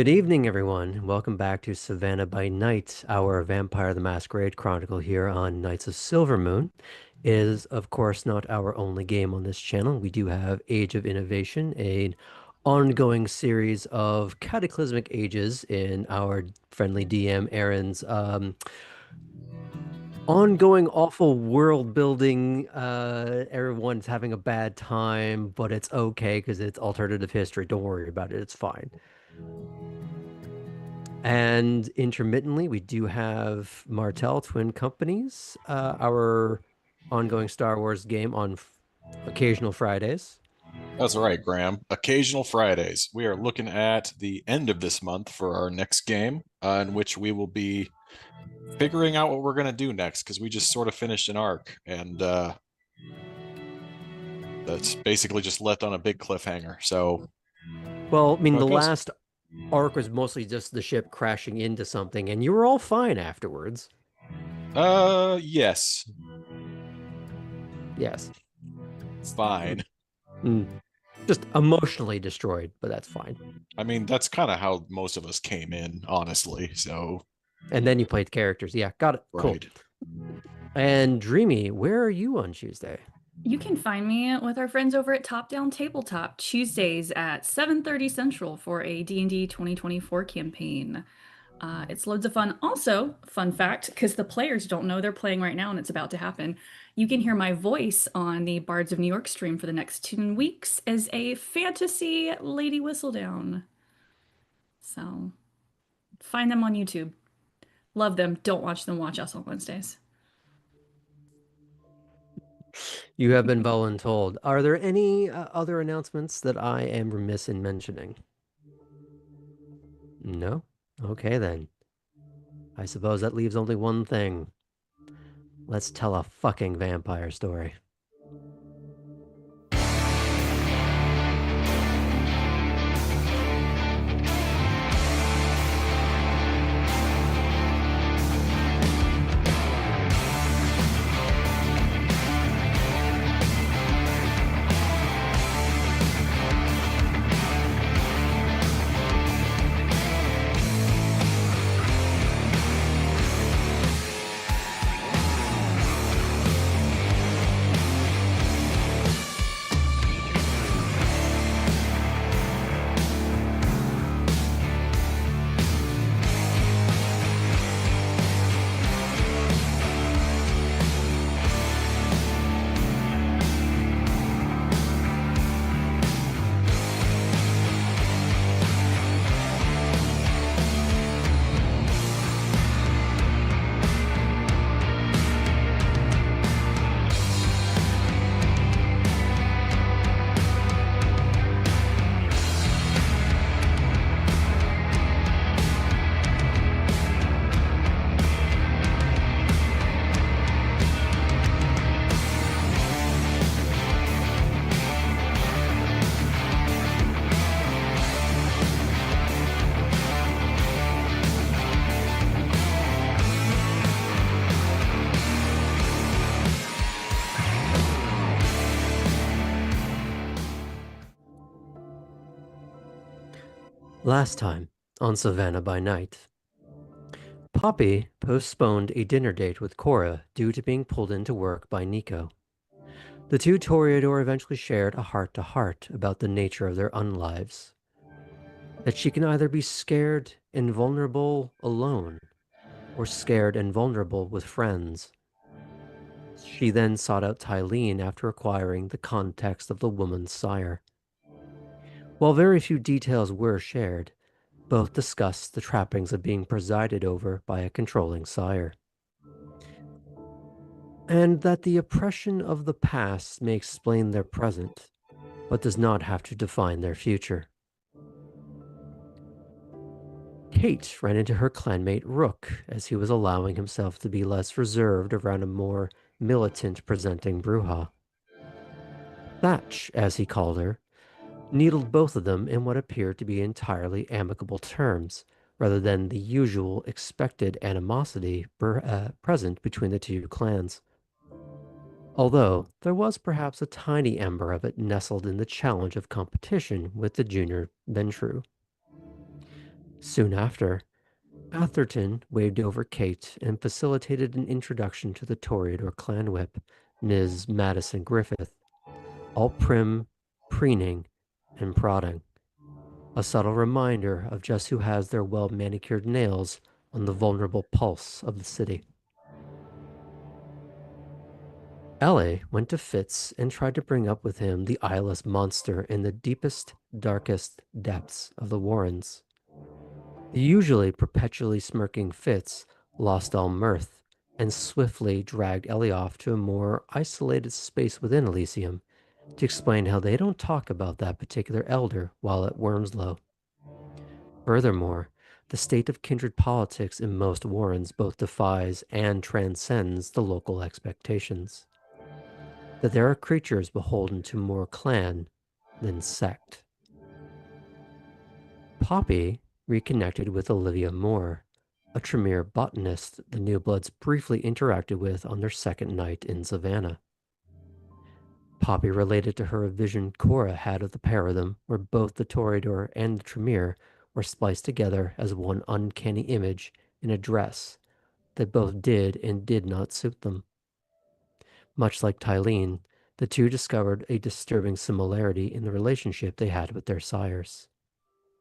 Good evening, everyone. Welcome back to Savannah by Night, our Vampire the Masquerade Chronicle here on Knights of Silvermoon. Is, of course, not our only game on this channel. We do have Age of Innovation, an ongoing series of cataclysmic ages in our friendly DM Aaron's ongoing awful world building. Everyone's having a bad time, but it's okay because it's alternative history. Don't worry about it. It's fine. And intermittently, we do have Martell Twin Companies, our ongoing Star Wars game on occasional Fridays. That's right, Graham. Occasional Fridays. We are looking at the end of this month for our next game, in which we will be figuring out what we're going to do next because we just sort of finished an arc, and that's basically just left on a big cliffhanger. So, Well, I mean, how the it goes? last arc was mostly just the ship crashing into something, and you were all fine afterwards. Yes, Yes. fine. Mm. Just emotionally destroyed, but that's fine. I mean, that's kind of how most of us came in, honestly. So, And then you played characters. Yeah, got it. Cool. right. And Dreamy, where are you on Tuesday? You can find me with our friends over at Top Down Tabletop Tuesdays at 7:30 Central for a D&D 2024 campaign. It's loads of fun. Also, fun fact, because the players don't know they're playing right now and it's about to happen, you can hear my voice on the Bards of New York stream for the next 2 weeks as a fantasy Lady Whistledown. So find them on YouTube. Love them. Don't watch them. Watch us on Wednesdays. You have been voluntold. Are there any other announcements that I am remiss in mentioning? No? Okay then. I suppose that leaves only one thing. Let's tell a fucking vampire story. Last time on Savannah by Night, Poppy postponed a dinner date with Cora due to being pulled into work by Nico. The two Toreador eventually shared a heart-to-heart about the nature of their unlives. That she can either be scared and vulnerable alone, or scared and vulnerable with friends. She then sought out Tylene after acquiring the context of the woman's sire. While very few details were shared, both discussed the trappings of being presided over by a controlling sire. And that the oppression of the past may explain their present, but does not have to define their future. Kate ran into her clanmate Rook as he was allowing himself to be less reserved around a more militant-presenting Bruja. Thatch, as he called her, needled both of them in what appeared to be entirely amicable terms, rather than the usual expected animosity present between the two clans. Although there was perhaps a tiny ember of it nestled in the challenge of competition with the junior Ventru. Soon after, Atherton waved over Kate and facilitated an introduction to the Toreador clan whip, Ms. Madison Griffith, all prim, preening, and prodding. A subtle reminder of just who has their well-manicured nails on the vulnerable pulse of the city. Ellie went to Fitz and tried to bring up with him the eyeless monster in the deepest, darkest depths of the Warrens. The usually perpetually smirking Fitz lost all mirth and swiftly dragged Ellie off to a more isolated space within Elysium to explain how they don't talk about that particular elder while at Wormslow. Furthermore, the state of kindred politics in most Warrens both defies and transcends the local expectations. That there are creatures beholden to more clan than sect. Poppy reconnected with Olivia Moore, a Tremere botanist the New Bloods briefly interacted with on their second night in Savannah. Poppy related to her a vision Cora had of the pair of them, where both the Toreador and the Tremere were spliced together as one uncanny image in a dress that both did and did not suit them. Much like Tylene, the two discovered a disturbing similarity in the relationship they had with their sires.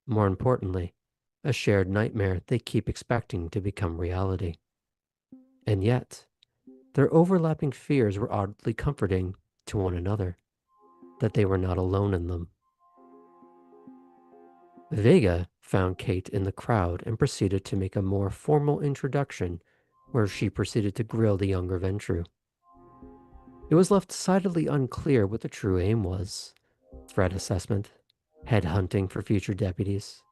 More importantly, a shared nightmare they keep expecting to become reality. And yet, their overlapping fears were oddly comforting to one another, that they were not alone in them. Vega found Kate in the crowd and proceeded to make a more formal introduction, where she proceeded to grill the younger Ventrue. It was left decidedly unclear what the true aim was. Threat assessment, headhunting for future deputies,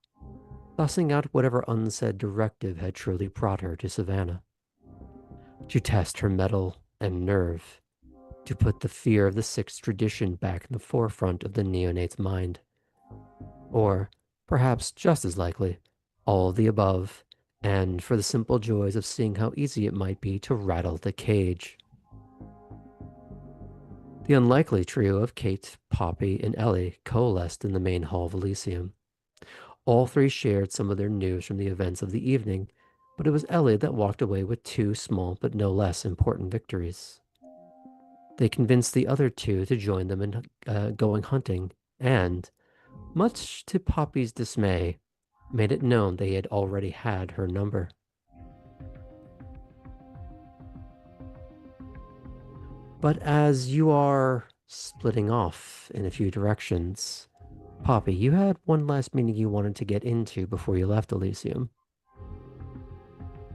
sussing out whatever unsaid directive had truly brought her to Savannah. To test her mettle and nerve, to put the fear of the Sixth Tradition back in the forefront of the neonate's mind. Or, perhaps just as likely, all of the above, and for the simple joys of seeing how easy it might be to rattle the cage. The unlikely trio of Kate, Poppy, and Ellie coalesced in the main hall of Elysium. All three shared some of their news from the events of the evening, but it was Ellie that walked away with two small but no less important victories. They convinced the other two to join them in going hunting, and, much to Poppy's dismay, made it known they had already had her number. But as you are splitting off in a few directions, Poppy, you had one last meeting you wanted to get into before you left Elysium.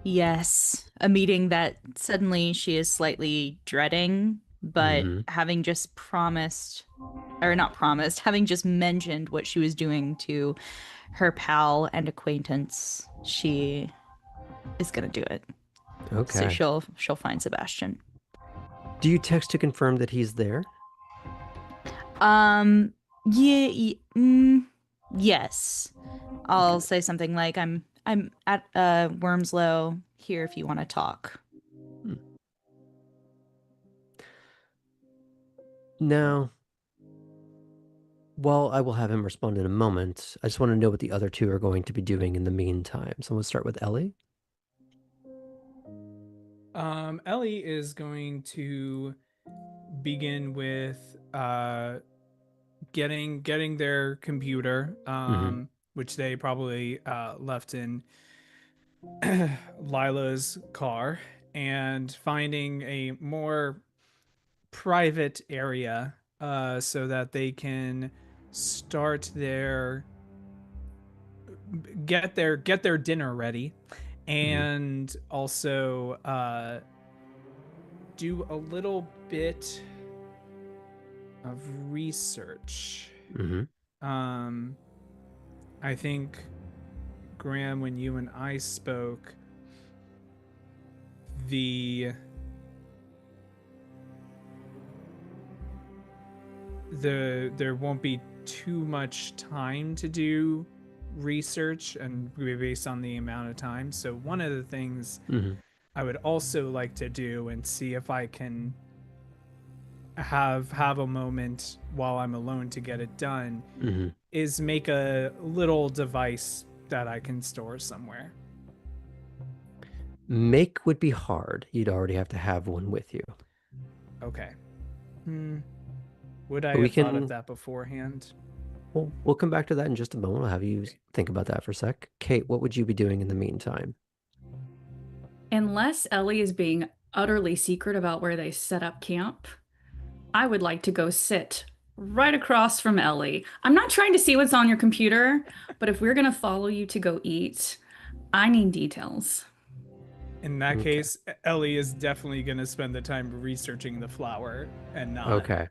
Yes, a meeting that suddenly she is slightly dreading, but having just promised, or not promised, having just mentioned what she was doing to her pal and acquaintance, she is gonna do it. Okay. So she'll find Sebastian. Do you text to confirm that he's there? Yes. I'll say something like, I'm at Wormslow here if you want to talk. Now, well, I will have him respond in a moment. I just want to know what the other two are going to be doing in the meantime. So we'll start with Ellie. Ellie is going to begin with getting their computer, which they probably left in Lila's car, and finding a more private area so that they can start get their dinner ready, and also do a little bit of research. I think, Graham, when you and I spoke, there won't be too much time to do research and based on the amount of time. So one of the things I would also like to do, and see if I can have a moment while I'm alone to get it done, is make a little device that I can store somewhere? Make would be hard. You'd already have to have one with you. Okay. Would I But we have thought can- of that beforehand? Well, we'll come back to that in just a moment. I'll have you think about that for a sec. Kate, what would you be doing in the meantime? Unless Ellie is being utterly secret about where they set up camp, I would like to go sit right across from Ellie. I'm not trying to see what's on your computer, but if we're going to follow you to go eat, I need details. In that Okay. case, Ellie is definitely going to spend the time researching the flower and not. Okay.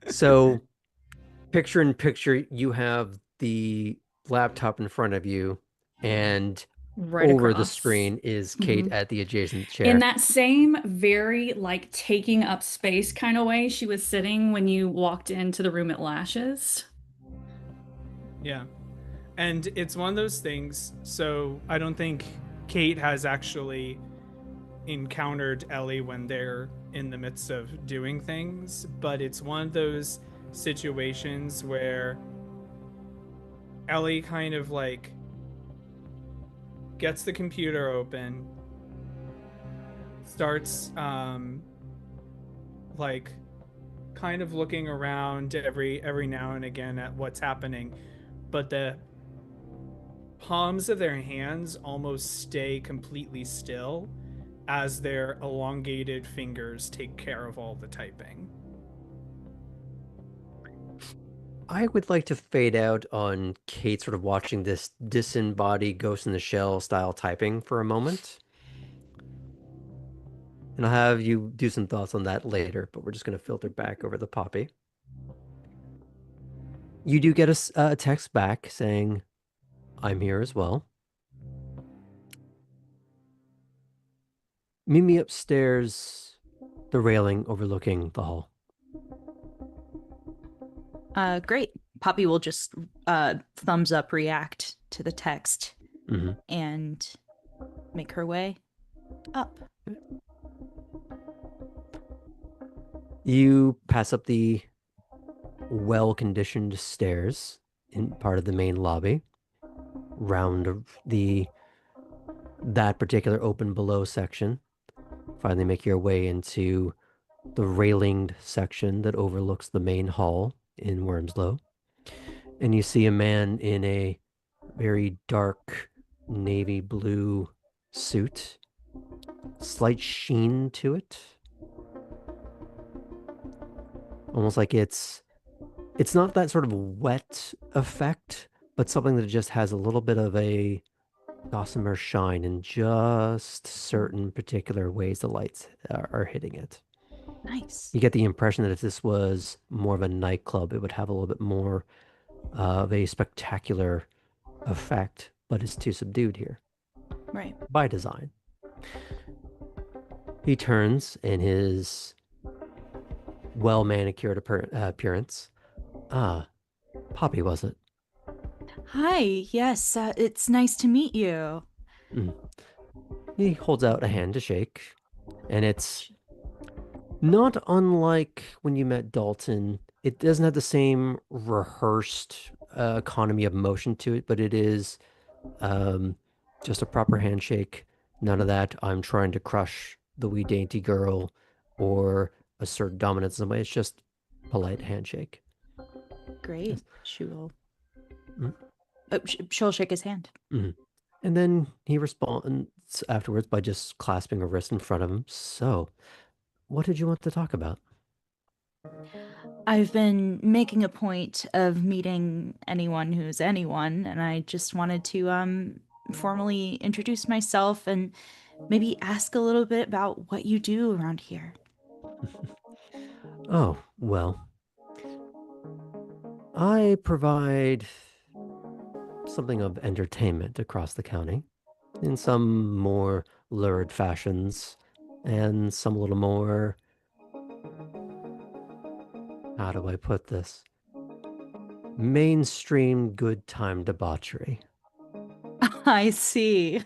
So, picture in picture, you have the laptop in front of you, and Right over the across. screen is Kate at the adjacent chair. In that same very like taking up space kind of way she was sitting when you walked into the room at Lashes. Yeah. And it's one of those things, so I don't think Kate has actually encountered Ellie when they're in the midst of doing things, but it's one of those situations where Ellie kind of like gets the computer open, starts like kind of looking around every now and again at what's happening, but the palms of their hands almost stay completely still as their elongated fingers take care of all the typing. I would like to fade out on Kate sort of watching this disembodied Ghost in the Shell style typing for a moment. And I'll have you do some thoughts on that later, but we're just going to filter back over the Poppy. You do get a text back saying, I'm here as well. Meet me upstairs, the railing overlooking the hall. Great. Poppy will just thumbs up react to the text and make her way up. You pass up the well-conditioned stairs in part of the main lobby, round that particular open below section. Finally make your way into the railinged section that overlooks the main hall in Wormslow. And you see a man in a very dark navy blue suit, slight sheen to it. Almost like it's not that sort of wet effect, but something that just has a little bit of a gossamer shine in just certain particular ways the lights are hitting it. Nice. You get the impression that if this was more of a nightclub, it would have a little bit more of a spectacular effect, but it's too subdued here. Right. By design. He turns in his well-manicured appearance. Poppy, was it? Hi. Yes, it's nice to meet you. He holds out a hand to shake, and it's not unlike when you met Dalton. It doesn't have the same rehearsed economy of motion to it, but it is just a proper handshake. None of that, I'm trying to crush the wee dainty girl or assert dominance in some way. It's just polite handshake. Great. Yes. She will. She'll shake his hand. And then he responds afterwards by just clasping a wrist in front of him. So, what did you want to talk about? I've been making a point of meeting anyone who's anyone, and I just wanted to formally introduce myself and maybe ask a little bit about what you do around here. Oh, well, I provide something of entertainment across the county in some more lurid fashions and some a little more, how do I put this? Mainstream good time debauchery. I see.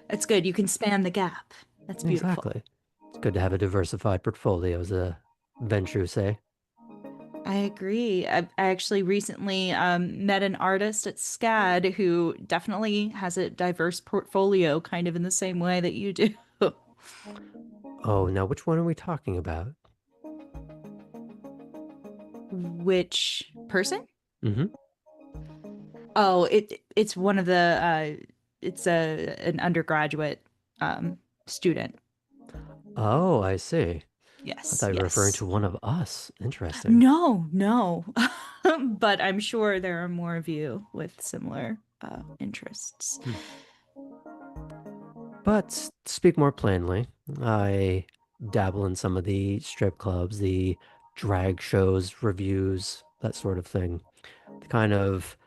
That's good. You can span the gap. That's beautiful. Exactly. It's good to have a diversified portfolio, as a Ventru say. I agree. I actually recently met an artist at SCAD who definitely has a diverse portfolio, kind of in the same way that you do. Oh, now which one are we talking about? Which person? Mm-hmm. Oh, it's one of the it's an undergraduate student. Oh, I see. I Yes, thought you were referring yes. to one of us. Interesting. No, no. But I'm sure there are more of you with similar interests. Hmm. But to speak more plainly, I dabble in some of the strip clubs, the drag shows, reviews, that sort of thing. The kind of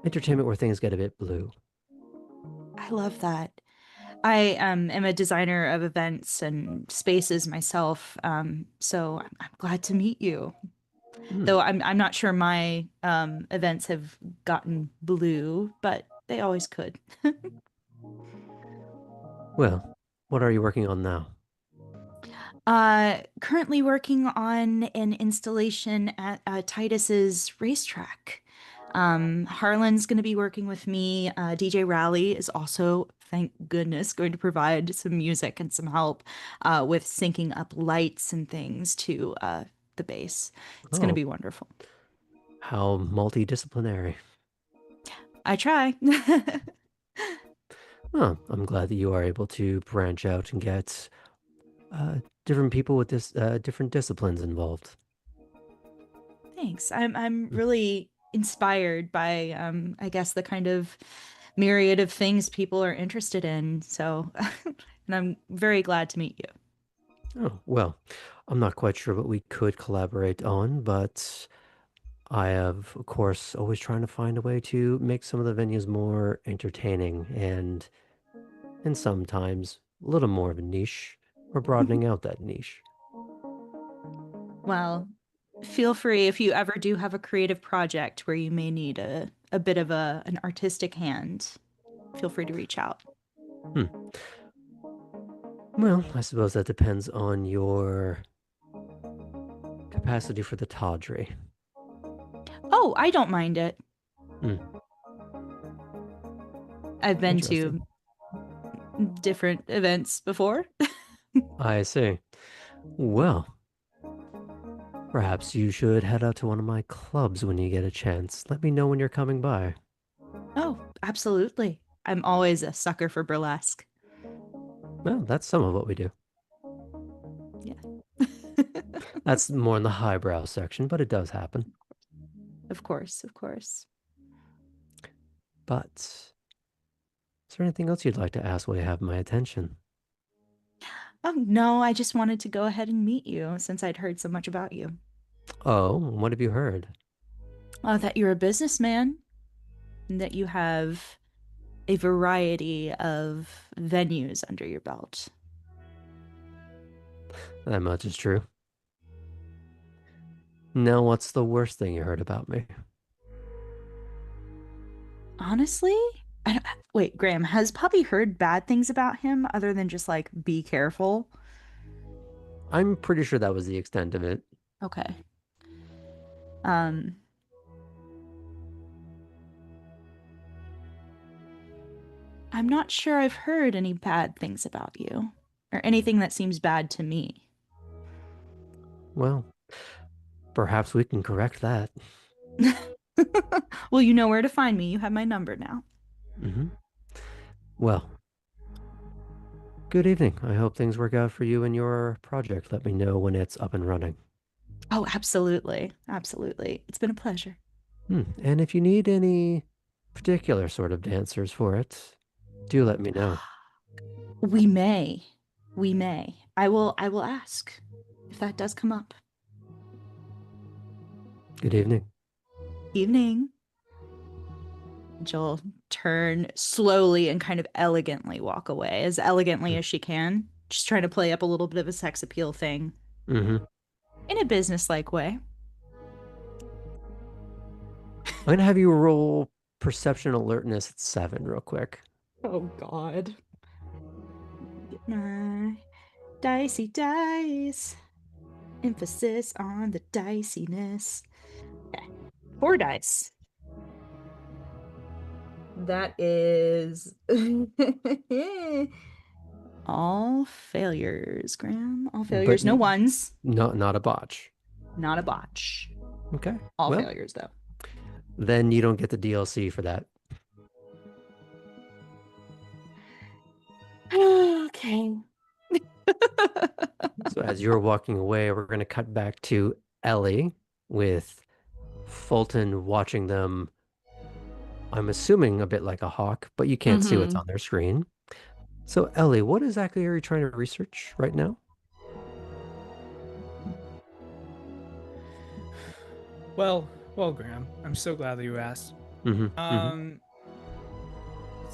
entertainment where things get a bit blue. I love that. I am a designer of events and spaces myself, so I'm glad to meet you. Hmm. Though I'm not sure my events have gotten blue, but they always could. Well, what are you working on now? Currently working on an installation at Titus's racetrack. Harlan's going to be working with me. DJ Rally is also, thank goodness, going to provide some music and some help with syncing up lights and things to the base. It's going to Oh, be wonderful. how multidisciplinary. I try. Oh, I'm glad that you are able to branch out and get different people with different disciplines involved. Thanks. I'm really inspired by I guess the kind of myriad of things people are interested in. So and I'm very glad to meet you. Oh, well, I'm not quite sure what we could collaborate on, but I have, of course, always trying to find a way to make some of the venues more entertaining and sometimes a little more of a niche or broadening out that niche. Well, feel free if you ever do have a creative project where you may need a bit of an artistic hand. Feel free to reach out. Hmm. Well, I suppose that depends on your capacity for the tawdry. Oh, I don't mind it. Hmm. I've been Interesting. to different events before. I see. Well, perhaps you should head out to one of my clubs when you get a chance. Let me know when you're coming by. Oh, absolutely. I'm always a sucker for burlesque. Well, that's some of what we do. Yeah. That's more in the highbrow section, but it does happen. Of course, of course. But is there anything else you'd like to ask while you have my attention? Oh, no, I just wanted to go ahead and meet you since I'd heard so much about you. Oh, what have you heard? That you're a businessman, and that you have a variety of venues under your belt. That much is true. Now, what's the worst thing you heard about me? Honestly, wait, Graham, has Puppy heard bad things about him other than just like be careful? I'm pretty sure that was the extent of it. Okay. Um, I'm not sure I've heard any bad things about you or anything that seems bad to me. Well, perhaps we can correct that. Well, you know where to find me. You have my number now. Mm-hmm. Well, good evening. I hope things work out for you and your project. Let me know when it's up and running. Oh, absolutely. Absolutely. It's been a pleasure. And if you need any particular sort of dancers for it, do let me know. We may. We may. I will ask if that does come up. Good evening. Evening. She'll turn slowly and kind of elegantly walk away, as elegantly as she can. Just trying to play up a little bit of a sex appeal thing. Mm-hmm. In a business-like way. I'm gonna have you roll perception alertness at 7 real quick. Oh God. Get my dicey dice. Emphasis on the diciness. Okay. 4 dice. That is all failures, Graham. All failures. No ones. Not a botch. Not a botch. Okay. All failures, though. Then you don't get the DLC for that. Okay. So as you're walking away, we're going to cut back to Ellie with Fulton watching them. I'm assuming a bit like a hawk, but you can't see what's on their screen. So Ellie, what exactly are you trying to research right now? Well, Graham, I'm so glad that you asked.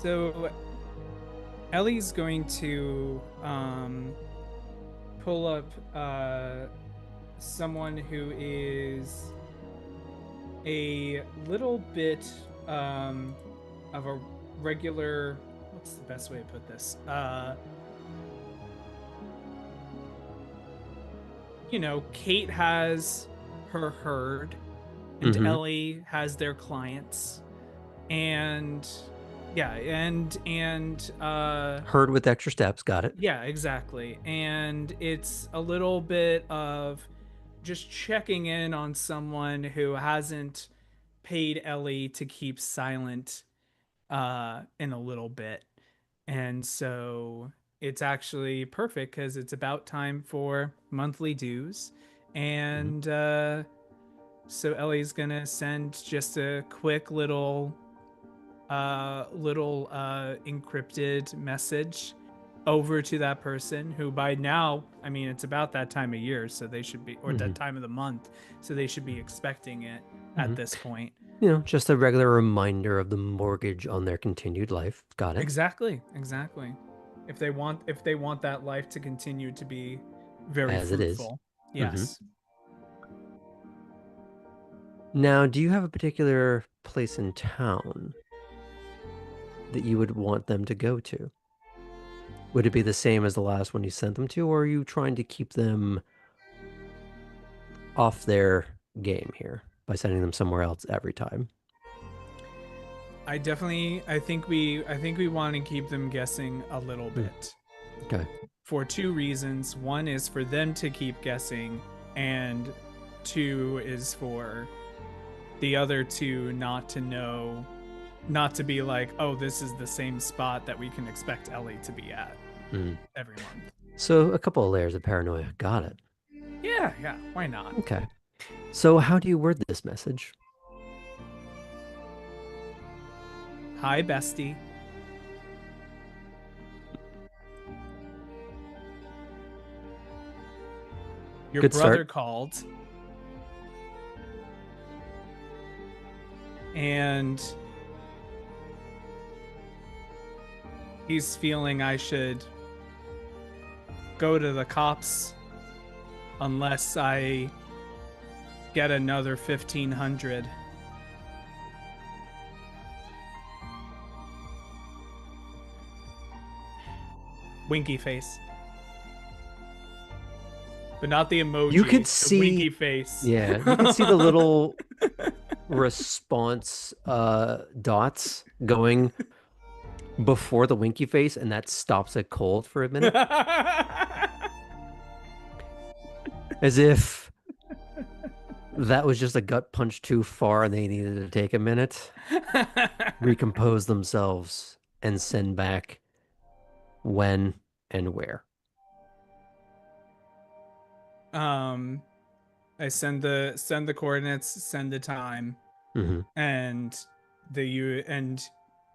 So Ellie's going to pull up someone who is a little bit of a regular, what's the best way to put this? Kate has her herd, and Ellie has their clients, and herd with extra steps, got it. Yeah, exactly. And it's a little bit of just checking in on someone who hasn't paid Ellie to keep silent in a little bit. And so it's actually perfect because it's about time for monthly dues. And so Ellie's gonna send just a quick little encrypted message over to that person who by now, I mean, it's about that time of year, so they should be, or that time of the month, so they should be expecting it at this point. Just a regular reminder of the mortgage on their continued life. Got it. Exactly. If they want that life to continue to be very as fruitful. It is. Yes. Now, do you have a particular place in town that you would want them to go to? Would it be the same as the last one you sent them to, or are you trying to keep them off their game here by sending them somewhere else every time? I think we want to keep them guessing a little bit. Okay. For 2 reasons. One is for them to keep guessing, and 2 is for the other 2 not to know, not to be like, oh, this is the same spot that we can expect Ellie to be at every month. So a couple of layers of paranoia. Got it. Yeah, why not? Okay. So how do you word this message? Hi, bestie. Your Good brother start. called. And he's feeling I should go to the cops unless I get another 1,500. Winky face. But not the emoji. You could the see winky face. Yeah, you can see the little response dots going before the winky face, and that stops it cold for a minute. As if that was just a gut punch too far and they needed to take a minute, recompose themselves, and send back when and where. I send the coordinates, send the time, and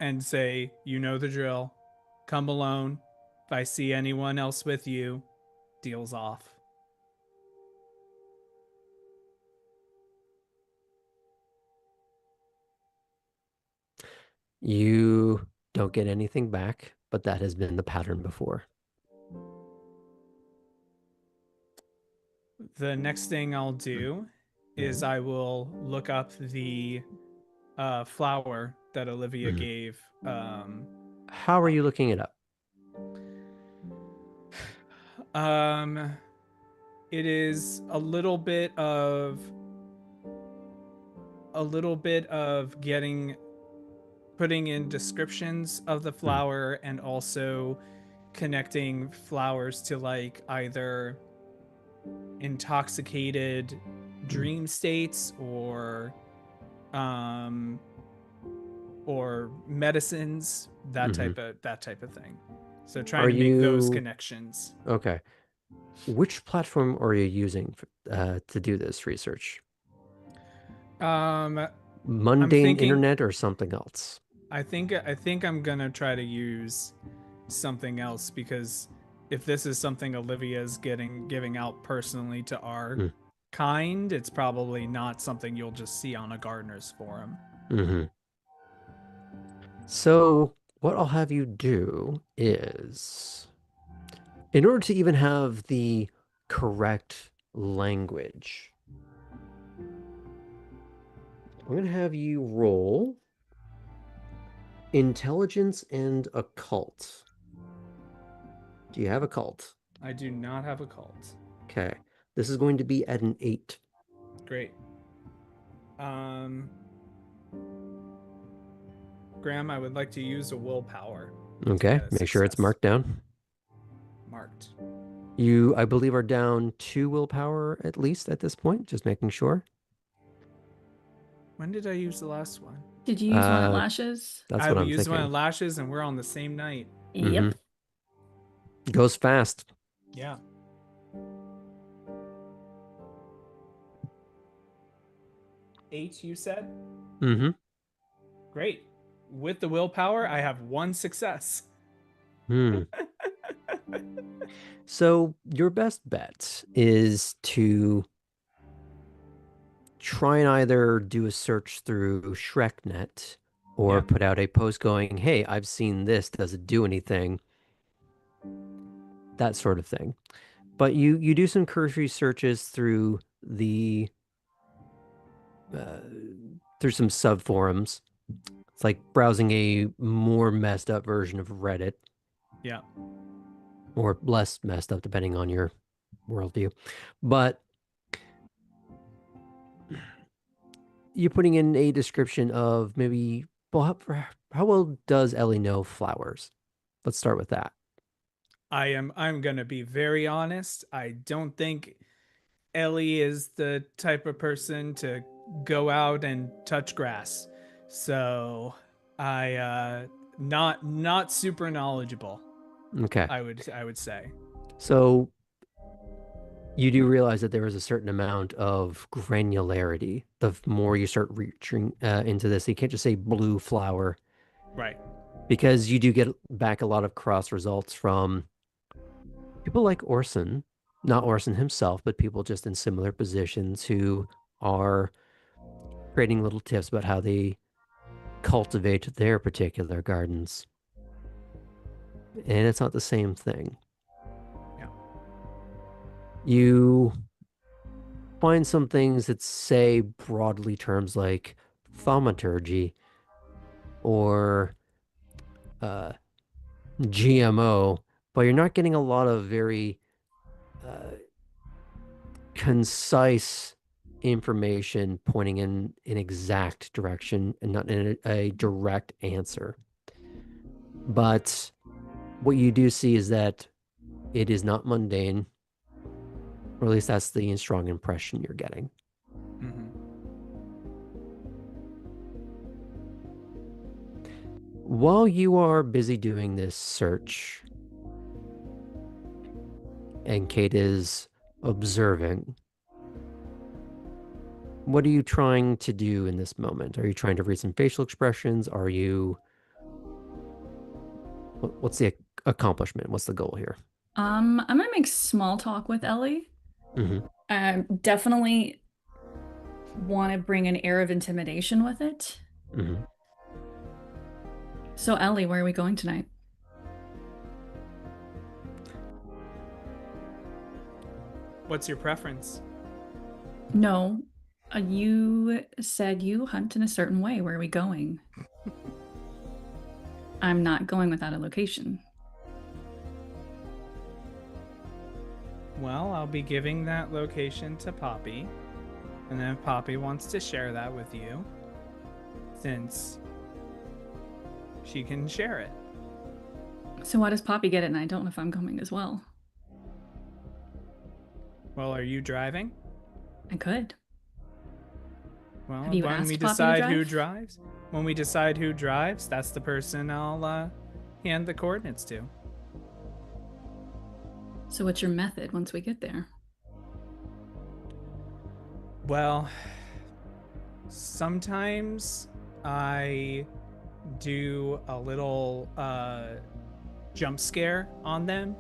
and say, you know the drill. Come alone. If I see anyone else with you, deal's off. You don't get anything back, but that has been the pattern before. The next thing I'll do is I will look up the flower that Olivia gave. How are you looking it up? It is a little bit of putting in descriptions of the flower and also connecting flowers to like either intoxicated dream states or medicines, that type of thing. So trying to make those connections. Okay. Which platform are you using to do this research? Mundane internet or something else? I think I'm gonna try to use something else, because if this is something Olivia's giving out personally to our kind, it's probably not something you'll just see on a gardener's forum. So what I'll have you do is, in order to even have the correct language, I'm going to have you roll intelligence and occult. Do you have occult? I do not have occult. Okay. This is going to be at an 8. Great. Graham, I would like to use a willpower. Okay, make sure it's marked down. Marked. You, I believe, are down 2 willpower at least at this point, just making sure. When did I use the last one? Did you use one at Lashes? That's what I'm thinking. I used one at Lashes, and we're on the same night. Yep. Goes fast. Yeah. Eight, you said? Great. With the willpower, I have 1 success. So your best bet is to try and either do a search through ShrekNet or put out a post going, hey, I've seen this. Does it do anything? That sort of thing. But you do some cursory searches through the through some sub forums. It's like browsing a more messed up version of Reddit. Yeah. Or less messed up, depending on your worldview. But you're putting in a description of maybe, well, how well does Ellie know flowers? Let's start with that. I'm gonna be very honest. I don't think Ellie is the type of person to go out and touch grass. So I not super knowledgeable. Okay. I would say. So you do realize that there is a certain amount of granularity the more you start reaching into this. You can't just say blue flower. Right. Because you do get back a lot of cross results from people like Orson, not Orson himself, but people just in similar positions who are creating little tips about how they cultivate their particular gardens. And it's not the same thing. Yeah. You find some things that say broadly terms like thaumaturgy or GMO, but you're not getting a lot of very concise information pointing in an exact direction and not in a direct answer. But what you do see is that it is not mundane, or at least that's the strong impression you're getting. While you are busy doing this search, and Kate is observing, what are you trying to do in this moment? Are you trying to read some facial expressions? Are you... What's the accomplishment? What's the goal here? I'm gonna make small talk with Ellie. Definitely want to bring an air of intimidation with it. So Ellie, where are we going tonight? What's your preference? No, you said you hunt in a certain way. Where are we going? I'm not going without a location. Well, I'll be giving that location to Poppy. And then if Poppy wants to share that with you, since she can share it. So why does Poppy get it and I don't know if I'm coming as well? Well, are you driving? I could. Well, Have you when asked we Poppy to decide who drive? drives, when we decide who drives, that's the person I'll hand the coordinates to. So what's your method once we get there? Well, sometimes I do a little jump scare on them.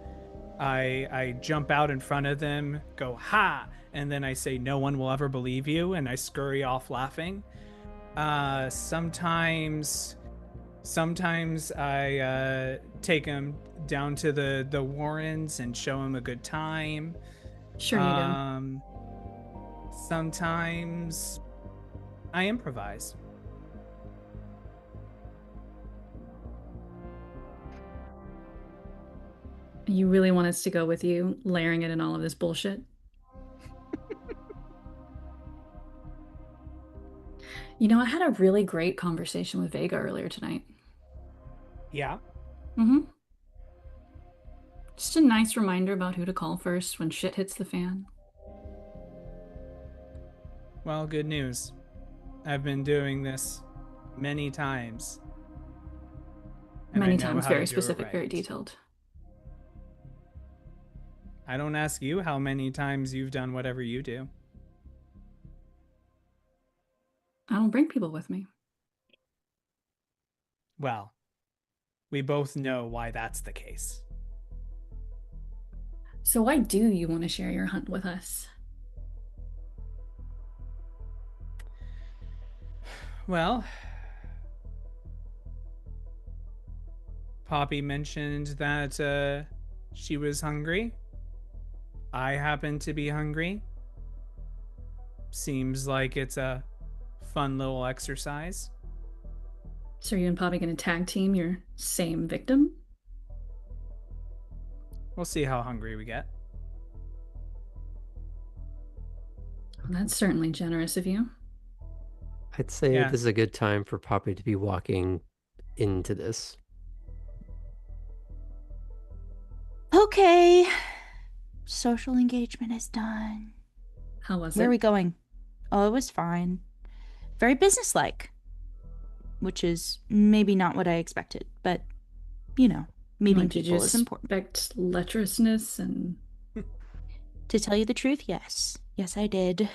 I jump out in front of them, go ha, and then I say no one will ever believe you, and I scurry off laughing. Sometimes I take them down to the Warrens and show them a good time. Sure you do. Sometimes I improvise. You really want us to go with you, layering it in all of this bullshit? You know, I had a really great conversation with Vega earlier tonight. Yeah. Mm-hmm. Just a nice reminder about who to call first when shit hits the fan. Well, good news. I've been doing this many times. And Many I know times, how to very do it specific, very right. detailed. I don't ask you how many times you've done whatever you do. I don't bring people with me. Well, we both know why that's the case. So why do you want to share your hunt with us? Well, Poppy mentioned that she was hungry. I happen to be hungry. Seems like it's a fun little exercise. So are you and Poppy going to tag team your same victim? We'll see how hungry we get. Well, that's certainly generous of you. I'd say Yeah. this is a good time for Poppy to be walking into this. Okay. Social engagement is done. How was Where it? are we going? Oh, it was fine. Very businesslike. Which is maybe not what I expected, but you know, meeting Did you people is important. expect lecherousness and... To tell you the truth, yes. Yes, I did.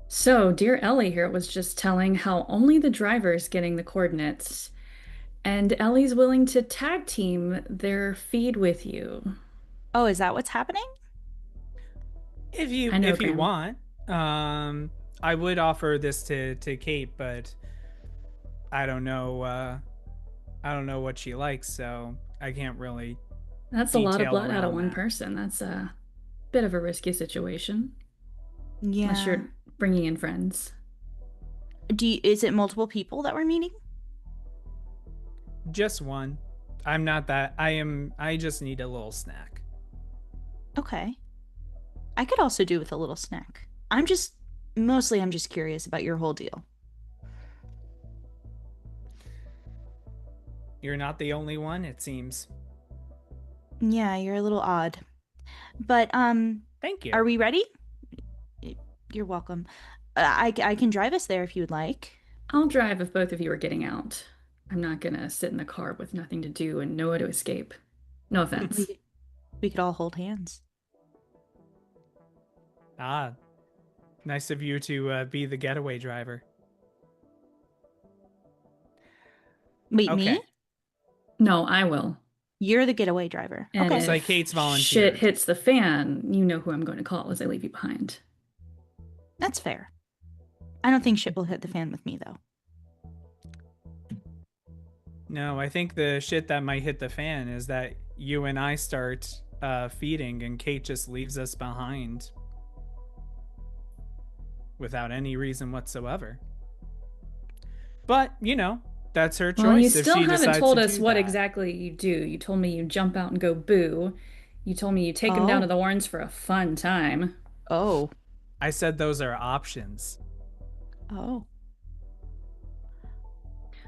So, dear Ellie here was just telling how only the driver is getting the coordinates, and Ellie's willing to tag team their feed with you. Oh, is that what's happening? If I know, you Graham. want, I would offer this to Kate, but I don't know what she likes, so I can't really. That's a lot of detail blood out of around one that. person. That's a bit of a risky situation. Unless Yeah. you're bringing in friends. Is it multiple people that we're meeting? Just one. I'm not that. I just need a little snack. Okay. I could also do with a little snack. I'm just curious about your whole deal. You're not the only one, it seems. Yeah, you're a little odd. But Thank you. are we ready? You're welcome. I can drive us there if you would like. I'll drive if both of you are getting out. I'm not gonna sit in the car with nothing to do and nowhere to escape. No offense. We could all hold hands. Ah, nice of you to be the getaway driver. Wait, Okay. me? No, I will. You're the getaway driver. And Okay. Looks like if Kate's shit volunteered. hits the fan, you know who I'm going to call as I leave you behind. That's fair. I don't think shit will hit the fan with me, though. No, I think the shit that might hit the fan is that you and I start feeding and Kate just leaves us behind without any reason whatsoever. But, That's her Well, you choice if still she haven't decides told to us do what that. exactly you do. You told me you jump out and go boo. You told me you take him down to Oh. the Warrens for a fun time. Oh. I said those are options. Oh.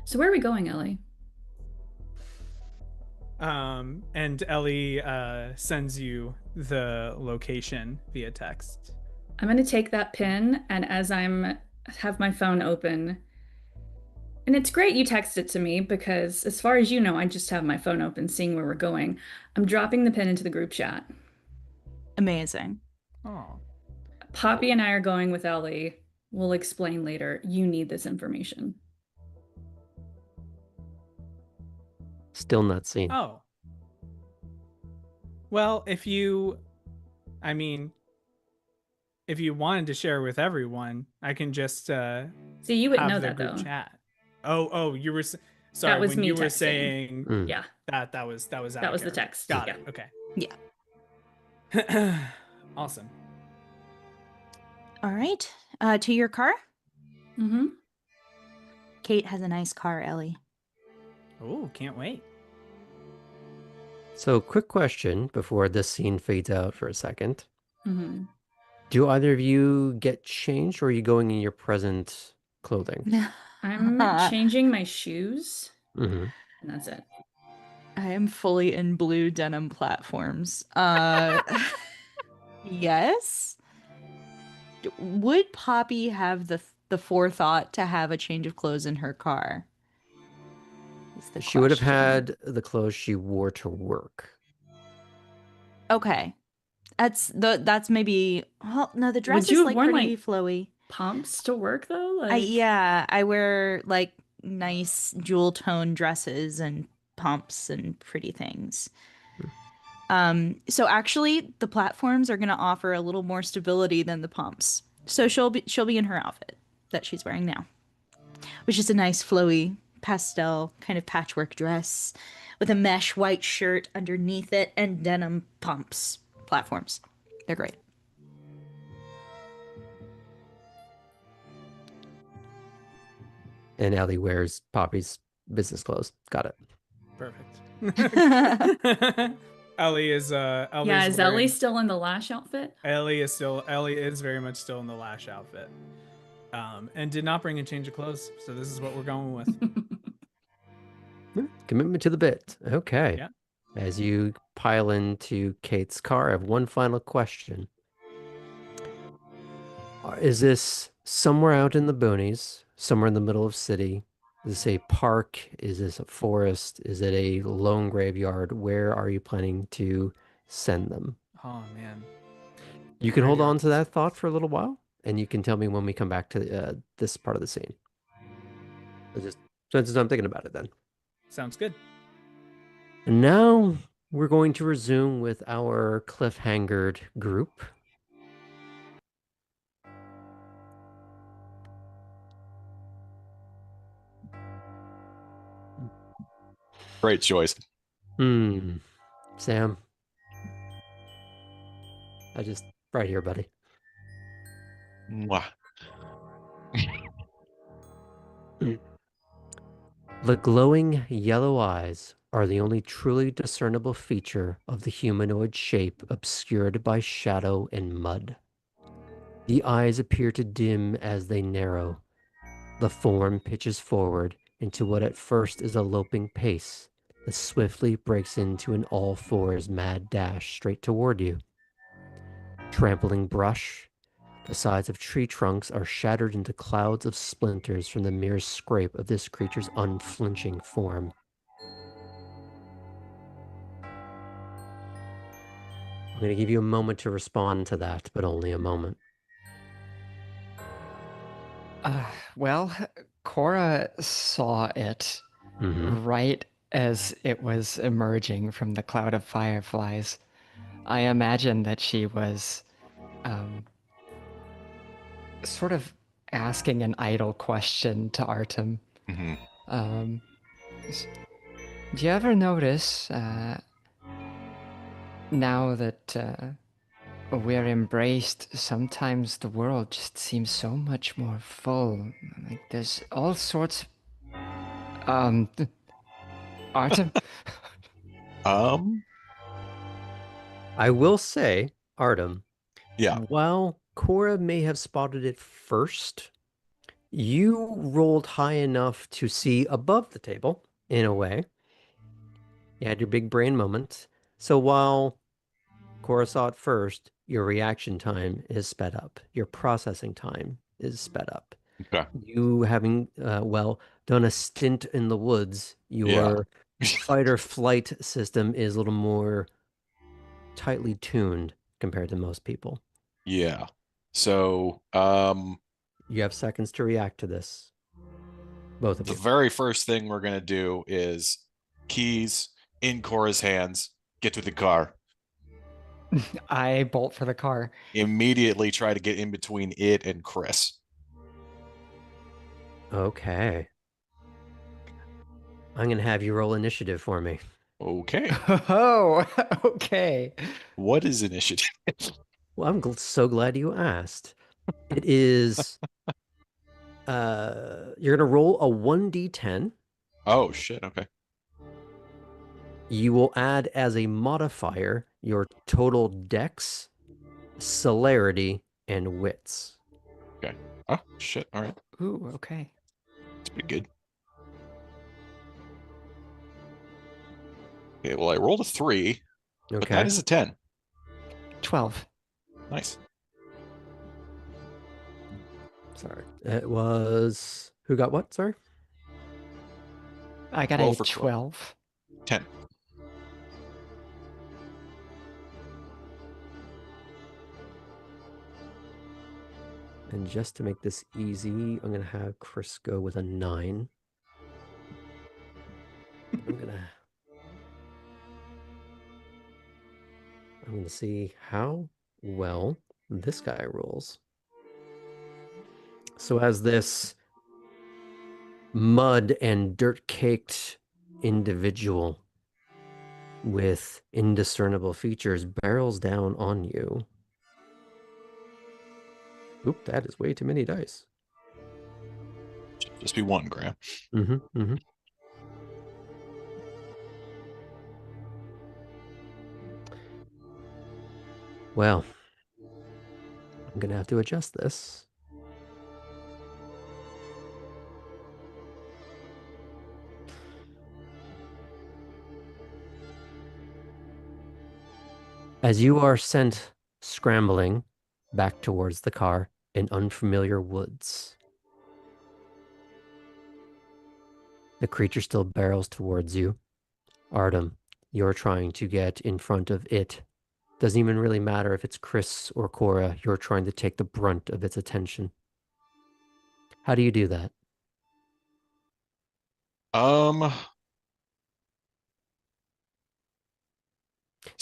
So where are we going, Ellie? And Ellie sends you the location via text. I'm gonna take that pin, and as I'm have my phone open, and it's great you text it to me because as far as you know, I just have my phone open seeing where we're going. I'm dropping the pin into the group chat. Amazing. Oh. Poppy and I are going with Ellie. We'll explain later. You need this information. Still not seen. Oh. Well, if you wanted to share with everyone, I can just See, you wouldn't know have the that group though. chat. Oh, you were That sorry was when me you were texting. saying Yeah, that was out that of was the character. text. Got Yeah. it. Okay. Yeah. Awesome. All right. To your car? Mm-hmm. Kate has a nice car, Ellie. Oh, can't wait. So, quick question before this scene fades out for a second. Mm-hmm. Do either of you get changed, or are you going in your present clothing? I'm changing my shoes, Mm-hmm. and that's it. I am fully in blue denim platforms. Yes. Would Poppy have the forethought to have a change of clothes in her car? Is the She would have question. had the clothes she wore to work. Okay. That's maybe, well, no, the dress Would you is have like worn pretty like flowy. pumps to work though? I wear like nice jewel tone dresses and pumps and pretty things. So actually the platforms are going to offer a little more stability than the pumps. So she'll be in her outfit that she's wearing now, which is a nice flowy pastel kind of patchwork dress with a mesh white shirt underneath it and denim pumps. Platforms. They're great. And Ellie wears Poppy's business clothes. Got it. Perfect. Ellie is Yeah, is Ellie still in the Lash outfit? Ellie is very much still in the Lash outfit. And did not bring a change of clothes, so this is what we're going with. Commitment to the bit. Okay. Yeah. As you pile into Kate's car, I have one final question. Is this somewhere out in the boonies, somewhere in the middle of city? Is this a park? Is this a forest? Is it a lone graveyard? Where are you planning to send them? Oh man. You can hold on to that thought for a little while, and you can tell me when we come back to this part of the scene. Just since I'm thinking about it then. Sounds good. And now we're going to resume with our cliffhangered group. Great choice. Sam. Right here, buddy. Mwah. The glowing yellow eyes are the only truly discernible feature of the humanoid shape obscured by shadow and mud. The eyes appear to dim as they narrow. The form pitches forward into what at first is a loping pace that swiftly breaks into an all-fours mad dash straight toward you. Trampling brush, the sides of tree trunks are shattered into clouds of splinters from the mere scrape of this creature's unflinching form. I'm going to give you a moment to respond to that, but only a moment. Well, Cora saw it right as it was emerging from the cloud of fireflies. I imagine that she was sort of asking an idle question to Artem. Do you ever notice, now that we're embraced, sometimes the world just seems so much more full? Like there's all sorts Um, Artem? I will say, Artem, Yeah. while Cora may have spotted it first, you rolled high enough to see above the table, in a way. You had your big brain moment. So while Cora saw it first, your reaction time is sped up. Your processing time is sped up. Okay. You having, done a stint in the woods, Yeah. your fight or flight system is a little more tightly tuned compared to most people. Yeah. So, You have seconds to react to this, both of the you. very first thing we're gonna do is keys in Cora's hands, get to the car. I bolt for the car. Immediately try to get in between it and Chris. Okay. I'm going to have you roll initiative for me. Okay. Oh, okay. What is initiative? Well, I'm so glad you asked. It is, you're going to roll a 1d10. Oh, shit. Okay. You will add as a modifier your total dex, celerity, and wits. Okay. Oh, shit. All right. Ooh, okay. It's pretty good. Okay. Well, I rolled a 3, but that Okay. is a 10. 12. Nice. Sorry. It was, who got what? Sorry. I got 12 a for 12. 10. And just to make this easy, I'm going to have Chris go with a 9. I'm going to see how well this guy rolls. So as this mud and dirt-caked individual with indiscernible features barrels down on you. Oop, that is way too many dice. Should just be 1, Graham. Well, I'm going to have to adjust this. As you are sent scrambling back towards the car in unfamiliar woods, the creature still barrels towards you. Artem, you're trying to get in front of it. Doesn't even really matter if it's Chris or Cora. You're trying to take the brunt of its attention. How do you do that?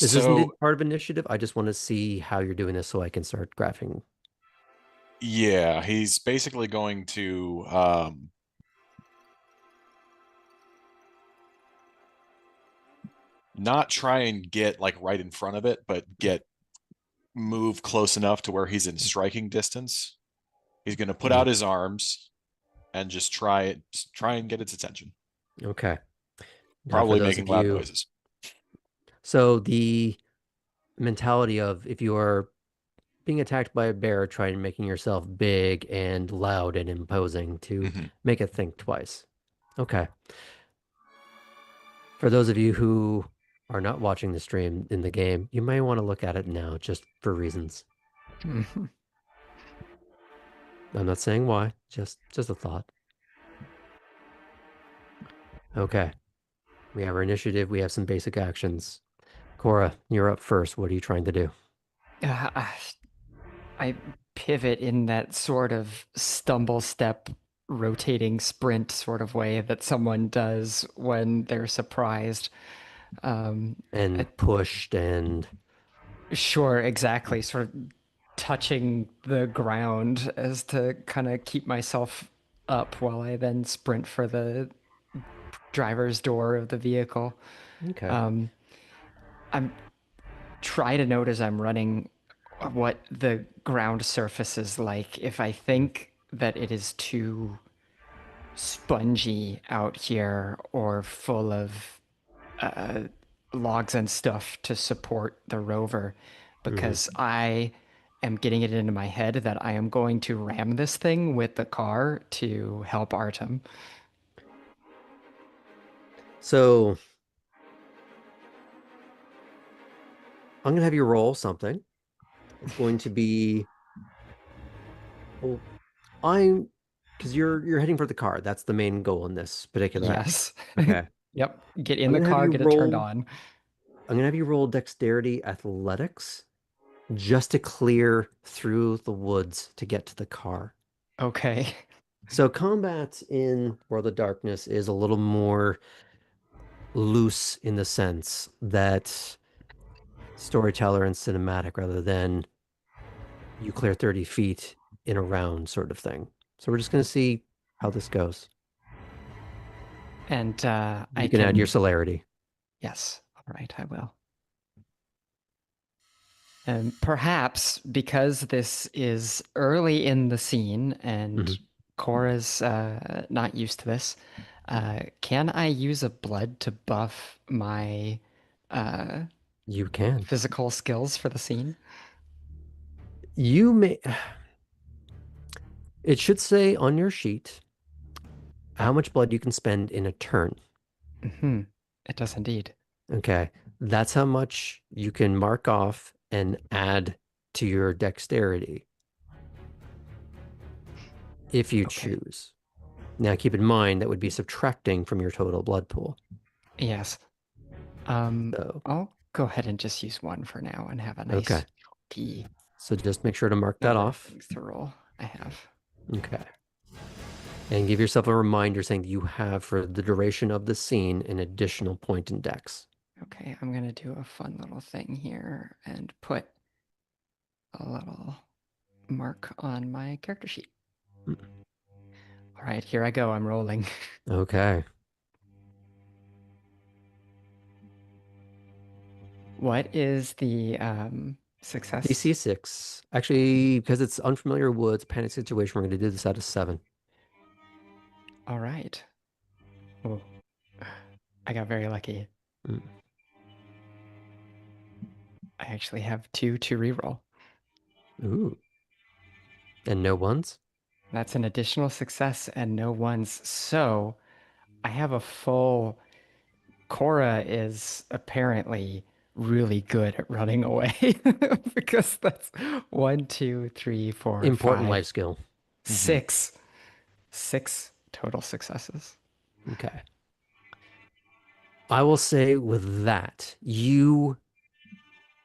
This So isn't part of initiative. I just want to see how you're doing this so I can start graphing. yeah, he's basically going to not try and get like right in front of it, but move close enough to where he's in striking distance. He's going to put out his arms and just try and get its attention. Okay. Now, Probably making loud noises. So the mentality of if you are being attacked by a bear, try and making yourself big and loud and imposing to make it think twice. Okay. For those of you who are not watching the stream in the game, you may want to look at it now just for reasons. I'm not saying why, just a thought. Okay. We have our initiative, we have some basic actions. Cora, you're up first. What are you trying to do? I pivot in that sort of stumble step, rotating sprint sort of way that someone does when they're surprised. And pushed and... Sure, exactly. Sort of touching the ground as to kind of keep myself up while I then sprint for the driver's door of the vehicle. Okay. I'm try to note as I'm running what the ground surface is like. If I think that it is too spongy out here or full of logs and stuff to support the rover, because I am getting it into my head that I am going to ram this thing with the car to help Artem. So I'm going to have you roll something. It's going to be, well, because you're heading for the car. That's the main goal in this particular act. Yes. Okay. Yep. Get in I'm the gonna have car, you get it turned roll. on. I'm gonna have you roll dexterity athletics just to clear through the woods to get to the car. Okay. So combat in World of Darkness is a little more loose in the sense that storyteller and cinematic rather than you clear 30 feet in a round sort of thing. So we're just going to see how this goes. And You can add your celerity. Yes. All right, I will. And perhaps because this is early in the scene and Cora's not used to this, can I use a blood to buff my You can. physical skills for the scene? You may. It should say on your sheet how much blood you can spend in a turn. Mm-hmm. It does indeed. Okay. That's how much you can mark off and add to your dexterity if you choose. Now, keep in mind that would be subtracting from your total blood pool. Yes. So, I'll go ahead and just use one for now and have a nice tea. So just make sure to mark that off. Things to roll. I have. Okay. And give yourself a reminder saying that you have, for the duration of the scene, an additional point in dex. Okay, I'm going to do a fun little thing here and put a little mark on my character sheet. All right, here I go. I'm rolling. Okay. What is the success? DC 6. Actually, because it's unfamiliar woods, panic situation, we're going to do this out of 7. All right. Oh, I got very lucky. I actually have 2 to reroll. Ooh. And no ones? That's an additional success and no ones. So I have a full. Cora is apparently really good at running away because that's 1, 2, 3, 4, Important 5, life skill. 6 total successes. Okay. I will say with that, you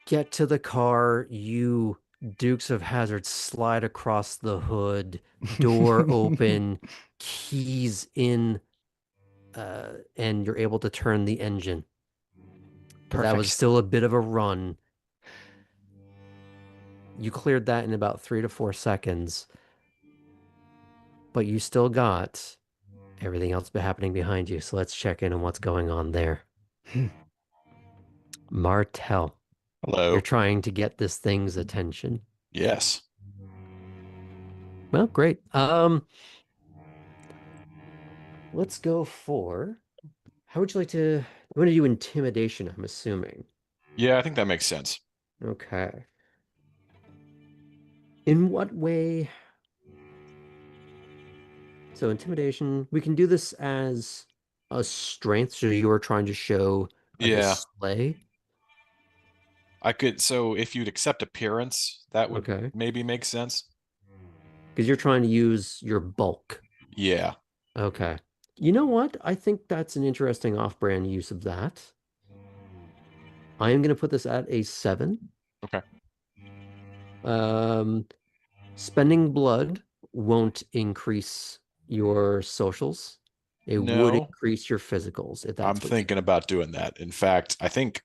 get to the car, you Dukes of Hazzard slide across the hood, door open, keys in, and you're able to turn the engine. Perfect. That was still a bit of a run. You cleared that in about 3 to 4 seconds, but you still got everything else happening behind you. So let's check in on what's going on there. Martel. Hello. You're trying to get this thing's attention. Yes. Well, great. Let's go for, how would you like to, I'm going to do intimidation, I'm assuming. Yeah, I think that makes sense. Okay. In what way? So intimidation, we can do this as a strength. So you are trying to show a display. I could, so if you'd accept appearance, that would maybe make sense. Because you're trying to use your bulk. Yeah. Okay. You know what? I think that's an interesting off-brand use of that. I am going to put this at a 7. Okay. Spending blood won't increase your socials. It would increase your physicals if that's I'm thinking about doing that. In fact, I think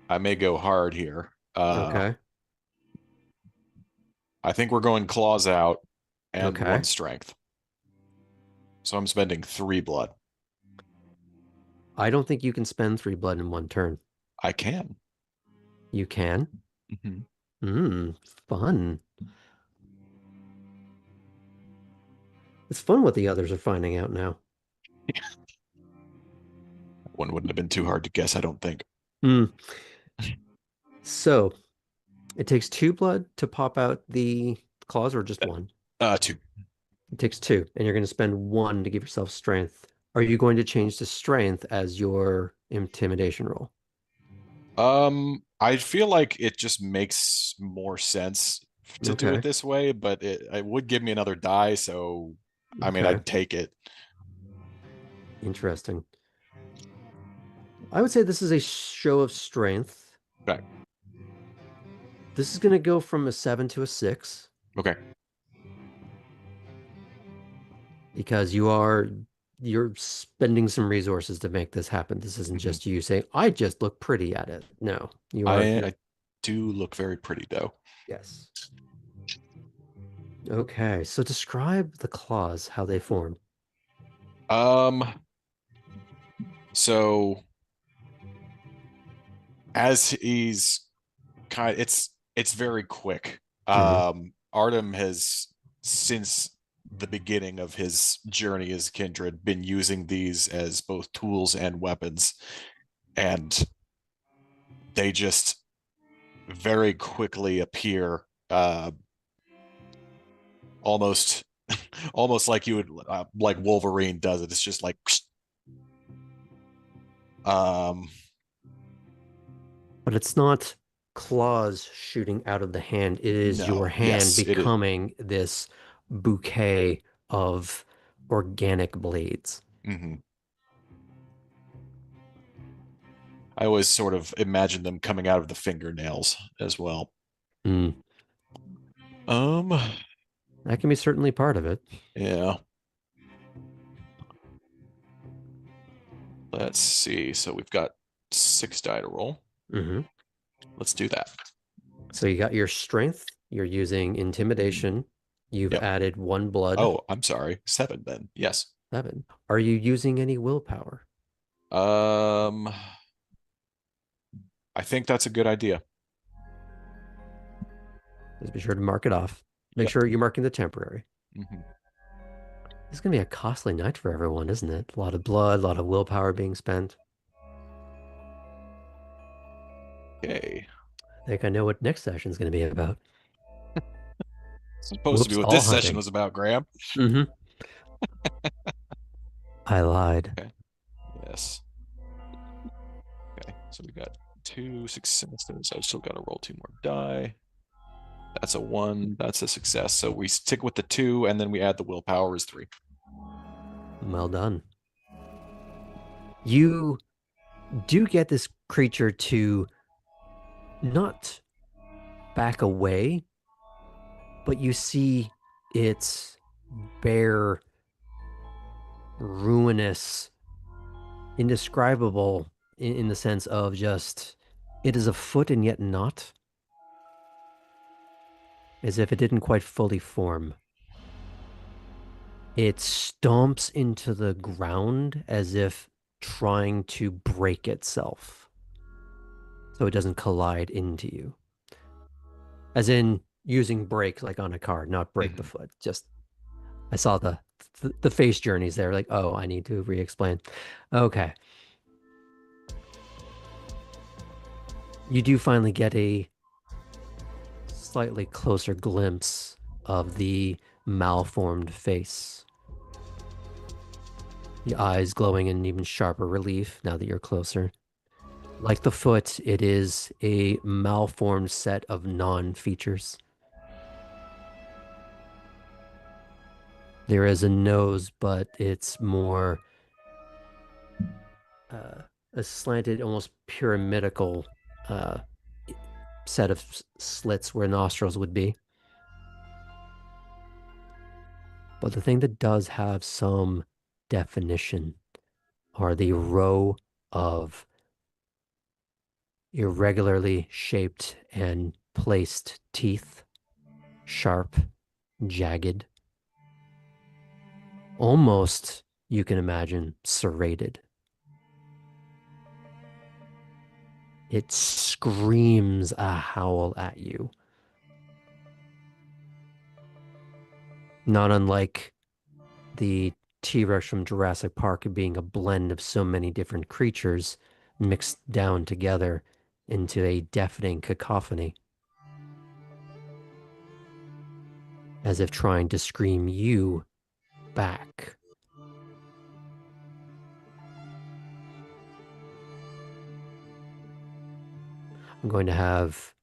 I may go hard here. Okay. I think we're going claws out and 1 strength. So I'm spending 3 blood. I don't think you can spend 3 blood in 1 turn. I can. You can? Fun. It's fun what the others are finding out now. One wouldn't have been too hard to guess, I don't think. Mm. So it takes 2 blood to pop out the claws, or just one? 2. It takes 2, and you're going to spend 1 to give yourself strength. Are you going to change to strength as your intimidation roll? I feel like it just makes more sense to do it Okay. this way, but it would give me another die, so I mean, Okay. I'd take it. Interesting. I would say this is a show of strength. Okay. This is going to go from a 7 to a 6 Okay. because you're spending some resources to make this happen. This isn't just you saying, I just look pretty at it. No, I do look very pretty though. Yes. Okay, so describe the claws, how they form. So as he's it's very quick. Artem has, since the beginning of his journey as Kindred, been using these as both tools and weapons, and they just very quickly appear, almost almost like you would like Wolverine does it. It's just like But it's not claws shooting out of the hand. It is your hand becoming this bouquet of organic blades. I always sort of imagine them coming out of the fingernails as well. That can be certainly part of it. Yeah. Let's see. So we've got 6 die to roll. Let's do that. So you got your strength. You're using intimidation. You've added 1 blood. Oh, I'm sorry. 7 then. Yes. 7. Are you using any willpower? I think that's a good idea. Just be sure to mark it off. Make sure you're marking the temporary. This is going to be a costly night for everyone, isn't it? A lot of blood, a lot of willpower being spent. Okay. I think I know what next session is going to be about. It's supposed to be what this session was about, Graham. I lied. Okay. Yes. Okay, so we got 2 successes. I've still got to roll 2 more die. That's a 1. That's a success. So we stick with the 2, and then we add the willpower as 3. Well done. You do get this creature to not back away, but you see its bare, ruinous, indescribable in the sense of just, it is a foot and yet not. As if it didn't quite fully form. It stomps into the ground as if trying to break itself so it doesn't collide into you. As in using brake like on a car, not break the foot. Just, I saw the face journeys there, like, oh, I need to re-explain. Okay. You do finally get a slightly closer glimpse of the malformed face. The eyes glowing in even sharper relief now that you're closer. Like the foot, it is a malformed set of non-features. There is a nose, but it's more a slanted, almost pyramidical set of slits where nostrils would be. But the thing that does have some definition are the row of irregularly shaped and placed teeth, sharp, jagged, almost, you can imagine, serrated. It screams a howl at you. Not unlike the T-Rex from Jurassic Park being a blend of so many different creatures mixed down together into a deafening cacophony, as if trying to scream you back. I'm going to have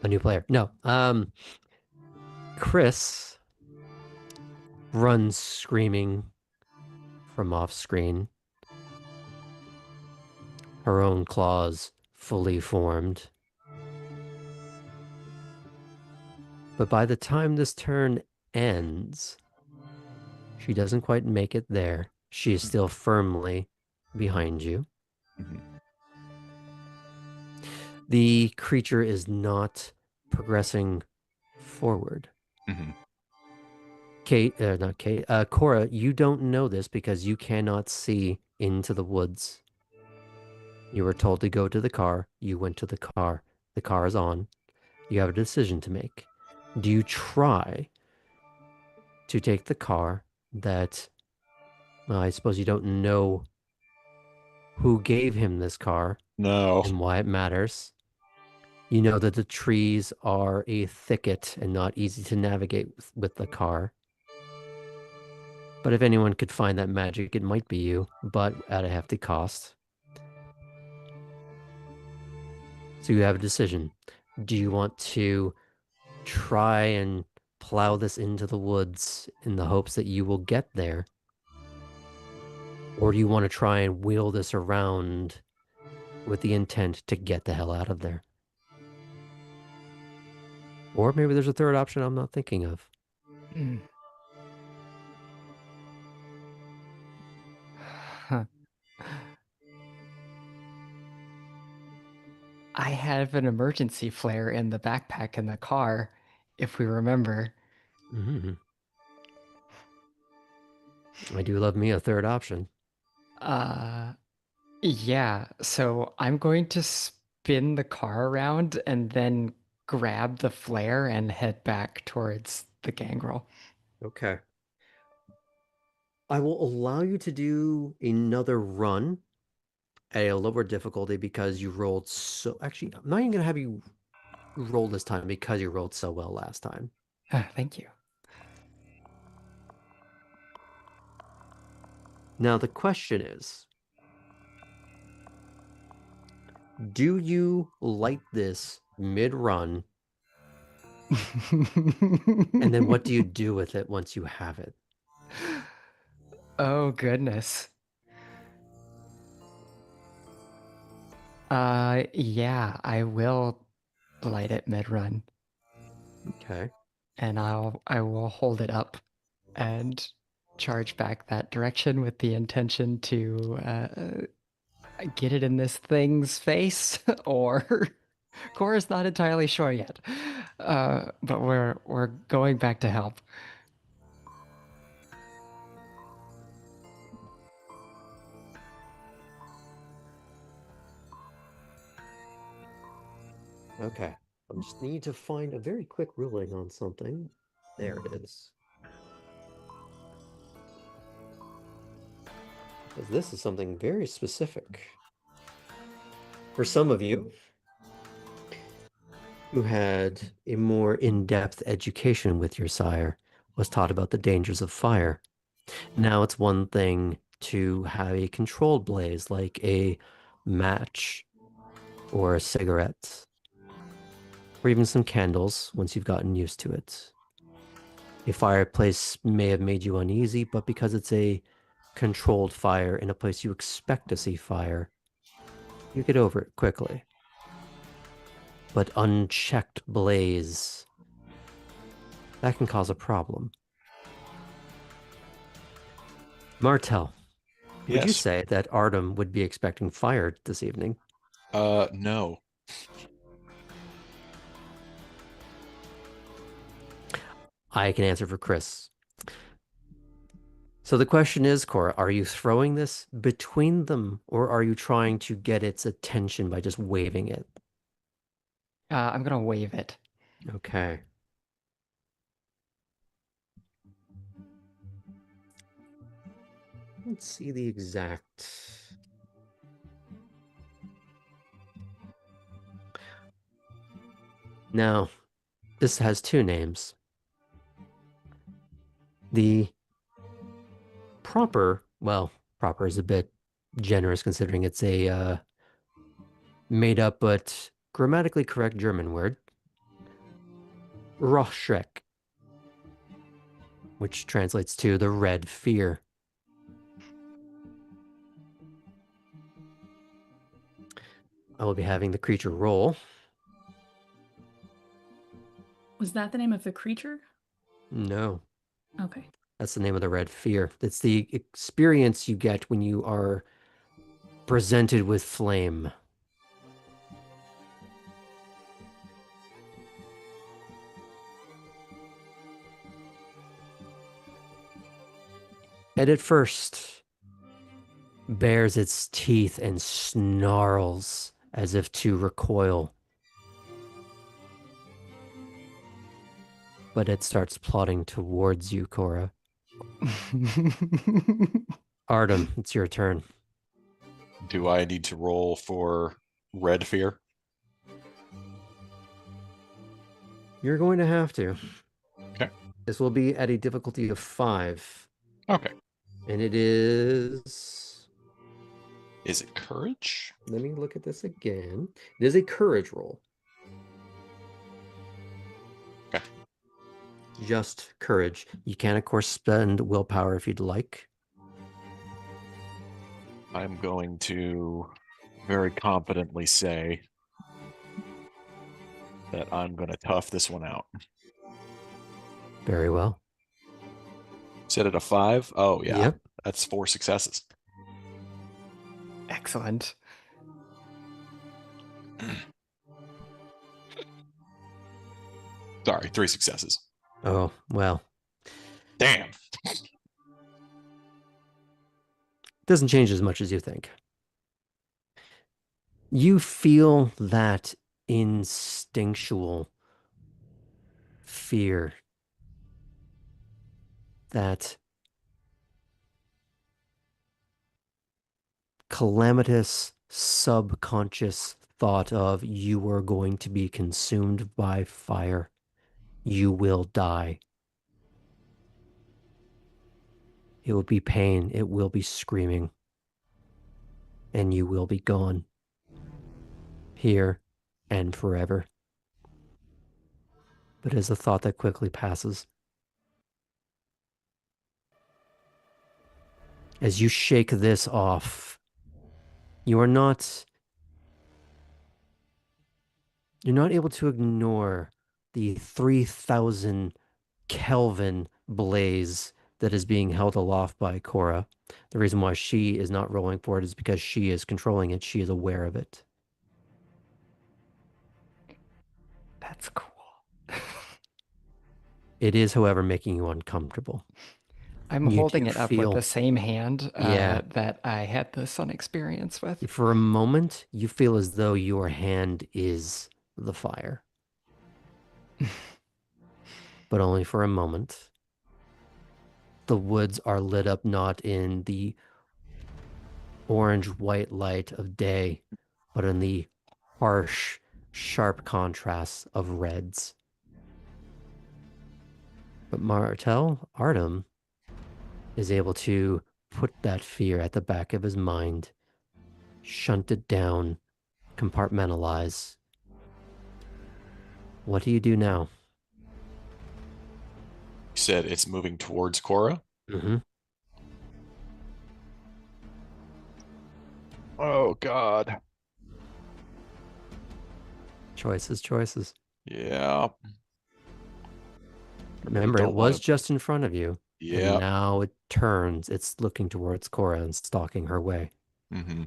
a new player. No, Chris runs screaming from off screen, her own claws fully formed. But by the time this turn ends, she doesn't quite make it there. She is still firmly behind you. The creature is not progressing forward. Cora, you don't know this because you cannot see into the woods. You were told to go to the car. You went to the car. The car is on. You have a decision to make. Do you try to take the car that, well, I suppose you don't know who gave him this car? No. And why it matters. You know that the trees are a thicket and not easy to navigate with the car. But if anyone could find that magic, it might be you, but at a hefty cost. So you have a decision. Do you want to try and plow this into the woods in the hopes that you will get there? Or do you want to try and wheel this around with the intent to get the hell out of there? Or maybe there's a third option I'm not thinking of. I have an emergency flare in the backpack in the car, if we remember. I do love me a third option. Yeah, so I'm going to spin the car around and then grab the flare and head back towards the gangrel. Okay. I will allow you to do another run at a lower difficulty because you rolled so... Actually, I'm not even going to have you roll this time because you rolled so well last time. Thank you. Now, the question is, do you light this mid-run? And then what do you do with it once you have it? Oh, goodness. Yeah, I will light it mid-run. Okay. And I will hold it up and charge back that direction with the intention to get it in this thing's face, or Cora's not entirely sure yet. But we're going back to help. Okay. I just need to find a very quick ruling on something. There it is. Because this is something very specific. For some of you who had a more in-depth education with your sire, was taught about the dangers of fire. Now it's one thing to have a controlled blaze like a match or a cigarette, or even some candles once you've gotten used to it. A fireplace may have made you uneasy, but because it's a controlled fire in a place you expect to see fire, you get over it quickly. But unchecked blaze, that can cause a problem. Martel, would you say that Artem would be expecting fire this evening? No. I can answer for Chris. So the question is, Cora, are you throwing this between them, or are you trying to get its attention by just waving it? I'm gonna wave it. Okay. Let's see the exact. Now, this has two names. The proper is a bit generous considering it's a made up but grammatically correct German word. Roschreck, which translates to the red fear. I will be having the creature roll. Was that the name of the creature? No. Okay. That's the name of the red fear. It's the experience you get when you are presented with flame. And at first, bares its teeth and snarls as if to recoil. But it starts plodding towards you, Cora. Artem, it's your turn. Do I need to roll for red fear? You're going to have to. Okay. This will be at a difficulty of 5. Okay. And it is... Is it courage? Let me look at this again. It is a courage roll. Okay. Just courage. You can, of course, spend willpower if you'd like. I'm going to very confidently say that I'm going to tough this one out. Very well. Set it a 5? Oh, yeah. Yep. That's 4 successes. Excellent. Sorry, 3 successes. Oh, well. Damn. Doesn't change as much as you think. You feel that instinctual fear, that calamitous subconscious thought of you are going to be consumed by fire. You will die. It will be pain. It will be screaming. And you will be gone. Here and forever. But it is a thought that quickly passes. As you shake this off, you're not able to ignore the 3,000 Kelvin blaze that is being held aloft by Cora. The reason why she is not rolling for it is because she is controlling it. She is aware of it. That's cool. It is, however, making you uncomfortable. I'm You holding do it up feel- with the same hand Yeah. that I had the sun experience with. For a moment, you feel as though your hand is the fire. But only for a moment. The woods are lit up not in the orange-white light of day, but in the harsh, sharp contrasts of reds. But Artem, is able to put that fear at the back of his mind, shunt it down, compartmentalize. What do you do now? You said it's moving towards Cora? Mm-hmm. Oh, God. Choices. Yeah. Remember, it was just in front of you. Yeah. And now it turns. It's looking towards Cora and stalking her way. Mm-hmm.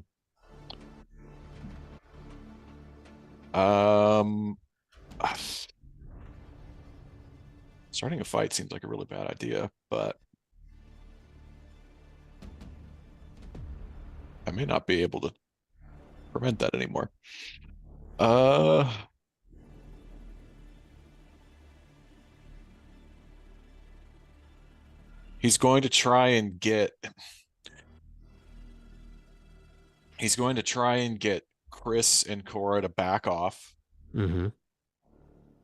Starting a fight seems like a really bad idea, but I may not be able to prevent that anymore. He's going to try and get He's going to try and get Chris and Cora to back off.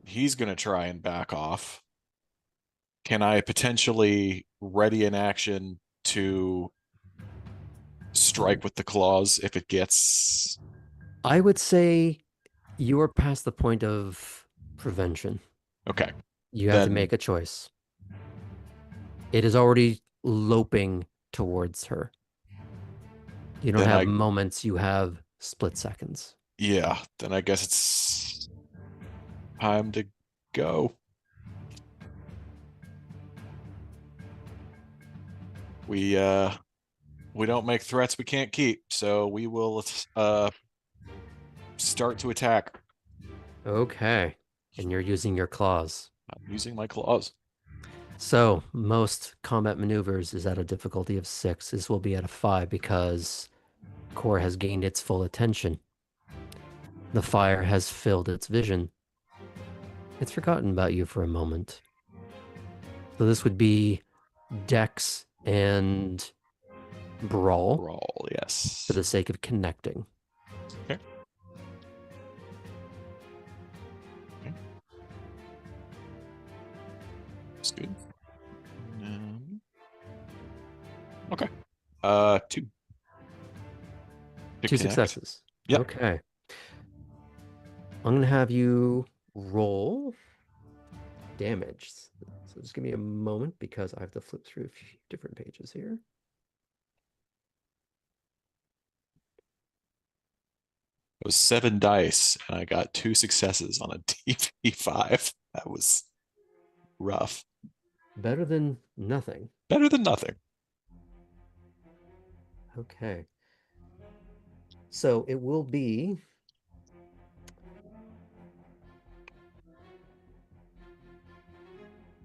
He's going to try and back off. Can I potentially ready an action to strike with the claws if it gets... I would say you are past the point of prevention. Okay. You have to make a choice. It is already loping towards her. You don't have moments, you have split seconds. Yeah, then I guess it's time to go. We don't make threats we can't keep, so we will start to attack. Okay. And you're using your claws. I'm using my claws. So most combat maneuvers is at a difficulty of 6. This will be at a 5 because Cora has gained its full attention. The fire has filled its vision. It's forgotten about you for a moment. So this would be Dex and Brawl. Brawl, yes. For the sake of connecting. Okay. That's good. Okay. 2. Two successes. Yep. Okay. I'm going to have you roll damage. So just give me a moment because I have to flip through a few different pages here. It was 7 dice, and I got 2 successes on a DV5. That was rough. Better than nothing. Better than nothing. Okay. So it will be...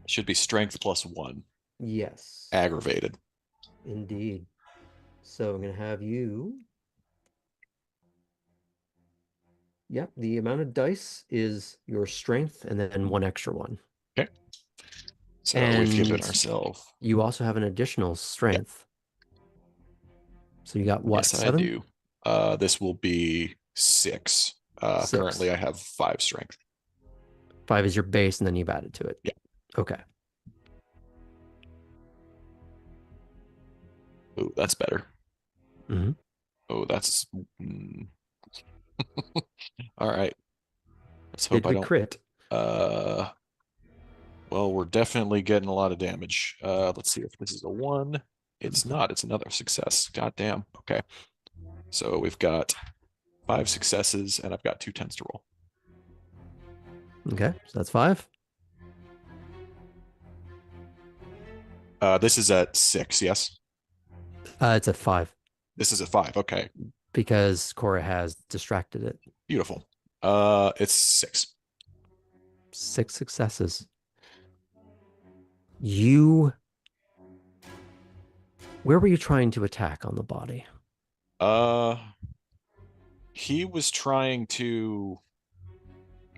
Should be strength +1. Yes. Aggravated. Indeed. So I'm going to have you... Yep, the amount of dice is your strength and then 1 extra one. Okay. So we've given ourselves... You also have an additional strength. Yep. So you got what, yes, 7? I do. This will be 6. 6. Currently I have 5 strength. 5 is your base and then you've added to it. Yeah. Okay. Oh, that's better. Mm-hmm. Oh, that's... All right. Let's hope I don't... crit. Well, we're definitely getting a lot of damage. Let's see if this is a 1. It's not. It's another success. God damn. Okay. So we've got 5 successes, and I've got 2 10s to roll. Okay, so that's 5. This is at 6, yes? It's at 5. This is at 5, okay. Because Cora has distracted it. Beautiful. It's 6. 6 successes. You... Where were you trying to attack on the body? He was trying to...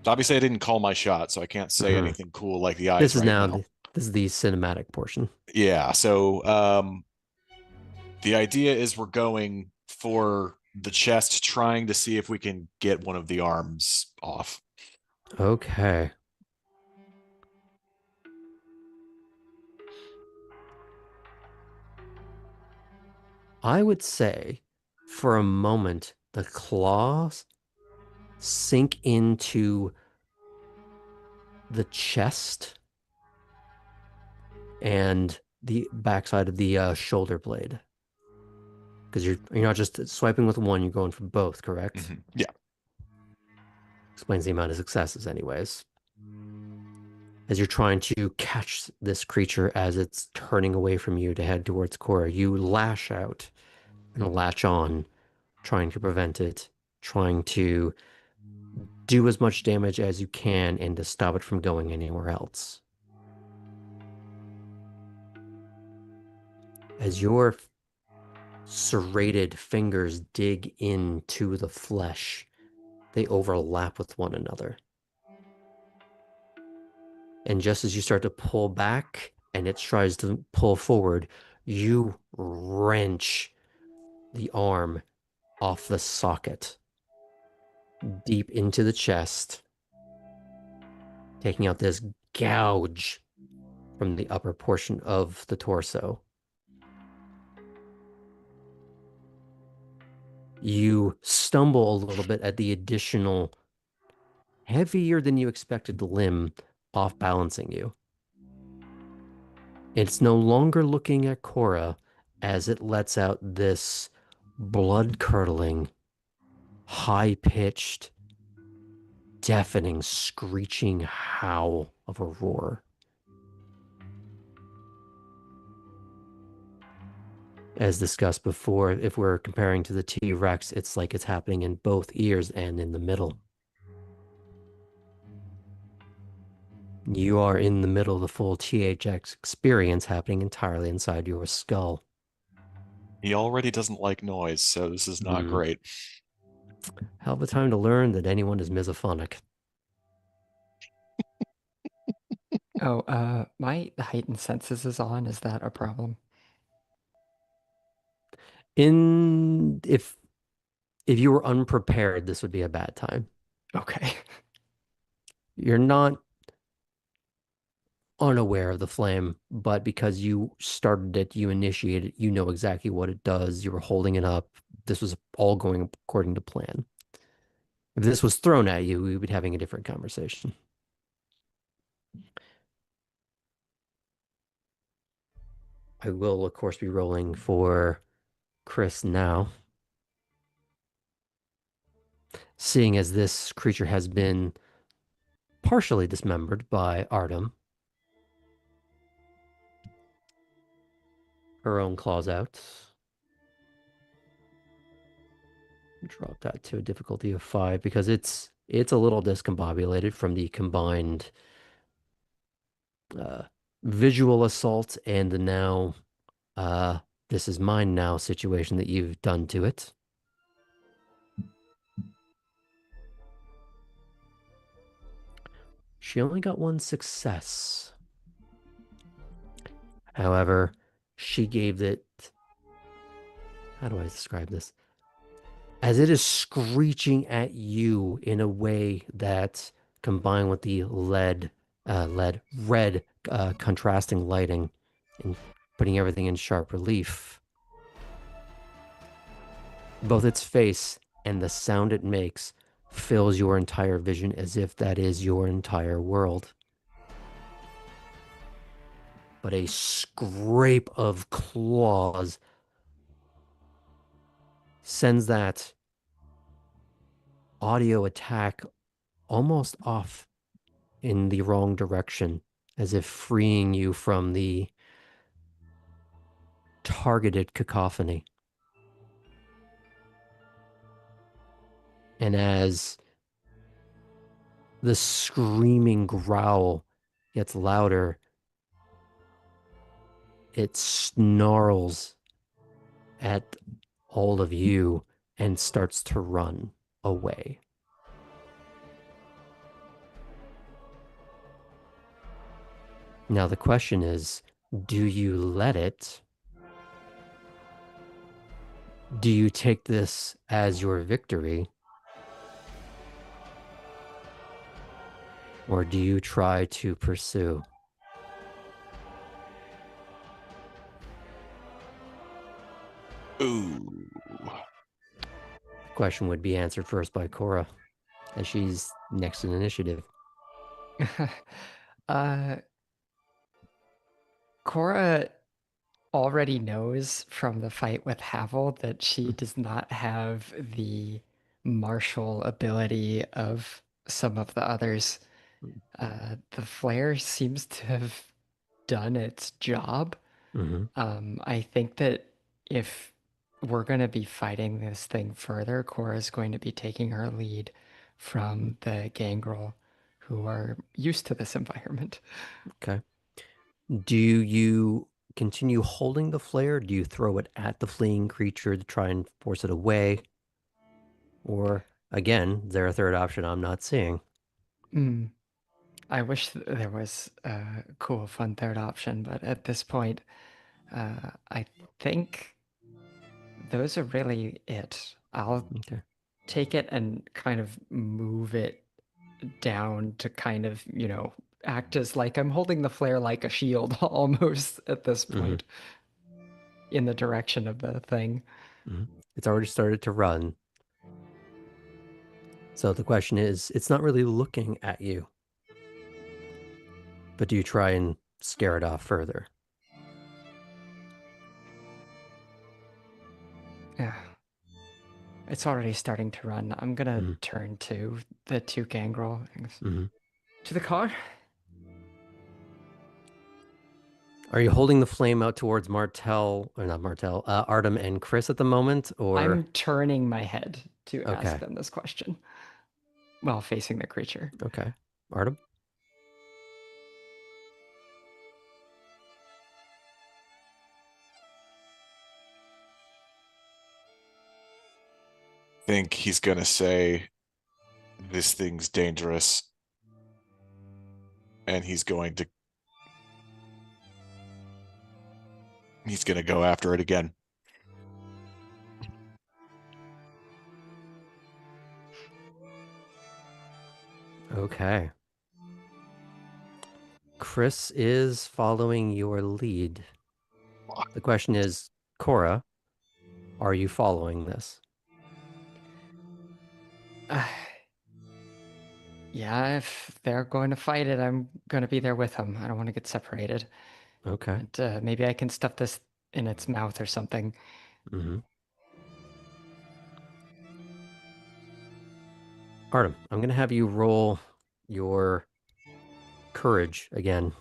Obviously, I didn't call my shot, so I can't say anything cool like the eyes. This is now. This is the cinematic portion. Yeah. So, the idea is we're going for the chest, trying to see if we can get one of the arms off. Okay. I would say, for a moment, the claws sink into the chest and the backside of the shoulder blade. Because you're not just swiping with one, you're going for both, correct? Mm-hmm. Yeah. Explains the amount of successes anyways. As you're trying to catch this creature as it's turning away from you to head towards Cora, you lash out and latch on, trying to prevent it, trying to do as much damage as you can and to stop it from going anywhere else. As your serrated fingers dig into the flesh, they overlap with one another. And just as you start to pull back and it tries to pull forward, you wrench the arm off the socket, deep into the chest, taking out this gouge from the upper portion of the torso. You stumble a little bit at the additional heavier than you expected limb off balancing you. It's no longer looking at Cora as it lets out this blood-curdling, high-pitched, deafening, screeching howl of a roar. As discussed before, if we're comparing to the T-Rex, it's like it's happening in both ears and in the middle. You are in the middle of the full THX experience happening entirely inside your skull. He already doesn't like noise, so this is not great. Hell of a time to learn that anyone is misophonic. Oh, my heightened senses is on. Is that a problem? If you were unprepared, this would be a bad time. Okay. You're not unaware of the flame, but because you started it, you initiated it, you know exactly what it does. You were holding it up. This was all going according to plan. If this was thrown at you, we would be having a different conversation. I will, of course, be rolling for Chris now. Seeing as this creature has been partially dismembered by Artem, her own claws out. Drop that to a difficulty of 5 because it's a little discombobulated from the combined visual assault and the now this is mine now situation that you've done to it. She only got 1 success. However, she gave it, how do I describe this? As it is screeching at you in a way that, combined with the red contrasting lighting and putting everything in sharp relief, both its face and the sound it makes fills your entire vision as if that is your entire world. But a scrape of claws sends that audio attack almost off in the wrong direction, as if freeing you from the targeted cacophony. And as the screaming growl gets louder, it snarls at all of you and starts to run away. Now the question is, do you let it? Do you take this as your victory? Or do you try to pursue? Ooh. The question would be answered first by Cora, as she's next in initiative. Cora already knows from the fight with Havel that she does not have the martial ability of some of the others. The flare seems to have done its job. I think that if we're going to be fighting this thing further, Cora's going to be taking her lead from the gangrel who are used to this environment. Okay. Do you continue holding the flare? Do you throw it at the fleeing creature to try and force it away? Or, again, is there a third option I'm not seeing? I wish there was a cool, fun third option, but at this point, I think those are really it. I'll take it and kind of move it down to kind of, act as like I'm holding the flare like a shield almost at this point in the direction of the thing. It's already started to run. So the question is, it's not really looking at you. But do you try and scare it off further? Yeah. It's already starting to run. I'm gonna turn to the two gangrel things. To the car. Are you holding the flame out towards Martel, or not Martel, Artem and Chris at the moment, or? I'm turning my head to ask them this question while facing the creature. Okay. Artem? Think he's gonna say this thing's dangerous, and he's gonna go after it again. Okay. Chris is following your lead. The question is, Cora, are you following this? Yeah, if they're going to fight it, I'm going to be there with them. I don't want to get separated. Okay. And, maybe I can stuff this in its mouth or something. Artem, I'm going to have you roll your courage again.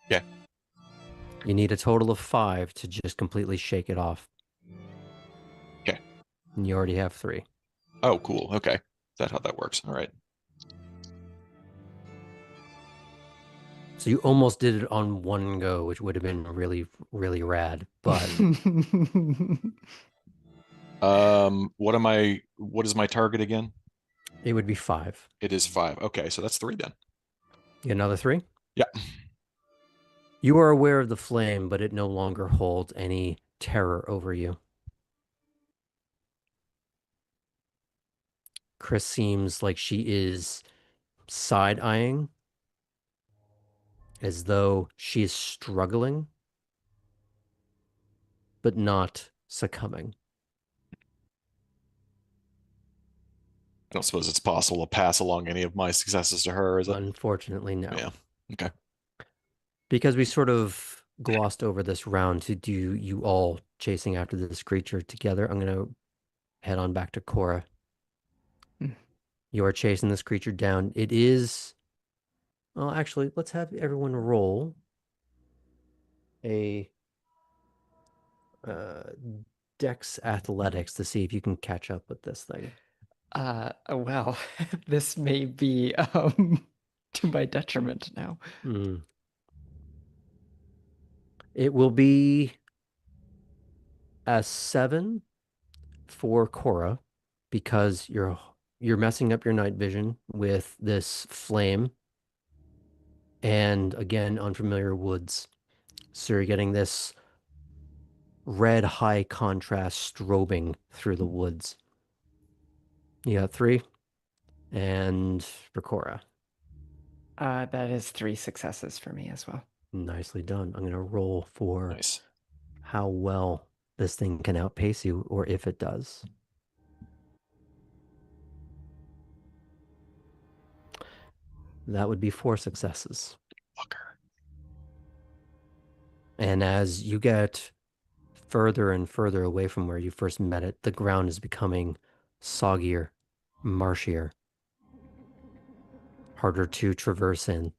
Yeah. You need a total of 5 to just completely shake it off. Okay. And you already have 3. Oh, cool. Okay. Is that how that works? All right. So you almost did it on one go, which would have been really, really rad. But what is my target again? it would be 5. It is 5. Okay, so that's 3 then. You another 3? Yeah. You are aware of the flame, but it no longer holds any terror over you. Chris seems like she is side-eyeing, as though she is struggling, but not succumbing. I don't suppose it's possible to pass along any of my successes to her, is it? Unfortunately, no. Yeah. Okay. Because we sort of glossed over this round to do you all chasing after this creature together, I'm going to head on back to Cora. You are chasing this creature down. It is... Well, actually, let's have everyone roll a Dex Athletics to see if you can catch up with this thing. Well, this may be to my detriment now. It will be a 7 for Cora because you're messing up your night vision with this flame and again unfamiliar woods. So you're getting this red high contrast strobing through the woods. You got 3. And for Cora. That is 3 successes for me as well. Nicely done. I'm going to roll for Nice. how well this thing can outpace you, or if it does. That would be 4 successes. Fucker. And as you get further and further away from where you first met it, the ground is becoming soggier, marshier, harder to traverse in.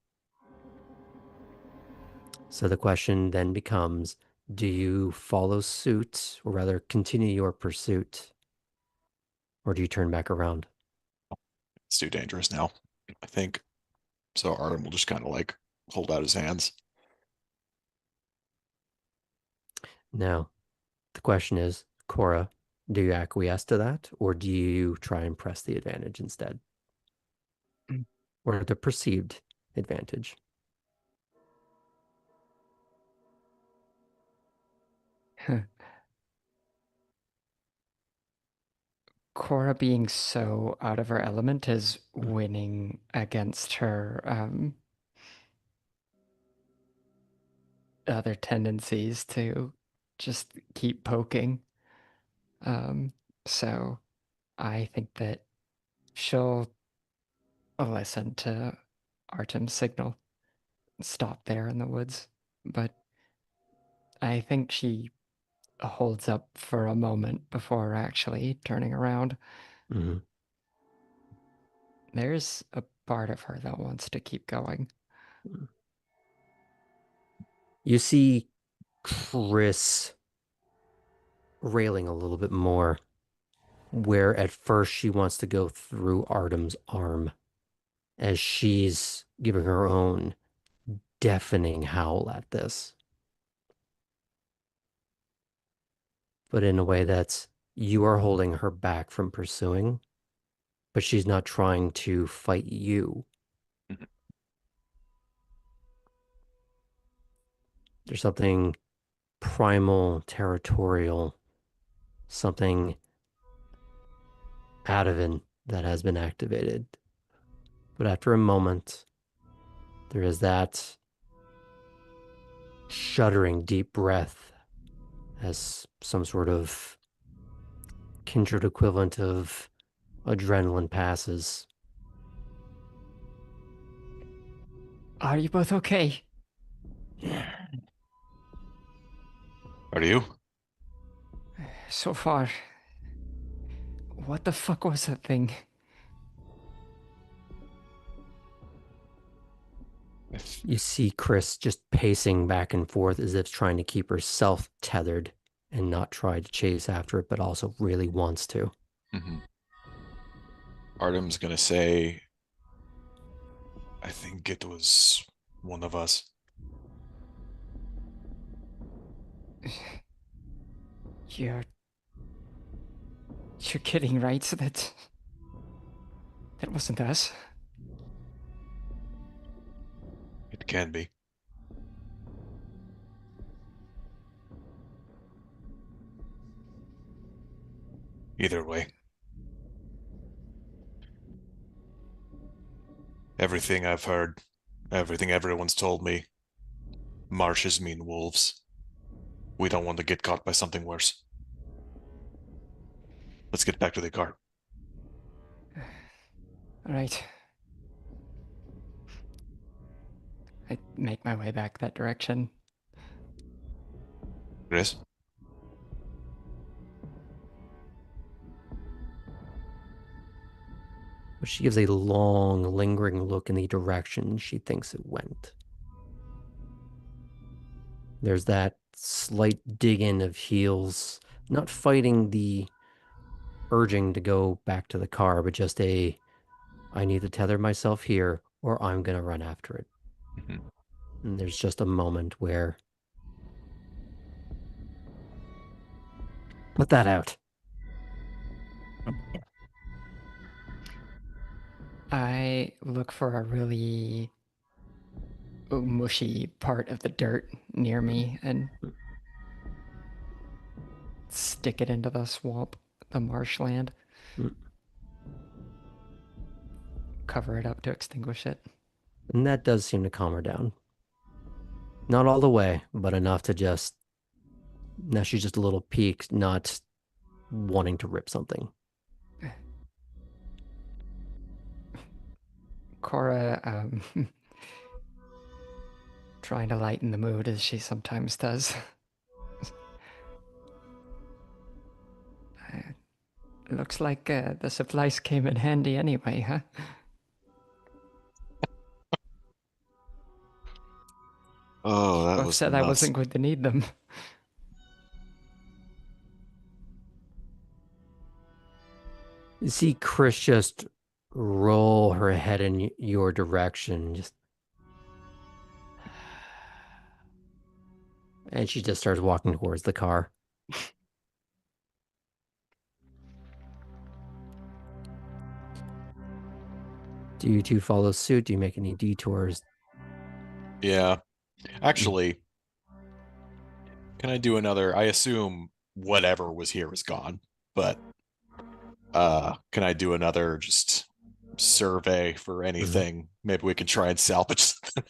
So the question then becomes, do you follow suit, or rather continue your pursuit, or do you turn back around? It's too dangerous now, I think. So Artem will just kind of like hold out his hands. Now, the question is, Cora, do you acquiesce to that, or do you try and press the advantage instead? Or the perceived advantage? Cora being so out of her element is winning against her other tendencies to just keep poking. So I think that she'll listen to Artem's signal, stop there in the woods, but I think she holds up for a moment before actually turning around. Mm-hmm. There's a part of her that wants to keep going. You see Chris railing a little bit more, where at first she wants to go through Artem's arm as she's giving her own deafening howl at this. But in a way that's, you are holding her back from pursuing, but she's not trying to fight you. There's something primal, territorial, something out of it that has been activated. But after a moment, there is that shuddering deep breath as some sort of kindred equivalent of adrenaline passes. Are you both okay? Are you? So far. What the fuck was that thing? You see Chris just pacing back and forth as if trying to keep herself tethered and not try to chase after it, but also really wants to. Artem's gonna say, I think it was one of us. You're kidding, right? So that wasn't us. It can be. Either way. Everything I've heard, everything everyone's told me, marshes mean wolves. We don't want to get caught by something worse. Let's get back to the cart. All right. I make my way back that direction. Chris? But she gives a long, lingering look in the direction she thinks it went. There's that slight dig in of heels, not fighting the urging to go back to the car, but just I need to tether myself here or I'm going to run after it. And there's just a moment where, put that out. I look for a really mushy part of the dirt near me and stick it into the swamp, the marshland. Cover it up to extinguish it. And that does seem to calm her down. Not all the way, but enough to just, now she's just a little peaked, not wanting to rip something. Cora, trying to lighten the mood as she sometimes does. Looks like the supplies came in handy anyway, huh? Oh, that Both was said nuts. I wasn't going to need them. You see Chris just roll her head in your direction, and she just starts walking towards the car. Do you two follow suit? Do you make any detours? Yeah. Actually, can I do another? I assume whatever was here is gone, but can I do another just survey for anything? Maybe we can try and salvage something.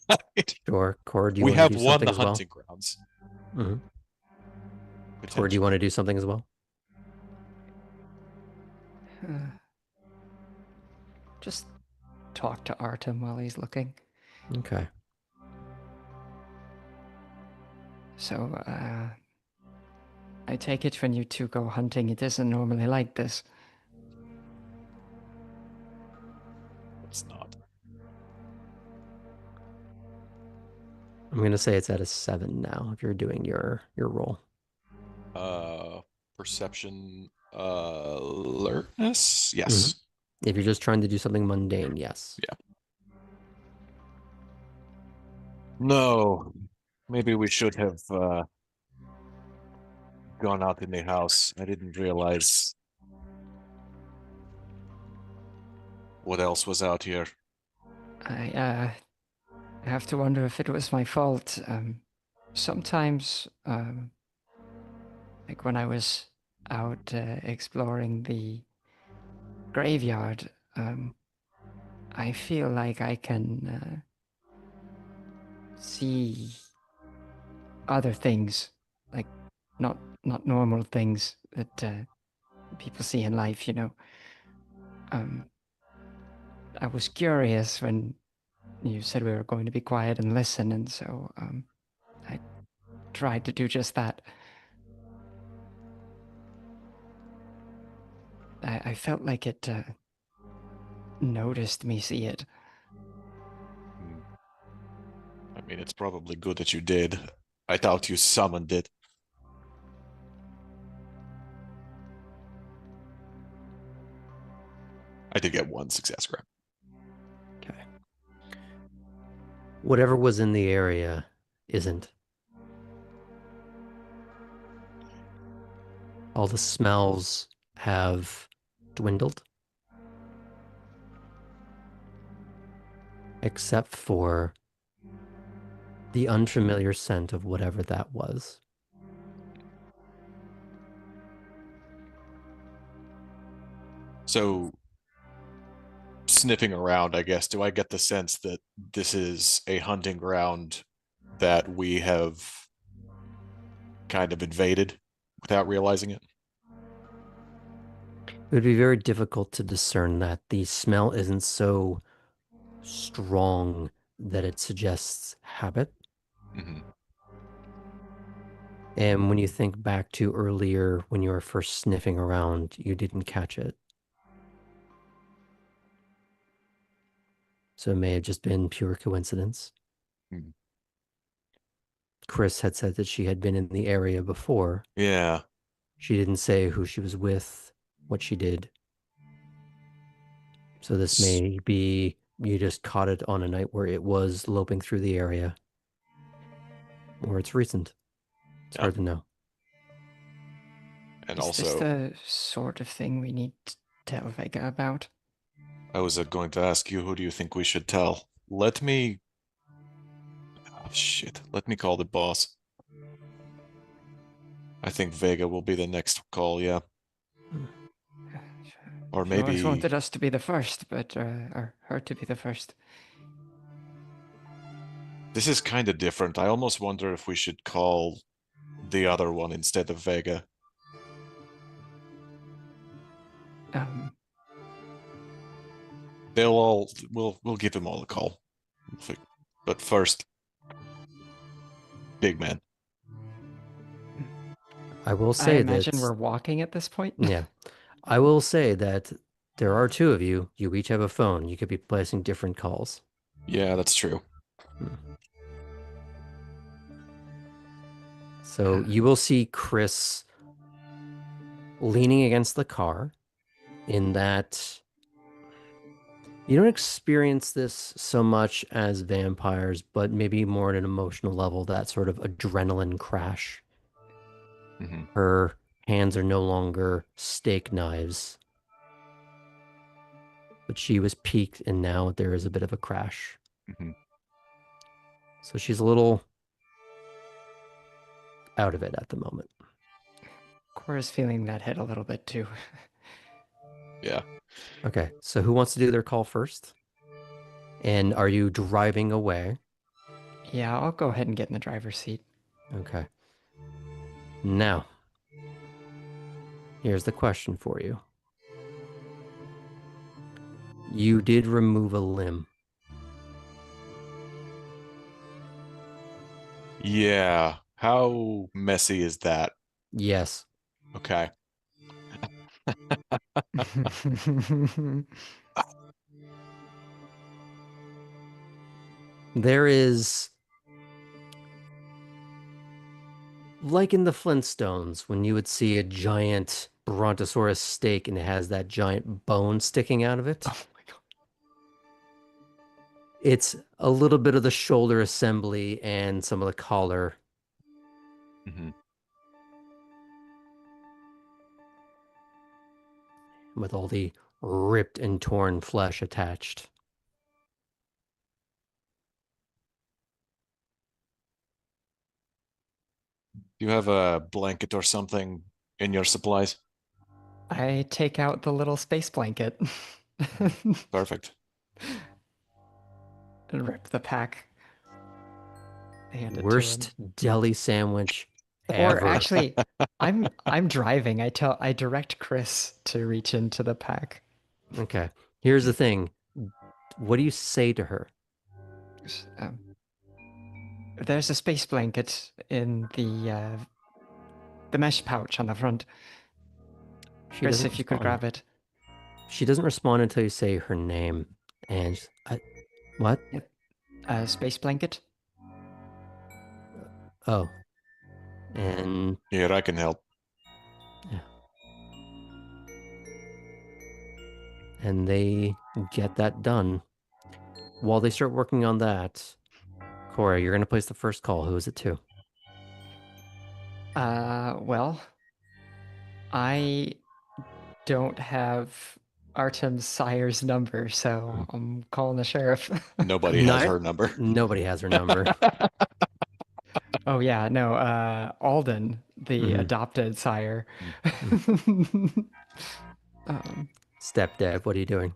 Sure. Cora, do you We want to have do won something the as well? hunting grounds. Cora, do you want to do something as well? Just talk to Artem while he's looking. Okay. So, I take it when you two go hunting, it isn't normally like this. It's not. I'm going to say it's at a 7 now if you're doing your roll. Perception, alertness? Yes. If you're just trying to do something mundane, yes. Yeah. No. Maybe we should have gone out in the house. I didn't realize what else was out here. I have to wonder if it was my fault. Sometimes, like when I was out exploring the graveyard, I feel like I can see other things, like not normal things that people see in life, you know. I was curious when you said we were going to be quiet and listen, and so I tried to do just that. I felt like it noticed me see it. I mean, it's probably good that you did. I thought you summoned it. I did get 1 success, Graham. Okay. Whatever was in the area isn't. All the smells have dwindled. Except for the unfamiliar scent of whatever that was. So, sniffing around, I guess, do I get the sense that this is a hunting ground that we have kind of invaded without realizing it? It would be very difficult to discern that. The smell isn't so strong that it suggests habit. And when you think back to earlier, when you were first sniffing around, you didn't catch it. So it may have just been pure coincidence. Chris had said that she had been in the area before. Yeah. She didn't say who she was with, what she did. So this may be you just caught it on a night where it was loping through the area. Or it's recent. It's hard to know. And Is also, this the sort of thing we need to tell Vega about? I was going to ask you, who do you think we should tell? Let me... Oh, shit. Let me call the boss. I think Vega will be the next call, yeah. Or She always maybe... wanted us to be the first, but or her to be the first. This is kind of different. I almost wonder if we should call the other one instead of Vega. They'll all... We'll give them all a call. But first... Big man. I will say I imagine we're walking at this point. Yeah. I will say that there are 2 of you. You each have a phone. You could be placing different calls. Yeah, that's true. So you will see Chris leaning against the car in that you don't experience this so much as vampires, but maybe more at an emotional level, that sort of adrenaline crash. Her hands are no longer steak knives. But she was peaked, and now there is a bit of a crash. So she's a little out of it at the moment. Cora's feeling that hit a little bit too. Yeah. Okay, so who wants to do their call first? And are you driving away? Yeah, I'll go ahead and get in the driver's seat. Okay. Now, here's the question for you. You did remove a limb. Yeah. How messy is that? Yes. Okay. There is, like in the Flintstones, when you would see a giant brontosaurus steak and it has that giant bone sticking out of it. Oh my god. It's a little bit of the shoulder assembly and some of the collar. Mm-hmm. With all the ripped and torn flesh attached. Do you have a blanket or something in your supplies? I take out the little space blanket Perfect. and rip the pack. Hand it to him. Worst deli sandwich Or ever. actually, I'm driving. I direct Chris to reach into the pack. Okay. Here's the thing. What do you say to her? Um, there's a space blanket in the mesh pouch on the front. She Chris, doesn't if you could respond. grab it. She doesn't respond until you say her name. And what? Space blanket. Oh. And Here, I can help. yeah. And they get that done. While they start working on that, Cora, you're gonna place the first call. Who is it to? Well, I don't have Artem Sire's number, so I'm calling the sheriff. Nobody has her number. Nobody has her number. Oh yeah, no, Alden, the adopted sire. Stepdad, what are you doing?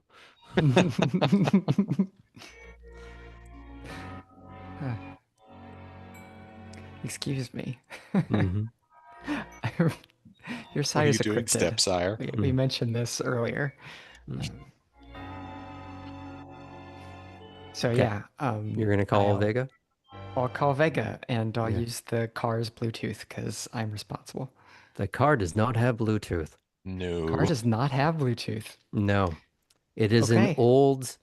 Excuse me. Mm-hmm. Your What are sire's you doing, encrypted. step-sire? We mentioned this earlier. So Okay. yeah, You're gonna call Vega? I'll call Vega and I'll Yeah. use the car's Bluetooth because I'm responsible. The car does not have Bluetooth. Car No. does not have Bluetooth. No. It is an Okay. old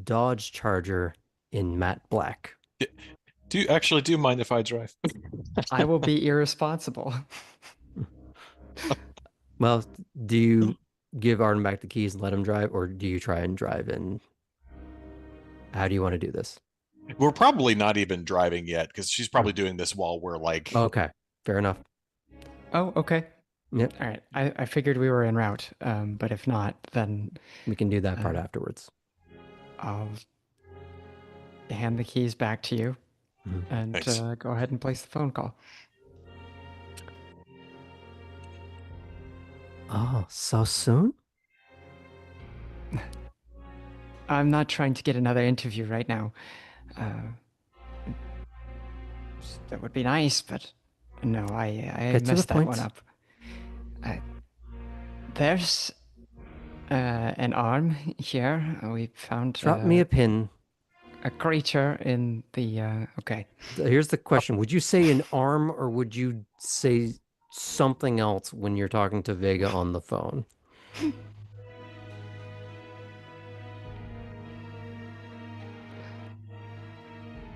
Dodge Charger in matte black. Do you mind if I drive? I will be irresponsible. Well, do you give Arden back the keys and let him drive, or do you try and drive in? How do you want to do this? We're probably not even driving yet because she's probably doing this while we're like. Okay, fair enough. Oh, okay. Yep. All right. I figured we were en route, but if not, then We can do that part afterwards. I'll hand the keys back to you and Nice. go ahead and place the phone call. Oh, so soon? I'm not trying to get another interview right now. That would be nice, but no, I Get to the messed that point. one up. There's an arm here. We found Drop me a pin. a creature in the okay. Here's the question. Would you say an arm or would you say something else when you're talking to Vega on the phone?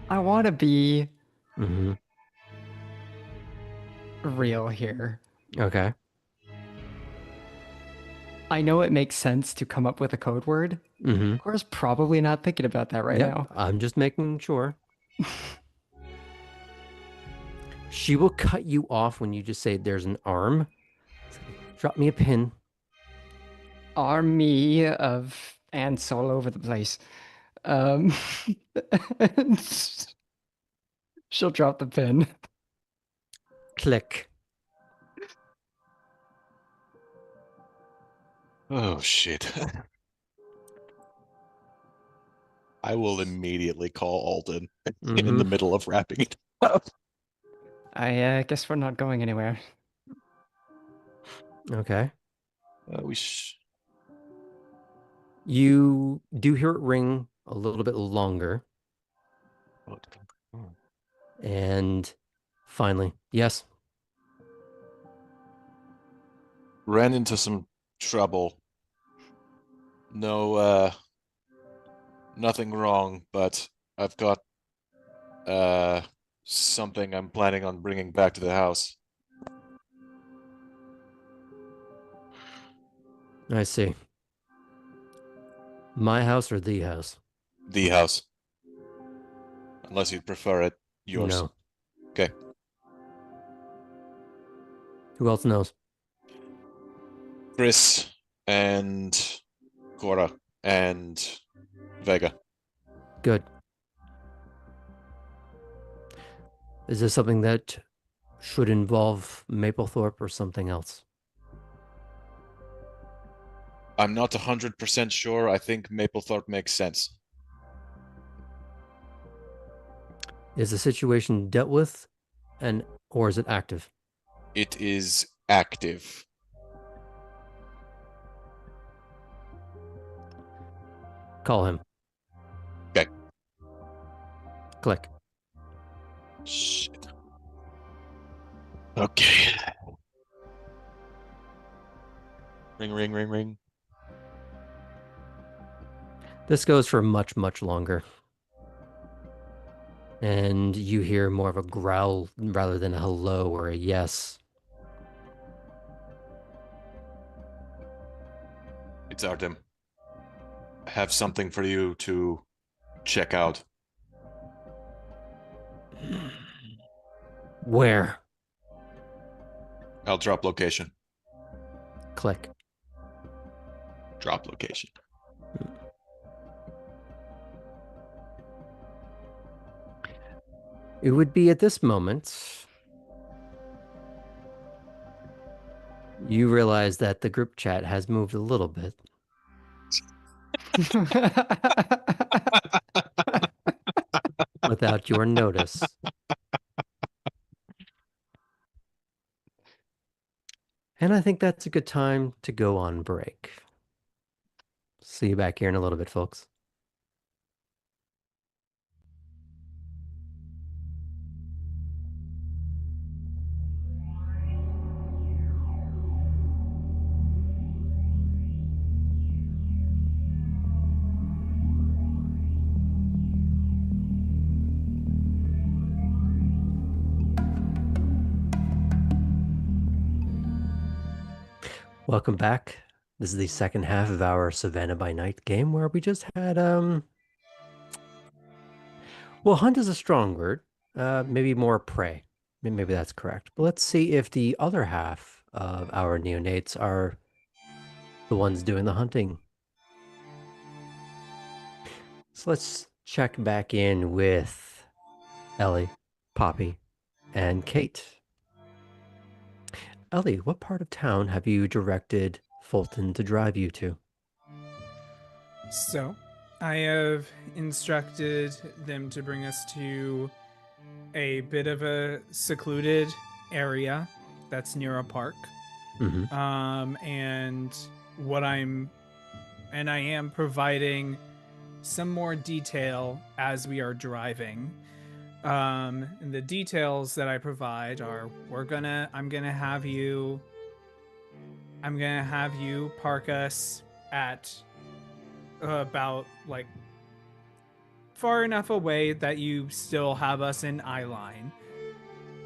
I want to be Mm-hmm. real here. Okay. I know it makes sense to come up with a code word. Mm-hmm. Cora's probably not thinking about that right now. I'm just making sure. She will cut you off when you just say there's an arm. Drop me a pin. Army of ants all over the place. She'll drop the pin. Click. Oh, shit. I will immediately call Alden in the middle of wrapping it up. I guess we're not going anywhere. Okay. We You do hear it ring a little bit longer. And finally, yes. Ran into some trouble. No, nothing wrong, but I've got something I'm planning on bringing back to the house. I see. My house or the house? The house. Unless you'd prefer it yours. No. Okay. Who else knows? Chris and Cora and Vega. Good. Is this something that should involve Maplethorpe or something else? I'm not 100% sure. I think Maplethorpe makes sense. Is the situation dealt with or is it active? It is active. Call him. Okay. Click. Shit. Okay. Ring, ring, ring, ring. This goes for much, much longer. And you hear more of a growl rather than a hello or a yes. It's Artem. I have something for you to check out. Where? I'll drop location. Click. Drop location. It would be at this moment you realize that the group chat has moved a little bit. Without your notice. And I think that's a good time to go on break. See you back here in a little bit, folks. Welcome back. This is the second half of our Savannah by Night game where we just had, well, hunt is a strong word. Maybe more prey. Maybe that's correct. But let's see if the other half of our neonates are the ones doing the hunting. So let's check back in with Ellie, Poppy, and Kate. Ellie, what part of town have you directed Fulton to drive you to? So, I have instructed them to bring us to a bit of a secluded area that's near a park. Mm-hmm. And I am providing some more detail as we are driving. And the details that I provide are I'm gonna have you park us at about like far enough away that you still have us in eye line.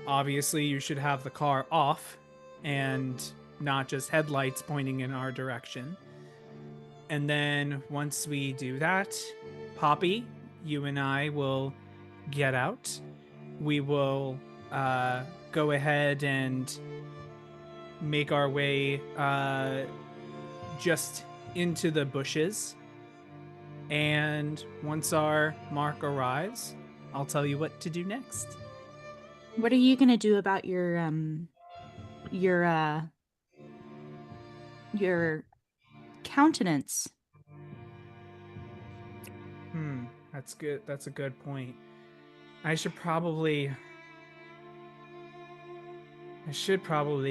Obviously, you should have the car off and not just headlights pointing in our direction. And then once we do that, Poppy, you and I will get out. We will go ahead and make our way just into the bushes. And once our mark arrives, I'll tell you what to do next. What are you gonna do about your countenance. That's good. That's a good point. I should probably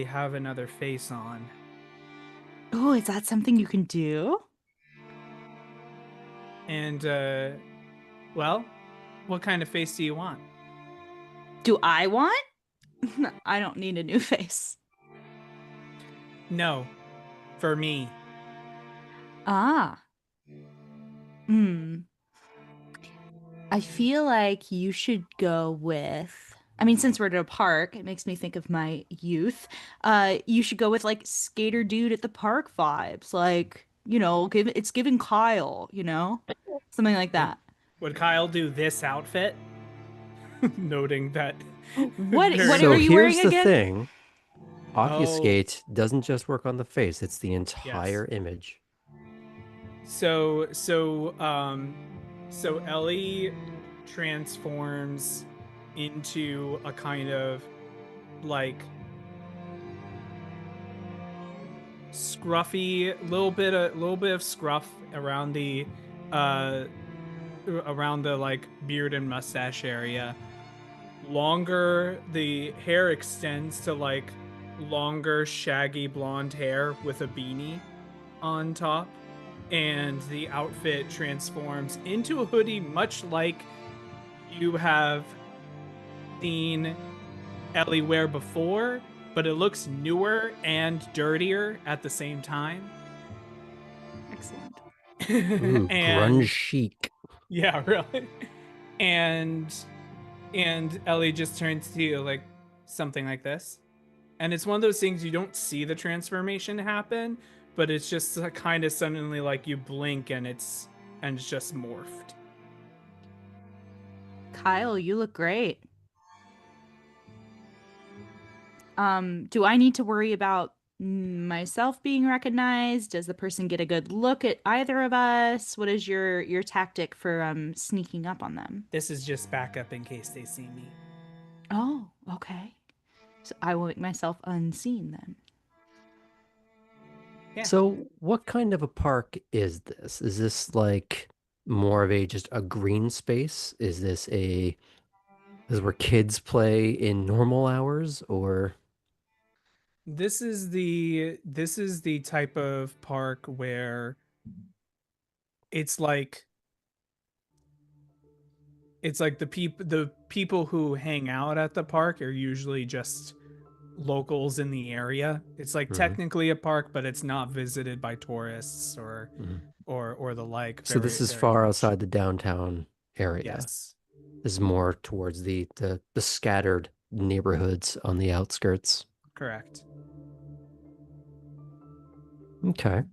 have another face on. Oh, is that something you can do? And, well, what kind of face do you want? Do I want? I don't need a new face. No, for me. Ah. I feel like you should go with, I mean, since we're at a park, it makes me think of my youth. You should go with like skater dude at the park vibes. Like, it's giving Kyle, something like that. Would Kyle do this outfit? Noting that. What So are you here's wearing the again? thing. Obfuscate doesn't just work on the face, it's the entire image. So Ellie transforms into a kind of like scruffy, little bit of scruff around the like beard and mustache area. Longer, the hair extends to like longer shaggy blonde hair with a beanie on top, and the outfit transforms into a hoodie much like you have seen Ellie wear before, but it looks newer and dirtier at the same time. Excellent. Ooh, grunge chic. Yeah, really. And Ellie just turns to you like something like this. And it's one of those things you don't see the transformation happen, but it's just kind of suddenly like you blink and it's just morphed. Kyle, you look great. Do I need to worry about myself being recognized? Does the person get a good look at either of us? What is your tactic for sneaking up on them? This is just backup in case they see me. Oh, okay. So I will make myself unseen then. Yeah. So what kind of a park is this? Is this like more of just a green space? Is this where kids play in normal hours, or This is the type of park where it's like the people who hang out at the park are usually just locals in the area. It's like technically a park, but it's not visited by tourists or the like. So this is very far much. outside the downtown area. Yes. This is more towards the scattered neighborhoods on the outskirts. Correct. Okay.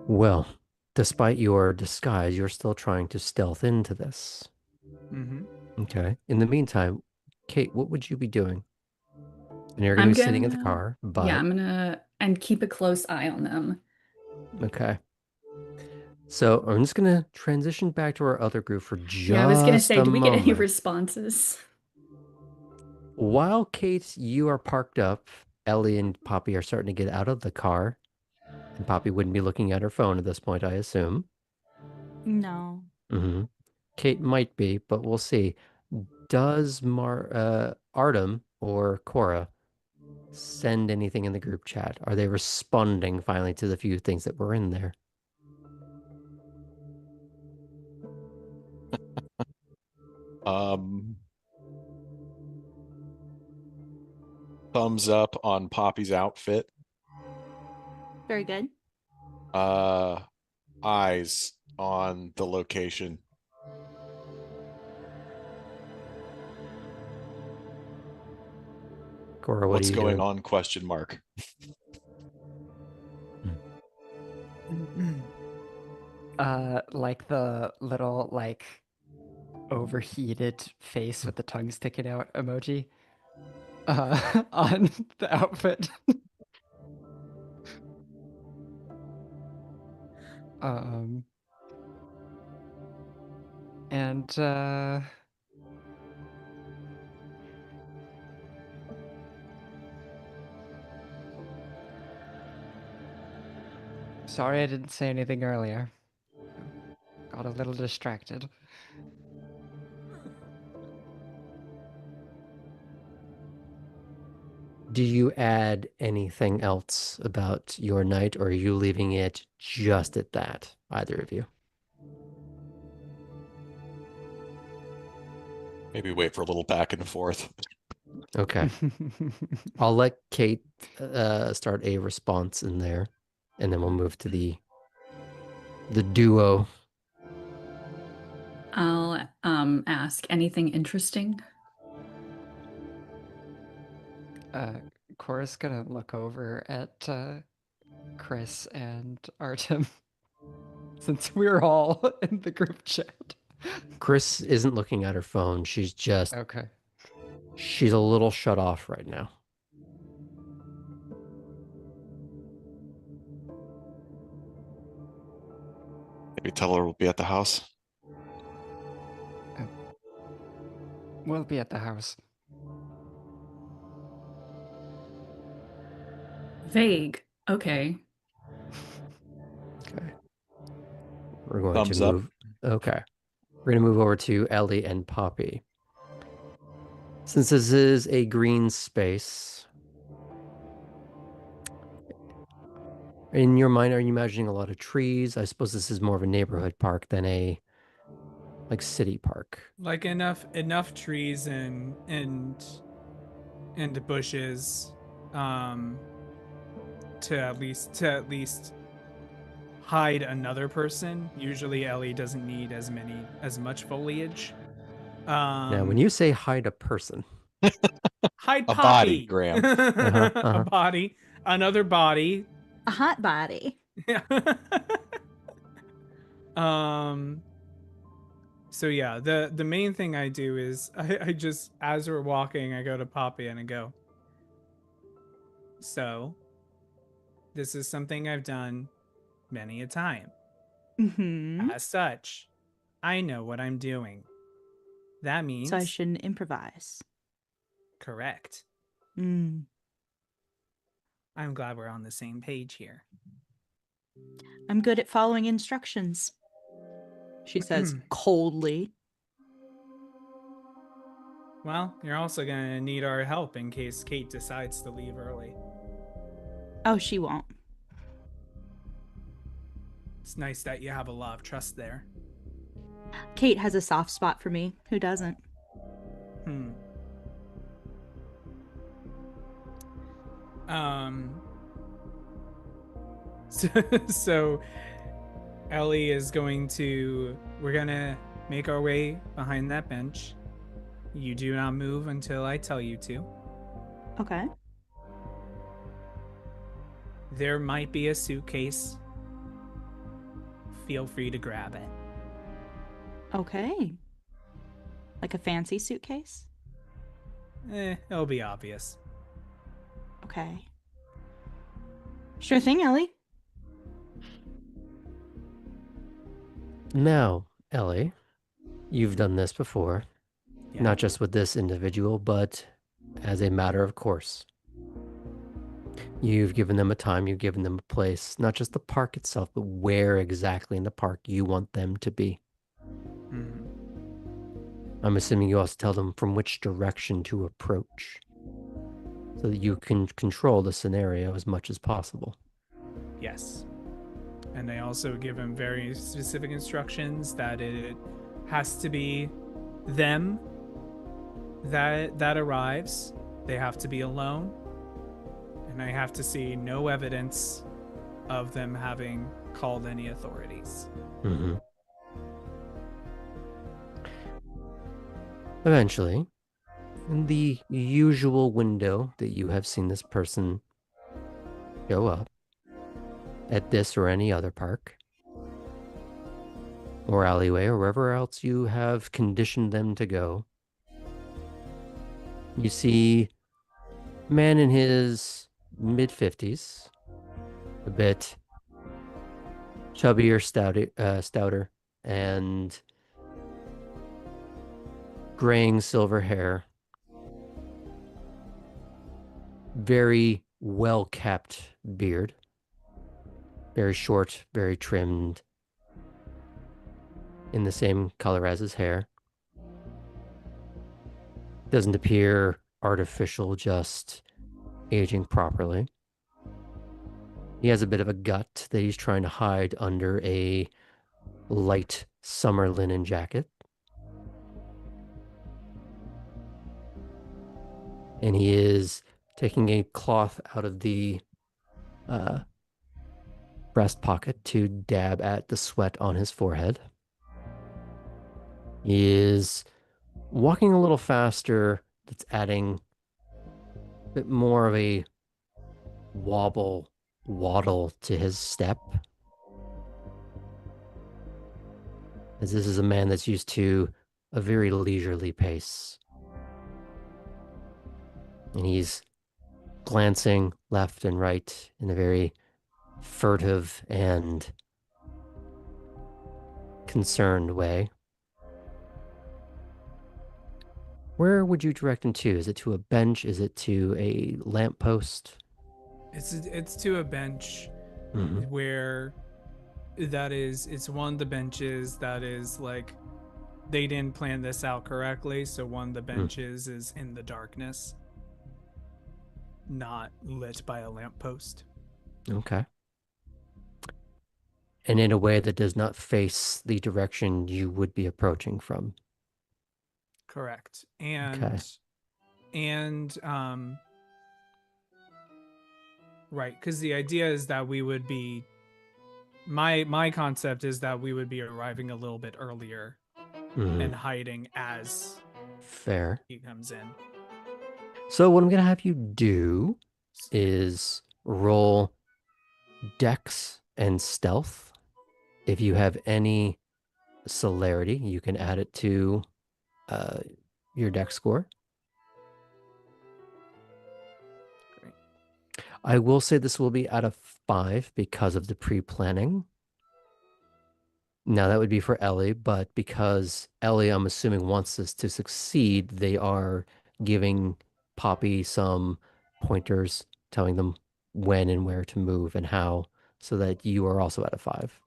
Well, despite your disguise, you're still trying to stealth into this. Okay. In the meantime, Kate, what would you be doing? And you're going to be sitting in the car, but... Yeah, I'm going to... And keep a close eye on them. Okay. So I'm just going to transition back to our other group for just I was going to say, do we get any moment. responses? While Kate, you are parked up, Ellie and Poppy are starting to get out of the car. And Poppy wouldn't be looking at her phone at this point, I assume. No. Kate might be, but we'll see. Does Artem or Cora send anything in the group chat? Are they responding finally to the few things that were in there? Thumbs up on Poppy's outfit. Very good. Eyes on the location. Cora, What's are you going doing? on? Question mark. Like the little like overheated face with the tongue sticking out emoji on the outfit. And Sorry I didn't say anything earlier. Got a little distracted. Do you add anything else about your night, or are you leaving it just at that, either of you? Maybe wait for a little back and forth. Okay. I'll let Kate start a response in there, and then we'll move to the duo. I'll ask anything interesting. Cora's gonna look over at Chris and Artem since we're all in the group chat. Chris isn't looking at her phone. She's just Okay. she's a little shut off right now. Maybe tell her we'll be at the house. We'll be at the house. Vague. Okay. Okay. We're going Thumbs to up. move. Okay. We're going to move over to Ellie and Poppy. Since this is a green space, in your mind, are you imagining a lot of trees? I suppose this is more of a neighborhood park than a city park. Like enough trees and bushes, to at least hide another person. Usually Ellie doesn't need as much foliage. Now, when you say hide a person, hide A Poppy. body, Graham. A body, another body. A hot body. Yeah. So yeah, the main thing I do is I just, as we're walking, I go to Poppy and I go, so this is something I've done many a time. Mm-hmm. As such, I know what I'm doing. That means So I shouldn't improvise. correct. Mm. I'm glad we're on the same page here. I'm good at following instructions, she says coldly. Well, you're also gonna need our help in case Kate decides to leave early. Oh, she won't. It's nice that you have a lot of trust there. Kate has a soft spot for me. Who doesn't? So Ellie is we're gonna make our way behind that bench. You do not move until I tell you to. Okay. There might be a suitcase. Feel free to grab it. Okay. Like a fancy suitcase? It'll be obvious. Okay. Sure thing, Ellie. now, Ellie, you've done this before, Yeah. not just with this individual, but as a matter of course. You've given them a time, you've given them a place, not just the park itself, but where exactly in the park you want them to be. Mhm. I'm assuming you also tell them from which direction to approach, so that you can control the scenario as much as possible. Yes. And I also give him very specific instructions that it has to be them that arrives. They have to be alone. And I have to see no evidence of them having called any authorities. Mm-hmm. Eventually, in the usual window that you have seen this person show up at this or any other park or alleyway or wherever else you have conditioned them to go, you see a man in his mid-50s, a bit chubbier, stouter, and graying silver hair, very well-kept beard, very short, very trimmed, in the same color as his hair. Doesn't appear artificial, just aging properly. He has a bit of a gut that he's trying to hide under a light summer linen jacket. And he is taking a cloth out of the breast pocket to dab at the sweat on his forehead. He is walking a little faster. That's adding a bit more of a waddle to his step. As this is a man that's used to a very leisurely pace. And he's glancing left and right in a very furtive and concerned way. Where would you direct him to? Is it to a bench? Is it to a lamppost? It's to a bench Mm-hmm. where it's one of the benches that is like they didn't plan this out correctly, so one of the benches is in the darkness, not lit by a lamppost. Okay. And in a way that does not face the direction you would be approaching from. Correct. And Okay. Right, because the idea is that we would be my concept is that we would be arriving a little bit earlier and hiding as Fair. he comes in. So what I'm gonna have you do is roll Dex and Stealth. If you have any celerity, you can add it to your Dex score. Great. I will say this will be out of 5 because of the pre-planning. Now that would be for Ellie, but because Ellie, I'm assuming, wants this to succeed, they are giving Poppy some pointers, telling them when and where to move and how, so that you are also out of 5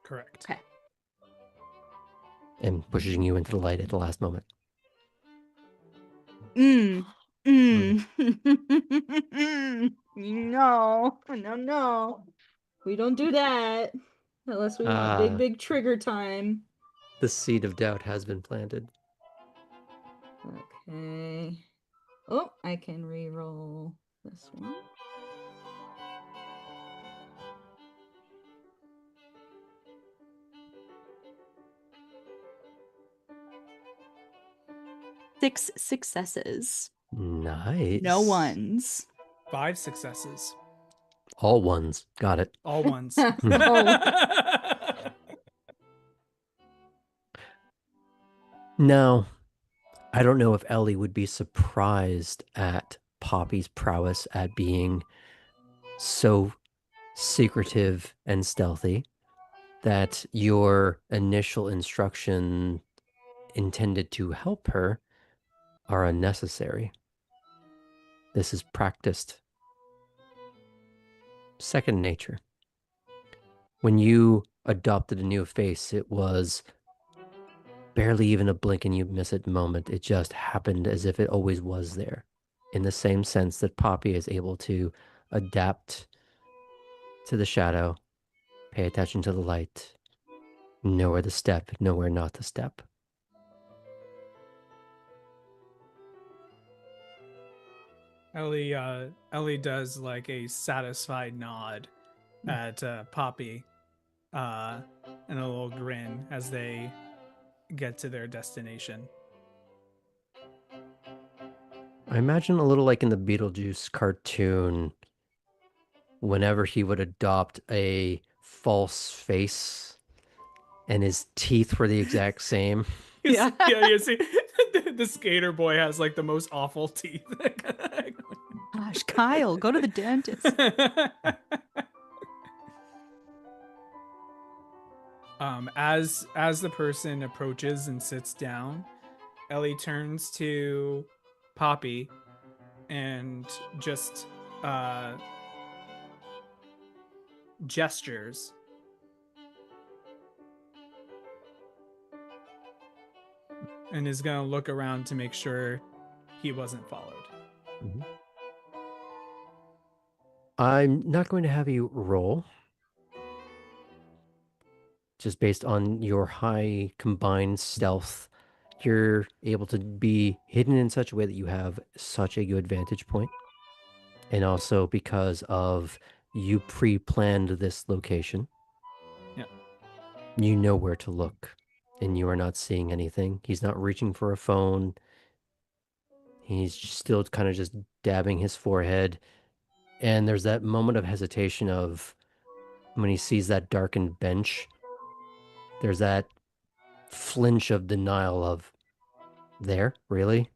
Correct. Okay. and pushing you into the light at the last moment. No. We don't do that unless we want big trigger time. The seed of doubt has been planted. Okay. Oh, I can re-roll this one. Six successes. Nice. No ones. 5 successes. All ones. Got it. All ones. Now, I don't know if Ellie would be surprised at Poppy's prowess at being so secretive and stealthy that your initial instruction intended to help her are unnecessary. This is practiced. Second nature. When you adopted a new face, it was barely even a blink and you miss it moment. It just happened as if it always was there. In the same sense that Poppy is able to adapt to the shadow, pay attention to the light, know where to step, know where not to step. Ellie does like a satisfied nod at Poppy and a little grin as they get to their destination. I imagine a little like in the Beetlejuice cartoon, whenever he would adopt a false face and his teeth were the exact same. Yeah, you see, the skater boy has like the most awful teeth. Gosh, Kyle, go to the dentist. As the person approaches and sits down, Ellie turns to Poppy and just gestures. And is going to look around to make sure he wasn't followed. Mm-hmm. I'm not going to have you roll. Just based on your high combined stealth, you're able to be hidden in such a way that you have such a good vantage point. And also because of you pre-planned this location. Yeah. You know where to look, and you are not seeing anything. He's not reaching for a phone. He's still kind of just dabbing his forehead. And there's that moment of hesitation of when he sees that darkened bench. There's that flinch of denial of, there, really?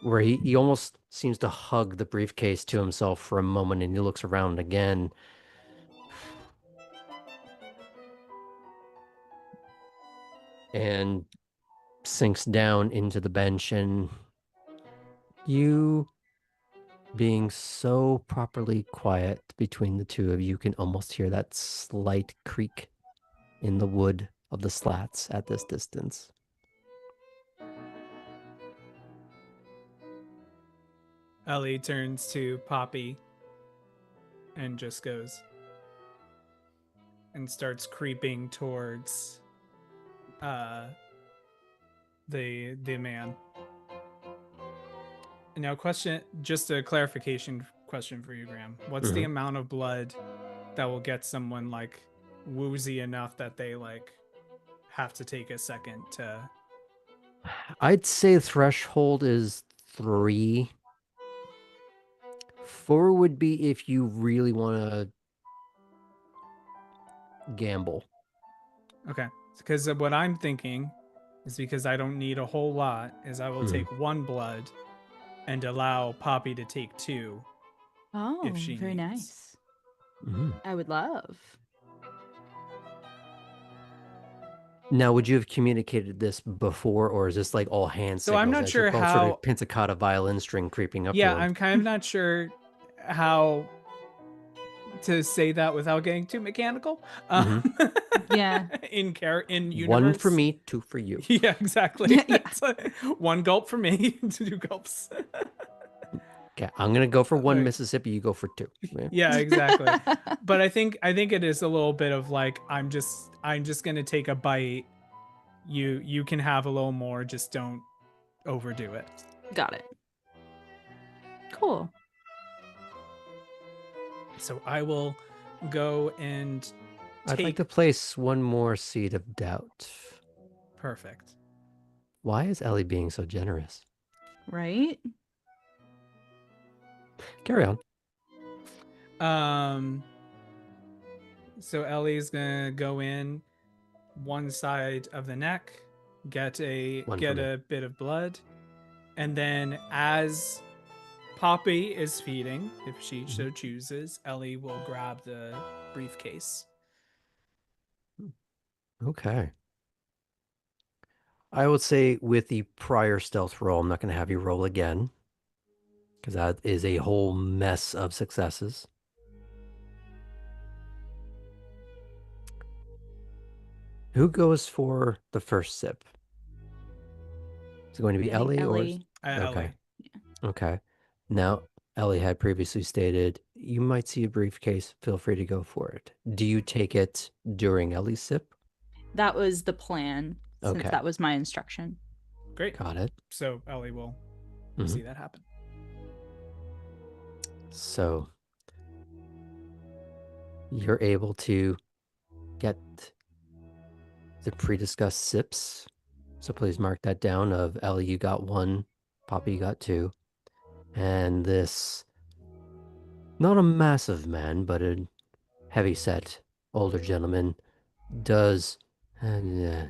Where he almost seems to hug the briefcase to himself for a moment, and he looks around again. And sinks down into the bench, and you, being so properly quiet between the two of you, can almost hear that slight creak in the wood of the slats at this distance. Ellie turns to Poppy and just goes and starts creeping towards the man. Now, just a clarification question for you, Graham. What's the amount of blood that will get someone like woozy enough that they like have to take a second to? I'd say threshold is 3. 4 would be if you really want to gamble. Okay, because what I'm thinking is, because I don't need a whole lot, is I will take 1 blood and allow Poppy to take 2. Oh, if she very needs. nice. Mm-hmm. I would love. Now, would you have communicated this before, or is this like all hand So signals I'm not as you're sure both sort how. of pizzicato violin string creeping up? Yeah, I'm kind of not sure how to say that without getting too mechanical. Yeah. In universe. 1 for me, 2 for you. Yeah, exactly. Yeah. It's like 1 gulp for me, 2 gulps. Okay, I'm gonna go for 1 Like- Mississippi. You go for 2. Yeah, exactly. But I think it is a little bit of like, I'm just gonna take a bite. You can have a little more. Just don't overdo it. Got it. Cool. So I will go and take. I'd like to place 1 more seed of doubt. Perfect. Why is Ellie being so generous? Right? Carry on. So Ellie's gonna go in one side of the neck, get a bit of blood, and then as Poppy is feeding, if she so chooses, Ellie will grab the briefcase. Okay. I would say with the prior stealth roll, I'm not going to have you roll again, because that is a whole mess of successes. Who goes for the first sip? Is it going to be Ellie? Ellie. Okay. Ellie. Okay. Now, Ellie had previously stated, you might see a briefcase. Feel free to go for it. Do you take it during Ellie's sip? That was the plan, since Okay. that was my instruction. Great. Got it. So Ellie will see that happen. So you're able to get the pre-discussed sips. So please mark that down of Ellie, you got 1, Poppy, you got 2. And this, not a massive man, but a heavy-set older gentleman does... and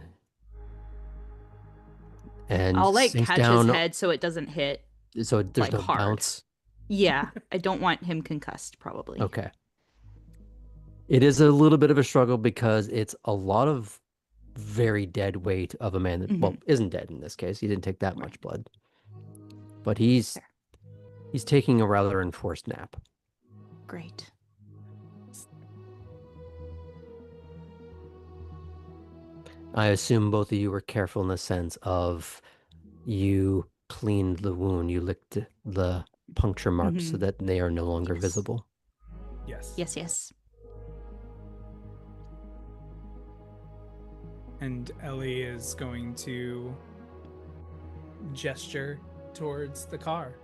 I'll like sinks catch down, his head so it doesn't hit. so there's like, no hard. bounce. Yeah, I don't want him concussed, probably. Okay. It is a little bit of a struggle because it's a lot of very dead weight of a man that, well, isn't dead in this case. He didn't take that much blood. But he's taking a rather enforced nap. Great. I assume both of you were careful in the sense of you cleaned the wound, you licked the puncture marks so that they are no longer visible. Yes. Yes. And Ellie is going to gesture towards the car.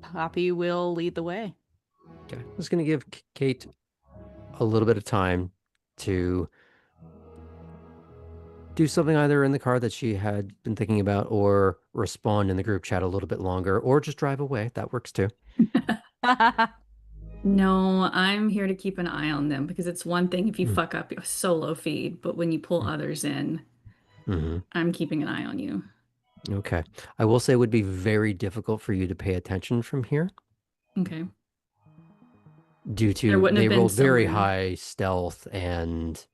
Poppy will lead the way. Okay. I'm just going to give Kate a little bit of time to do something either in the car that she had been thinking about, or respond in the group chat a little bit longer, or just drive away. That works too. No, I'm here to keep an eye on them because it's one thing if you fuck up your solo feed, but when you pull others in, I'm keeping an eye on you. Okay. I will say it would be very difficult for you to pay attention from here Okay. due There to wouldn't have they been rolled very someone. high stealth, and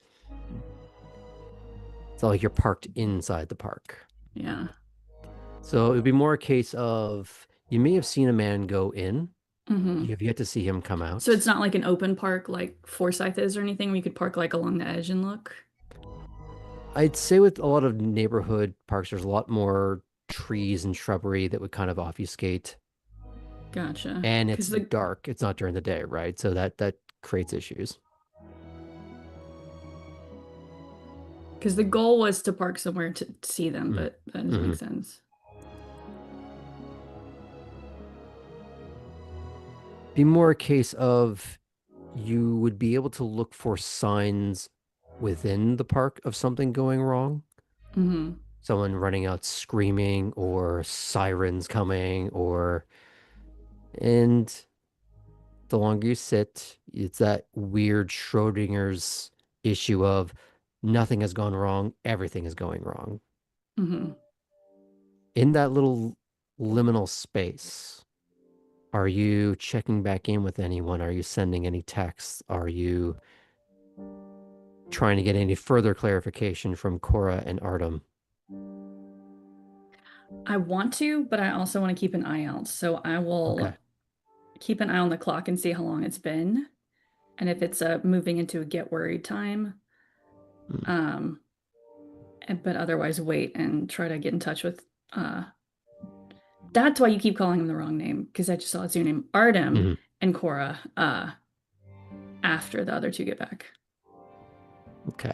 it's not like you're parked inside the park. Yeah. So it would be more a case of you may have seen a man go in. Mm-hmm. You have yet to see him come out. So it's not like an open park like Forsyth is or anything where you could park like along the edge and look? I'd say with a lot of neighborhood parks, there's a lot more trees and shrubbery that would kind of obfuscate. Gotcha. And it's Because dark. It's not during the day, right? So that creates issues. the goal was to park somewhere to see them, but that doesn't make sense. Be more a case of you would be able to look for signs within the park of something going wrong. Mm-hmm. Someone running out screaming, or sirens coming, and the longer you sit, it's that weird Schrodinger's issue of nothing has gone wrong, everything is going wrong. Mm-hmm. In that little liminal space, are you checking back in with anyone? Are you sending any texts? Are you trying to get any further clarification from Cora and Artem? I want to, but I also want to keep an eye out. So I will keep an eye on the clock and see how long it's been. And if it's moving into a get worried time, but otherwise wait and try to get in touch with that's why you keep calling him the wrong name, because I just saw his new name, Artem and Cora, after the other two get back. Okay.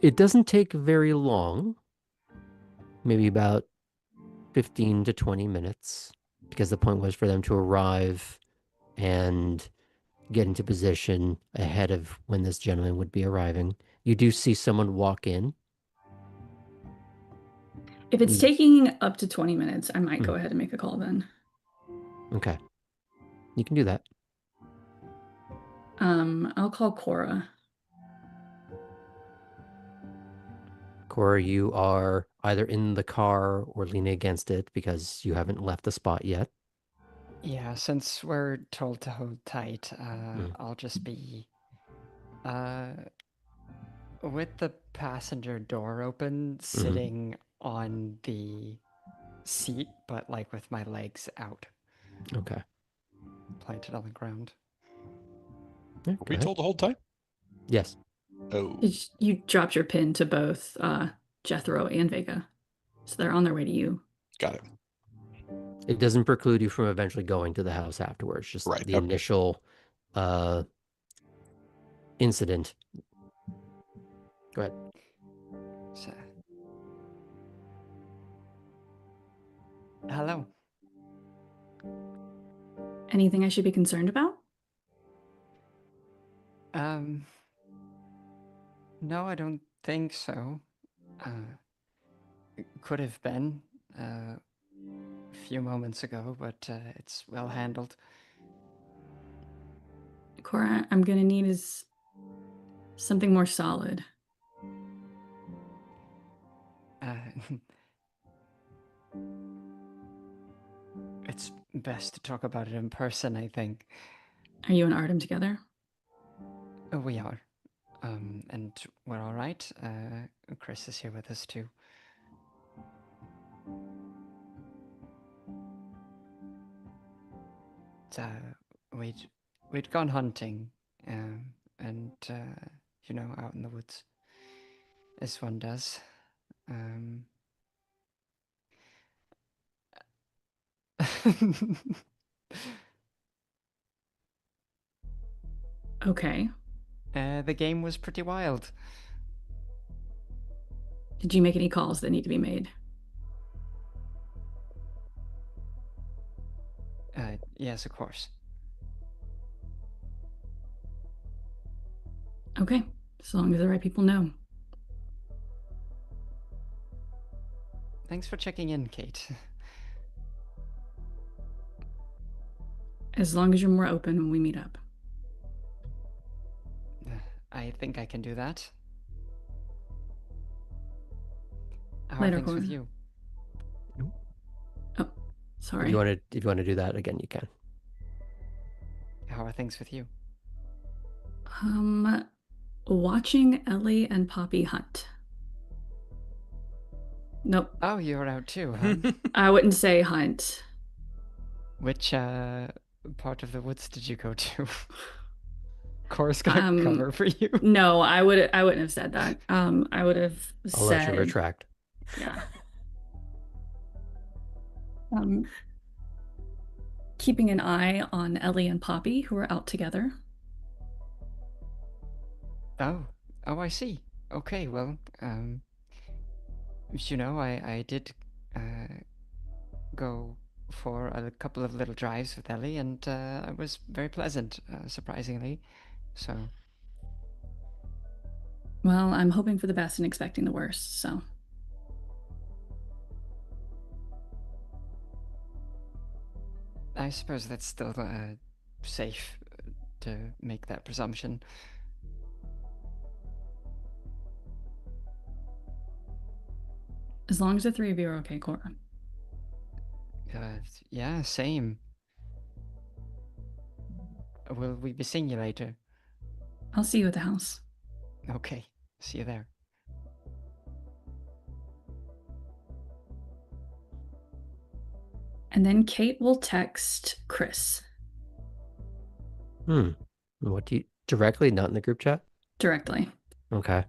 It doesn't take very long, maybe about 15 to 20 minutes, because the point was for them to arrive and get into position ahead of when this gentleman would be arriving. You do see someone walk in. If it's taking up to 20 minutes, I might go ahead and make a call then. Okay. You can do that. I'll call Cora. Cora, you are either in the car or leaning against it because you haven't left the spot yet. Yeah, since we're told to hold tight, I'll just be with the passenger door open, sitting on the seat, but like with my legs out. Okay. Planted on the ground. Yeah, Are we told to hold tight? Yes. Oh. You dropped your pin to both Jethro and Vega. So they're on their way to you. Got it. It doesn't preclude you from eventually going to the house afterwards. Just the initial incident. Go ahead. So, hello. Anything I should be concerned about? No, I don't think so. It could have been a few moments ago, but it's well handled. Cora, I'm gonna need is something more solid. It's best to talk about it in person, I think. Are you and Artem together? We are. And we're all right. Chris is here with us too. We'd gone hunting, and out in the woods. As one does. Okay. The game was pretty wild. Did you make any calls that need to be made? Yes, of course. Okay, as long as the right people know. Thanks for checking in, Kate. As long as you're more open when we meet up. I think I can do that. How Later, are things with Cora. you? Oh, sorry. If you want to do that again, you can. How are things with you? Watching Ellie and Poppy hunt. Nope. Oh, you're out too, huh? I wouldn't say hunt. Which part of the woods did you go to? Cora's got cover for you. No, I wouldn't have said that. I would have said. I'll let you retract. Yeah. Keeping an eye on Ellie and Poppy, who are out together. Oh, I see. Okay, well, I did go for a couple of little drives with Ellie, and it was very pleasant, surprisingly. So. Well, I'm hoping for the best and expecting the worst, so. I suppose that's still safe to make that presumption. As long as the three of you are okay, Cora. Yeah, same. Will we be seeing you later? I'll see you at the house. Okay, see you there. And then Kate will text Chris. What do you directly, not in the group chat? Directly. Okay.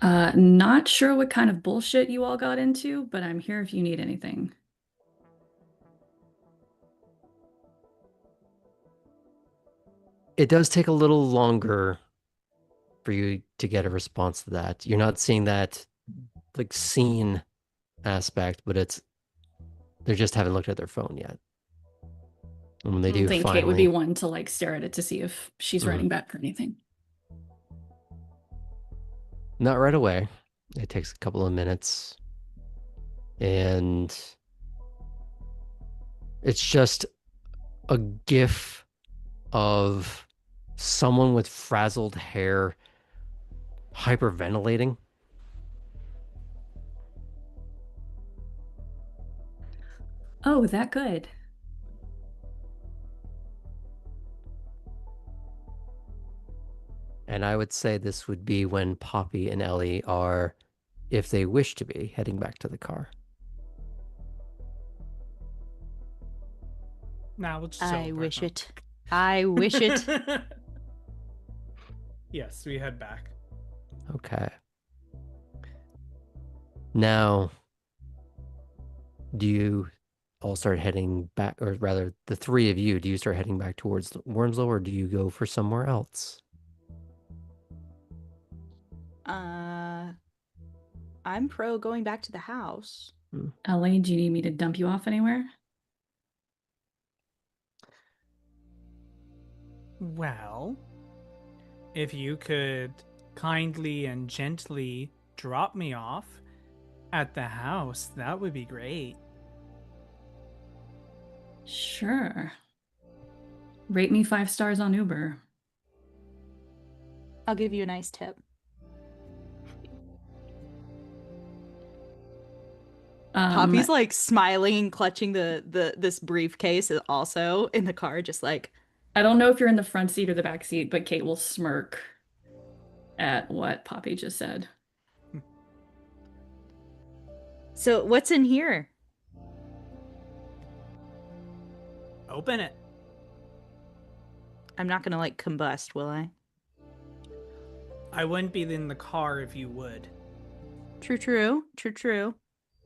Not sure what kind of bullshit you all got into, but I'm here if you need anything. It does take a little longer for you to get a response to that. You're not seeing that like scene aspect, but they just haven't looked at their phone yet. And when they do, think finally, Kate would be one to like stare at it to see if she's writing back or anything. Not right away. It takes a couple of minutes. And it's just a gif of someone with frazzled hair hyperventilating. Oh, that good. And I would say this would be when Poppy and Ellie are, if they wish to be, heading back to the car. Nah, we'll just I wish it. I wish it. Yes, we head back. Okay. Now, do you all start heading back, or rather, the three of you, do you start heading back towards Wormslow, or do you go for somewhere else? I'm pro going back to the house. Ellie, do you need me to dump you off anywhere? Well, if you could kindly and gently drop me off at the house, that would be great. Sure. Rate me 5 stars on Uber. I'll give you a nice tip. Poppy's like smiling and clutching this briefcase also in the car, just like. I don't know if you're in the front seat or the back seat, but Kate will smirk at what Poppy just said. So what's in here? Open it. I'm not gonna like combust, will I? I wouldn't be in the car if you would. True.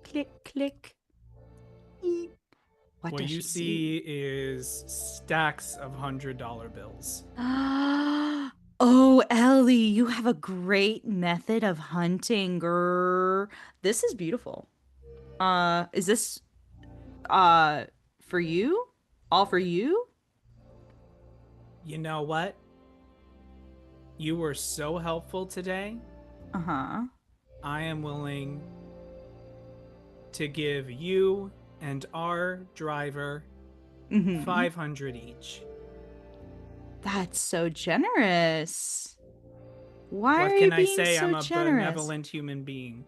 Click, click. What What does you she see? see is stacks of $100 bills. Oh, Ellie, you have a great method of hunting, grr. This is beautiful. Is this for you? All for you? You know what? You were so helpful today. Uh-huh. I am willing to give you and our driver Mm-hmm. 500 each. That's so generous. Why What are can you I being say? so I'm a generous? benevolent human being.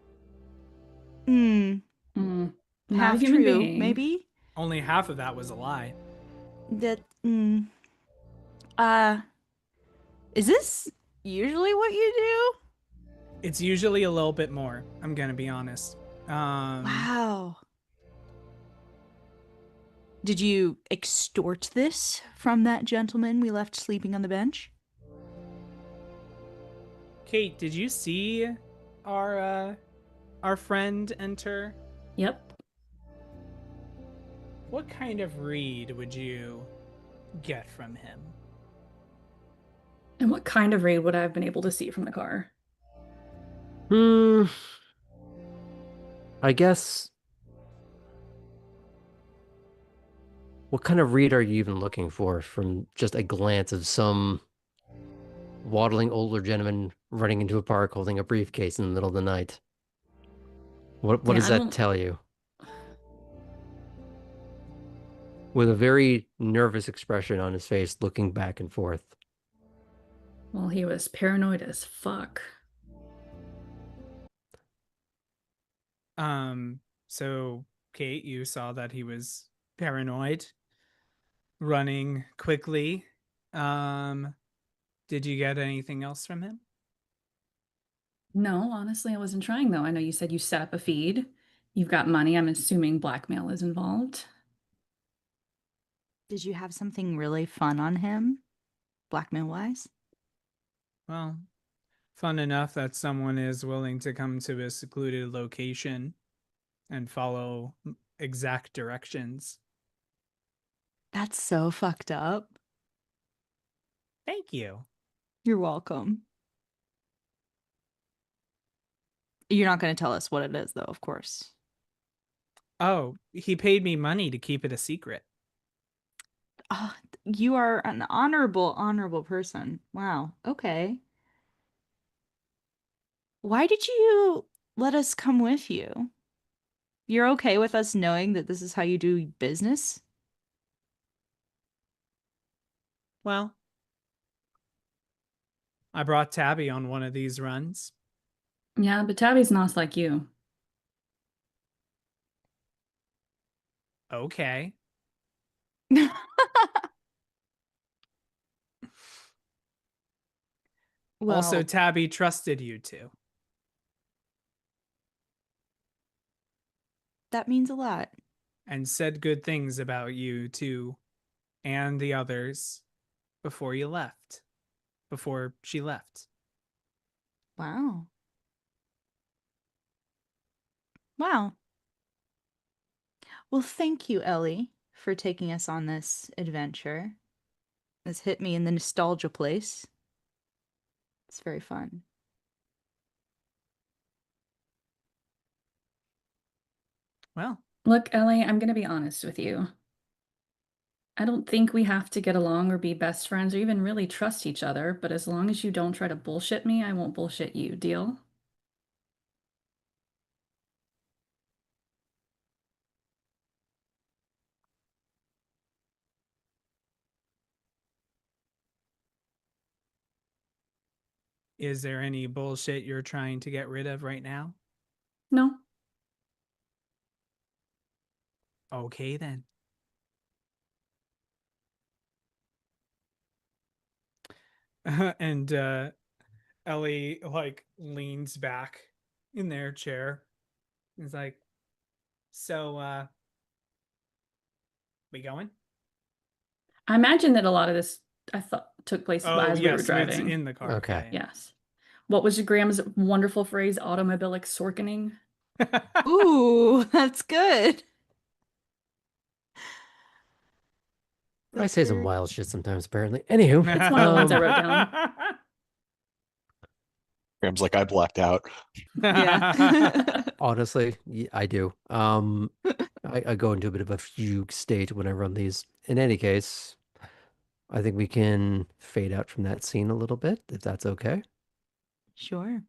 Not a Half human true, being. maybe? Only half of that was a lie. That, is this usually what you do? It's usually a little bit more, I'm gonna be honest. Wow. Did you extort this from that gentleman we left sleeping on the bench? Kate, did you see our friend enter? Yep. What kind of read would you get from him? And what kind of raid would I have been able to see from the car? I guess. What kind of read are you even looking for from just a glance of some waddling older gentleman running into a park holding a briefcase in the middle of the night? What Yeah, does I that don't. tell you? With a very nervous expression on his face, looking back and forth. Well, he was paranoid as fuck. So Kate, you saw that he was paranoid, running quickly. Did you get anything else from him? No, honestly, I wasn't trying though. I know you said you set up a feed. You've got money. I'm assuming blackmail is involved. Did you have something really fun on him, blackmail-wise? Well, fun enough that someone is willing to come to a secluded location and follow exact directions. That's so fucked up. Thank you. You're welcome. You're not going to tell us what it is, though, of course. Oh, he paid me money to keep it a secret. Oh, you are an honorable person. Wow. Okay. Why did you let us come with you? You're okay with us knowing that this is how you do business? Well, I brought Tabby on one of these runs. Yeah, but Tabby's not like you. Okay. Also, Well, Tabby trusted you two that means a lot. and said good things about you two and the others before you left, before she left. Wow. Wow. Well, thank you, Ellie, for taking us on this adventure. This hit me in the nostalgia place. It's very fun. Well, Look, Ellie, I'm gonna be honest with you. I don't think we have to get along or be best friends or even really trust each other, but as long as you don't try to bullshit me, I won't bullshit you. Deal? is there any bullshit you're trying to get rid of right now? No. Okay, then. And Ellie like leans back in their chair. Is like, so we going? I imagine that a lot of this I thought took place Oh as we were yes, it's driving. in the car. Okay. Yeah. Yes. What was Graham's wonderful phrase, automobilic sorkening? Ooh, that's good. I say some wild shit sometimes, apparently. Anywho, It's one of the ones I wrote down. Graham's like, I blacked out. Yeah. honestly, I do. I go into a bit of a fugue state when I run these. In any case, I think we can fade out from that scene a little bit, if that's okay. Sure.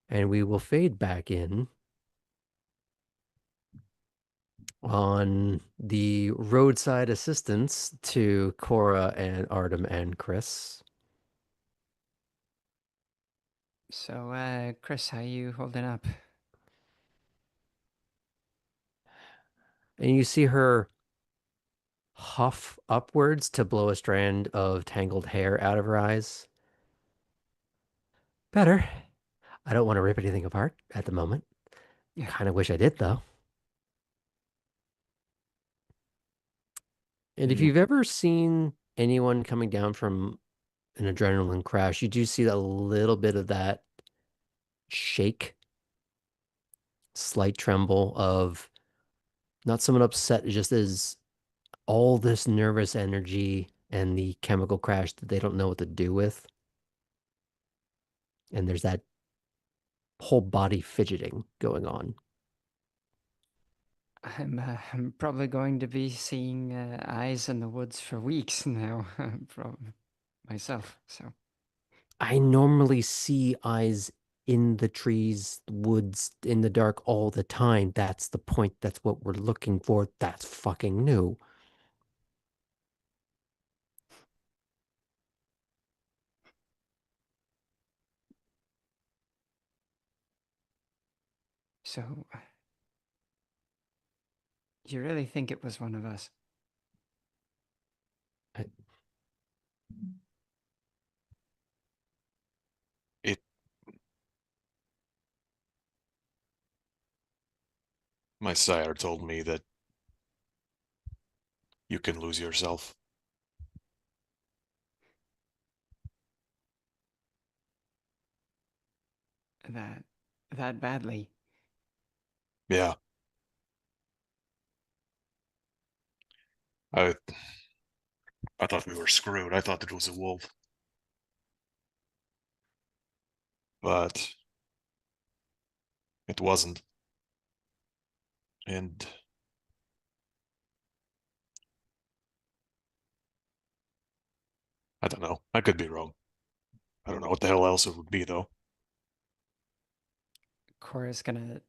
And we will fade back in on the roadside assistance to Cora and Artem and Chris. So, Chris, how you holding up? And you see her huff upwards to blow a strand of tangled hair out of her eyes. Better. I don't want to rip anything apart at the moment. Yeah. Kind of wish I did, though. And if you've ever seen anyone coming down from an adrenaline crash, you do see a little bit of that shake, slight tremble of not someone upset, just as all this nervous energy and the chemical crash that they don't know what to do with. And there's that whole body fidgeting going on. I'm probably going to be seeing eyes in the woods for weeks now, from myself. So I normally see eyes in the trees, woods, in the dark all the time. That's the point. That's what we're looking for. That's fucking new. so you really think it was one of us? I, It. My sire told me that you can lose yourself. That badly? Yeah. I thought we were screwed. I thought it was a wolf. But it wasn't. And I don't know. I could be wrong. I don't know what the hell else it would be, though. Cora's gonna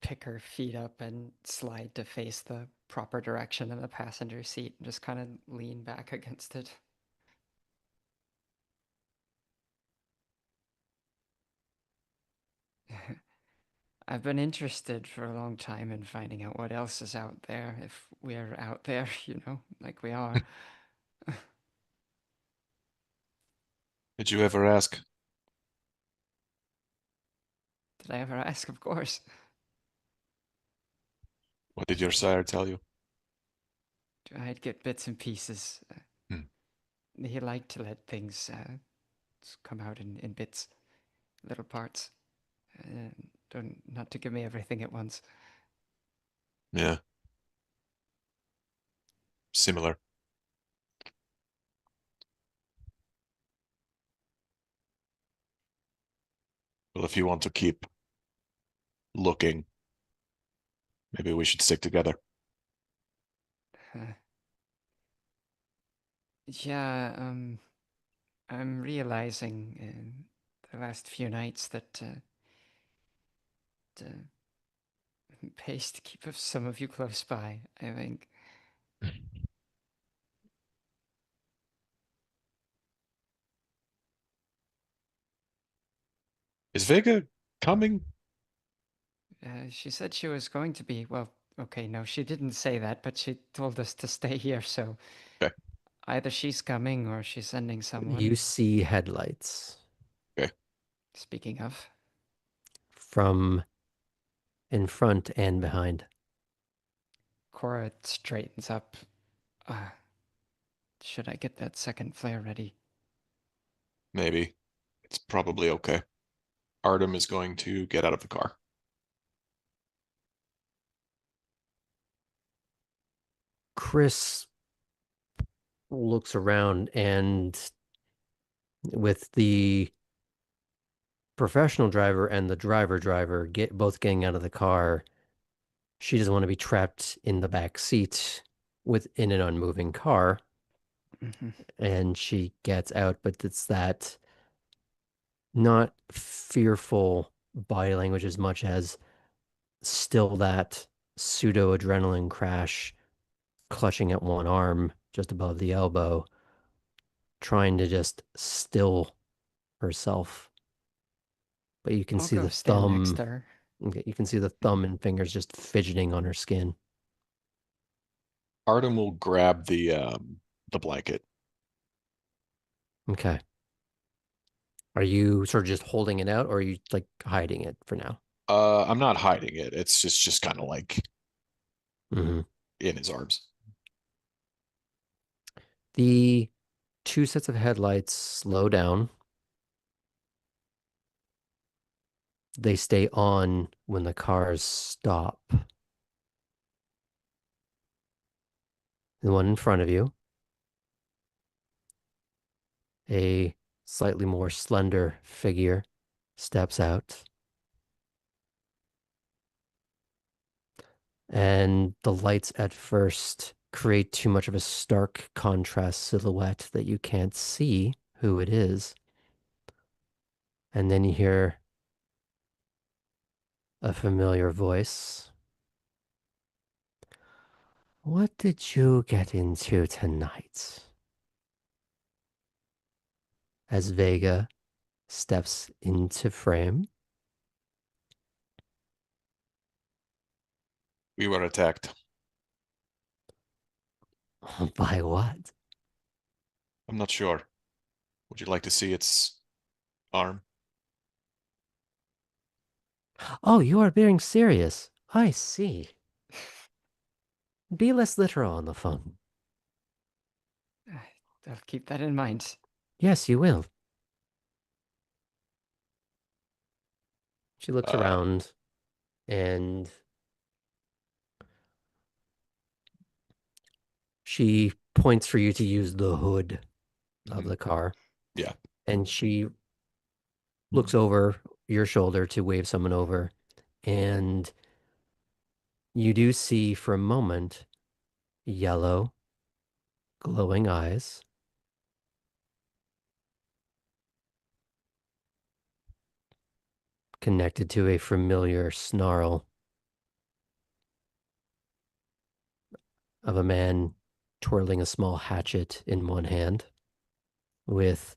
pick her feet up and slide to face the proper direction in the passenger seat and just kind of lean back against it. I've been interested for a long time in finding out what else is out there, if we're out there, like we are. Did you ever ask? Did I ever ask? Of course. What did your sire tell you? I'd get bits and pieces. Hmm. He liked to let things come out in bits, little parts. Don't not to give me everything at once. Yeah. Similar. Well, if you want to keep looking, maybe we should stick together. Yeah, I'm realizing in the last few nights that it pays to keep some of you close by, I think. Is Vega coming? She said she was going to be, well, okay, no, she didn't say that, but she told us to stay here, so Okay. either she's coming or she's sending someone. you see headlights Okay. Speaking of, from in front and behind. Cora straightens up. Should I get that second flare ready? Maybe. It's probably okay. Artem is going to get out of the car. Chris looks around, and with the professional driver and the driver both getting out of the car, she doesn't want to be trapped in the back seat within an unmoving car. And she gets out, but it's that not fearful body language as much as still that pseudo adrenaline crash, clutching at one arm just above the elbow, trying to just still herself. But you can I'll see go the stand next thumb. to her. You can see the thumb and fingers just fidgeting on her skin. Artem will grab the blanket. Okay. Are you sort of just holding it out, or are you like hiding it for now? I'm not hiding it. It's just kind of like Mm-hmm. in his arms. The two sets of headlights slow down. They stay on when the cars stop. The one in front of you, a slightly more slender figure, steps out. And the lights at first create too much of a stark contrast silhouette that you can't see who it is. And then you hear a familiar voice. What did you get into tonight? As Vega steps into frame. We were attacked. By what? I'm not sure. Would you like to see its arm? Oh, you are being serious. I see. Be less literal on the phone. I'll keep that in mind. Yes, you will. She looks around and she points for you to use the hood of the car. Yeah. And she looks over your shoulder to wave someone over. And you do see for a moment yellow, glowing eyes. Connected to a familiar snarl of a man twirling a small hatchet in one hand with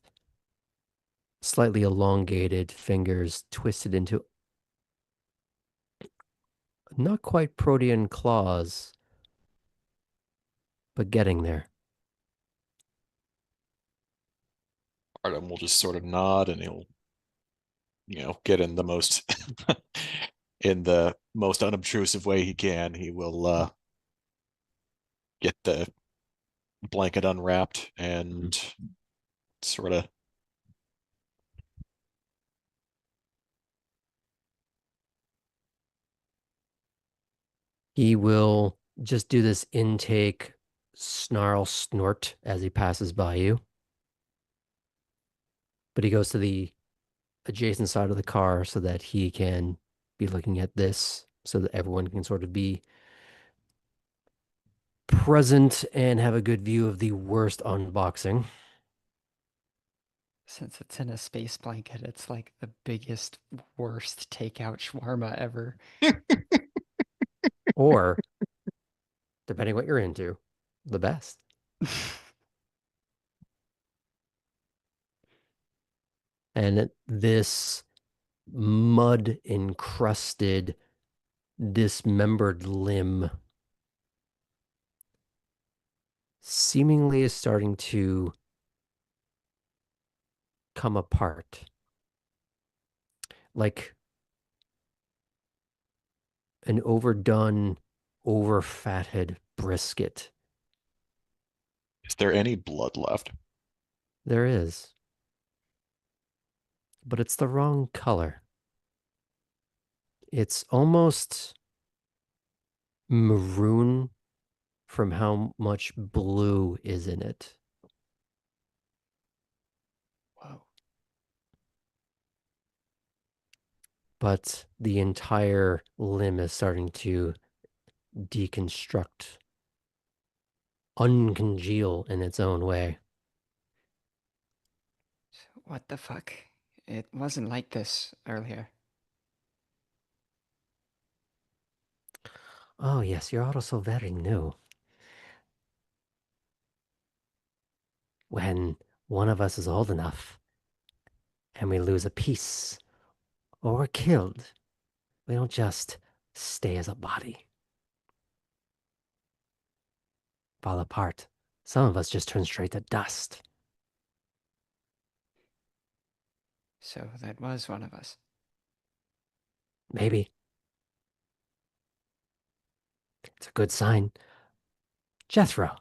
slightly elongated fingers twisted into not quite protean claws, but getting there. Artem will just sort of nod and he'll, get in the most in the most unobtrusive way he can. He will get the blanket unwrapped and sort of He will just do this intake snarl snort as he passes by you. But he goes to the adjacent side of the car so that he can be looking at this so that everyone can sort of be present and have a good view of the worst unboxing. Since it's in a space blanket, it's like the biggest, worst takeout shawarma ever. Or, depending what you're into, the best. And this mud encrusted, dismembered limb seemingly is starting to come apart. Like an overdone, over-fatted brisket. is there any blood left? There is. but it's the wrong color. It's almost maroon from how much blue is in it. Whoa. But the entire limb is starting to deconstruct, uncongeal in its own way. What the fuck? It wasn't like this earlier. Oh, yes, you're also very new. When one of us is old enough and we lose a piece or we're killed, we don't just stay as a body, fall apart. Some of us just turn straight to dust. So that was one of us. Maybe. It's a good sign. Jethro.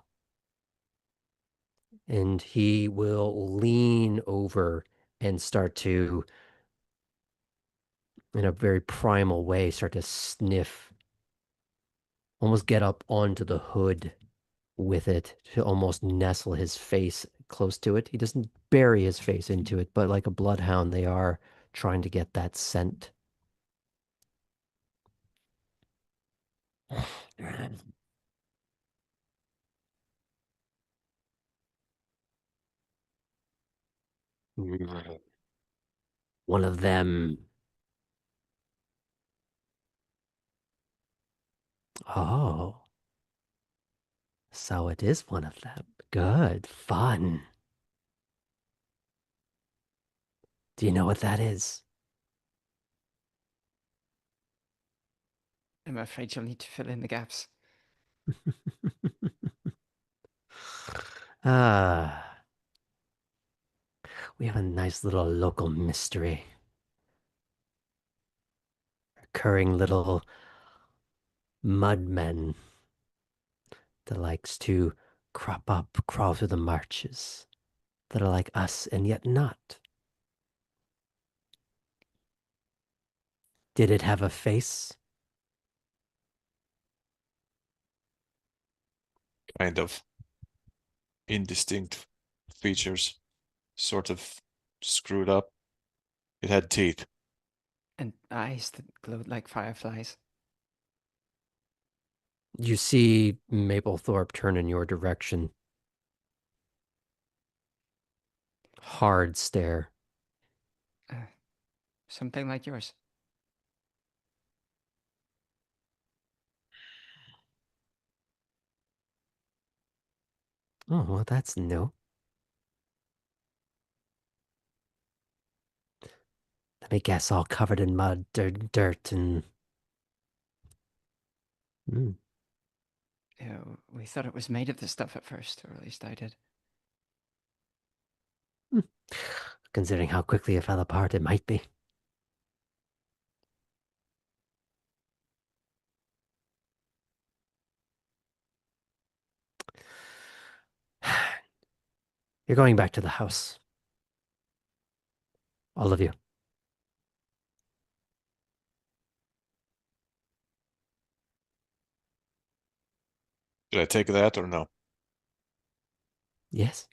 And he will lean over and start to, in a very primal way, start to sniff, almost get up onto the hood with it to almost nestle his face close to it. He doesn't bury his face into it, but like a bloodhound, they are trying to get that scent. One of them. Oh, so it is one of them. Good, fun. Do you know what that is? I'm afraid you'll need to fill in the gaps. Ah, we have a nice little local mystery. Recurring little mudmen that likes to crop up, crawl through the marches, that are like us and yet not. Did it have a face? Kind of indistinct features, sort of screwed up. It had teeth. And eyes that glowed like fireflies. You see Maplethorpe turn in your direction. Hard stare. Something like yours. Oh, well, that's new. Let me guess, all covered in mud, dirt, and... Mm. Yeah, we thought it was made of this stuff at first, or at least I did. Considering how quickly it fell apart, it might be. You're going back to the house. All of you. Did I take that or no? Yes?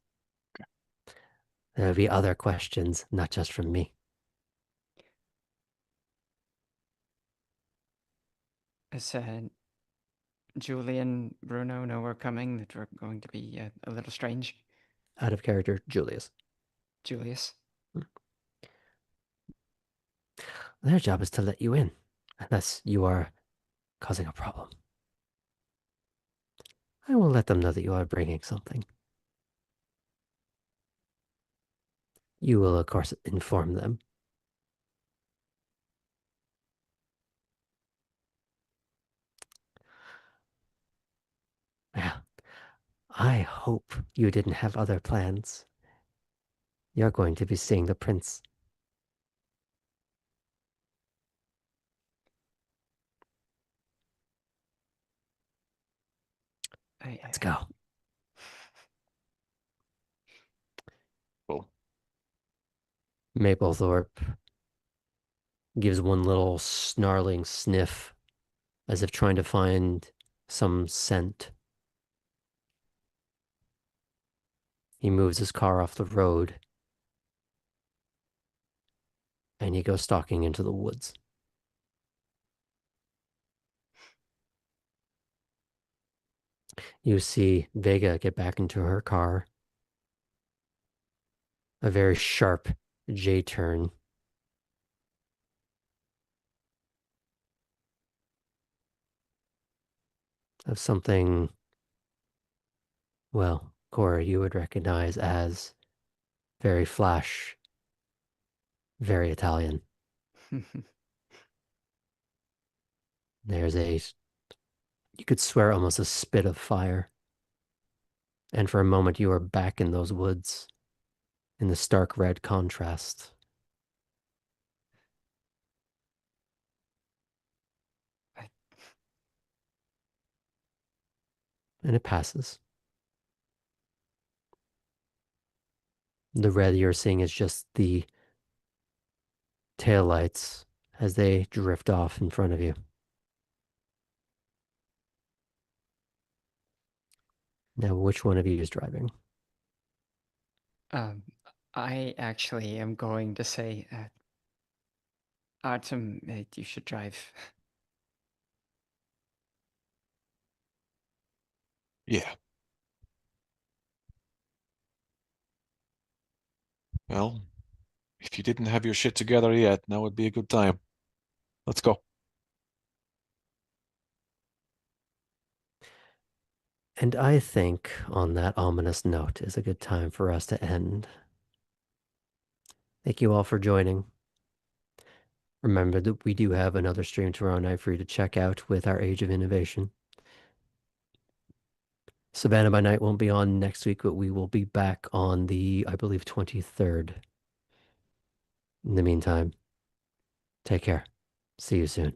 There'll be other questions, not just from me. As Julie and Bruno know we're coming, that we're going to be a little strange. Out of character, Julius. Julius. Their job is to let you in, unless you are causing a problem. I will let them know that you are bringing something. You will, of course, inform them. Yeah. I hope you didn't have other plans. You're going to be seeing the prince. Let's go. Cool. Maplethorpe gives one little snarling sniff as if trying to find some scent. He moves his car off the road and he goes stalking into the woods. You see Vega get back into her car. A very sharp J-turn. Of something, well, Cora, you would recognize as very flash, very Italian. There's you could swear almost a spit of fire. And for a moment you are back in those woods, in the stark red contrast. And it passes. The red you're seeing is just the taillights as they drift off in front of you. Now, which one of you is driving? I actually am going to say, Autumn, you should drive. Yeah. Well, if you didn't have your shit together yet, now would be a good time. Let's go. And I think on that ominous note is a good time for us to end. Thank you all for joining. Remember that we do have another stream tomorrow night for you to check out with our Age of Innovation. Savannah by Night won't be on next week, but we will be back on the, I believe, 23rd. In the meantime, take care. See you soon.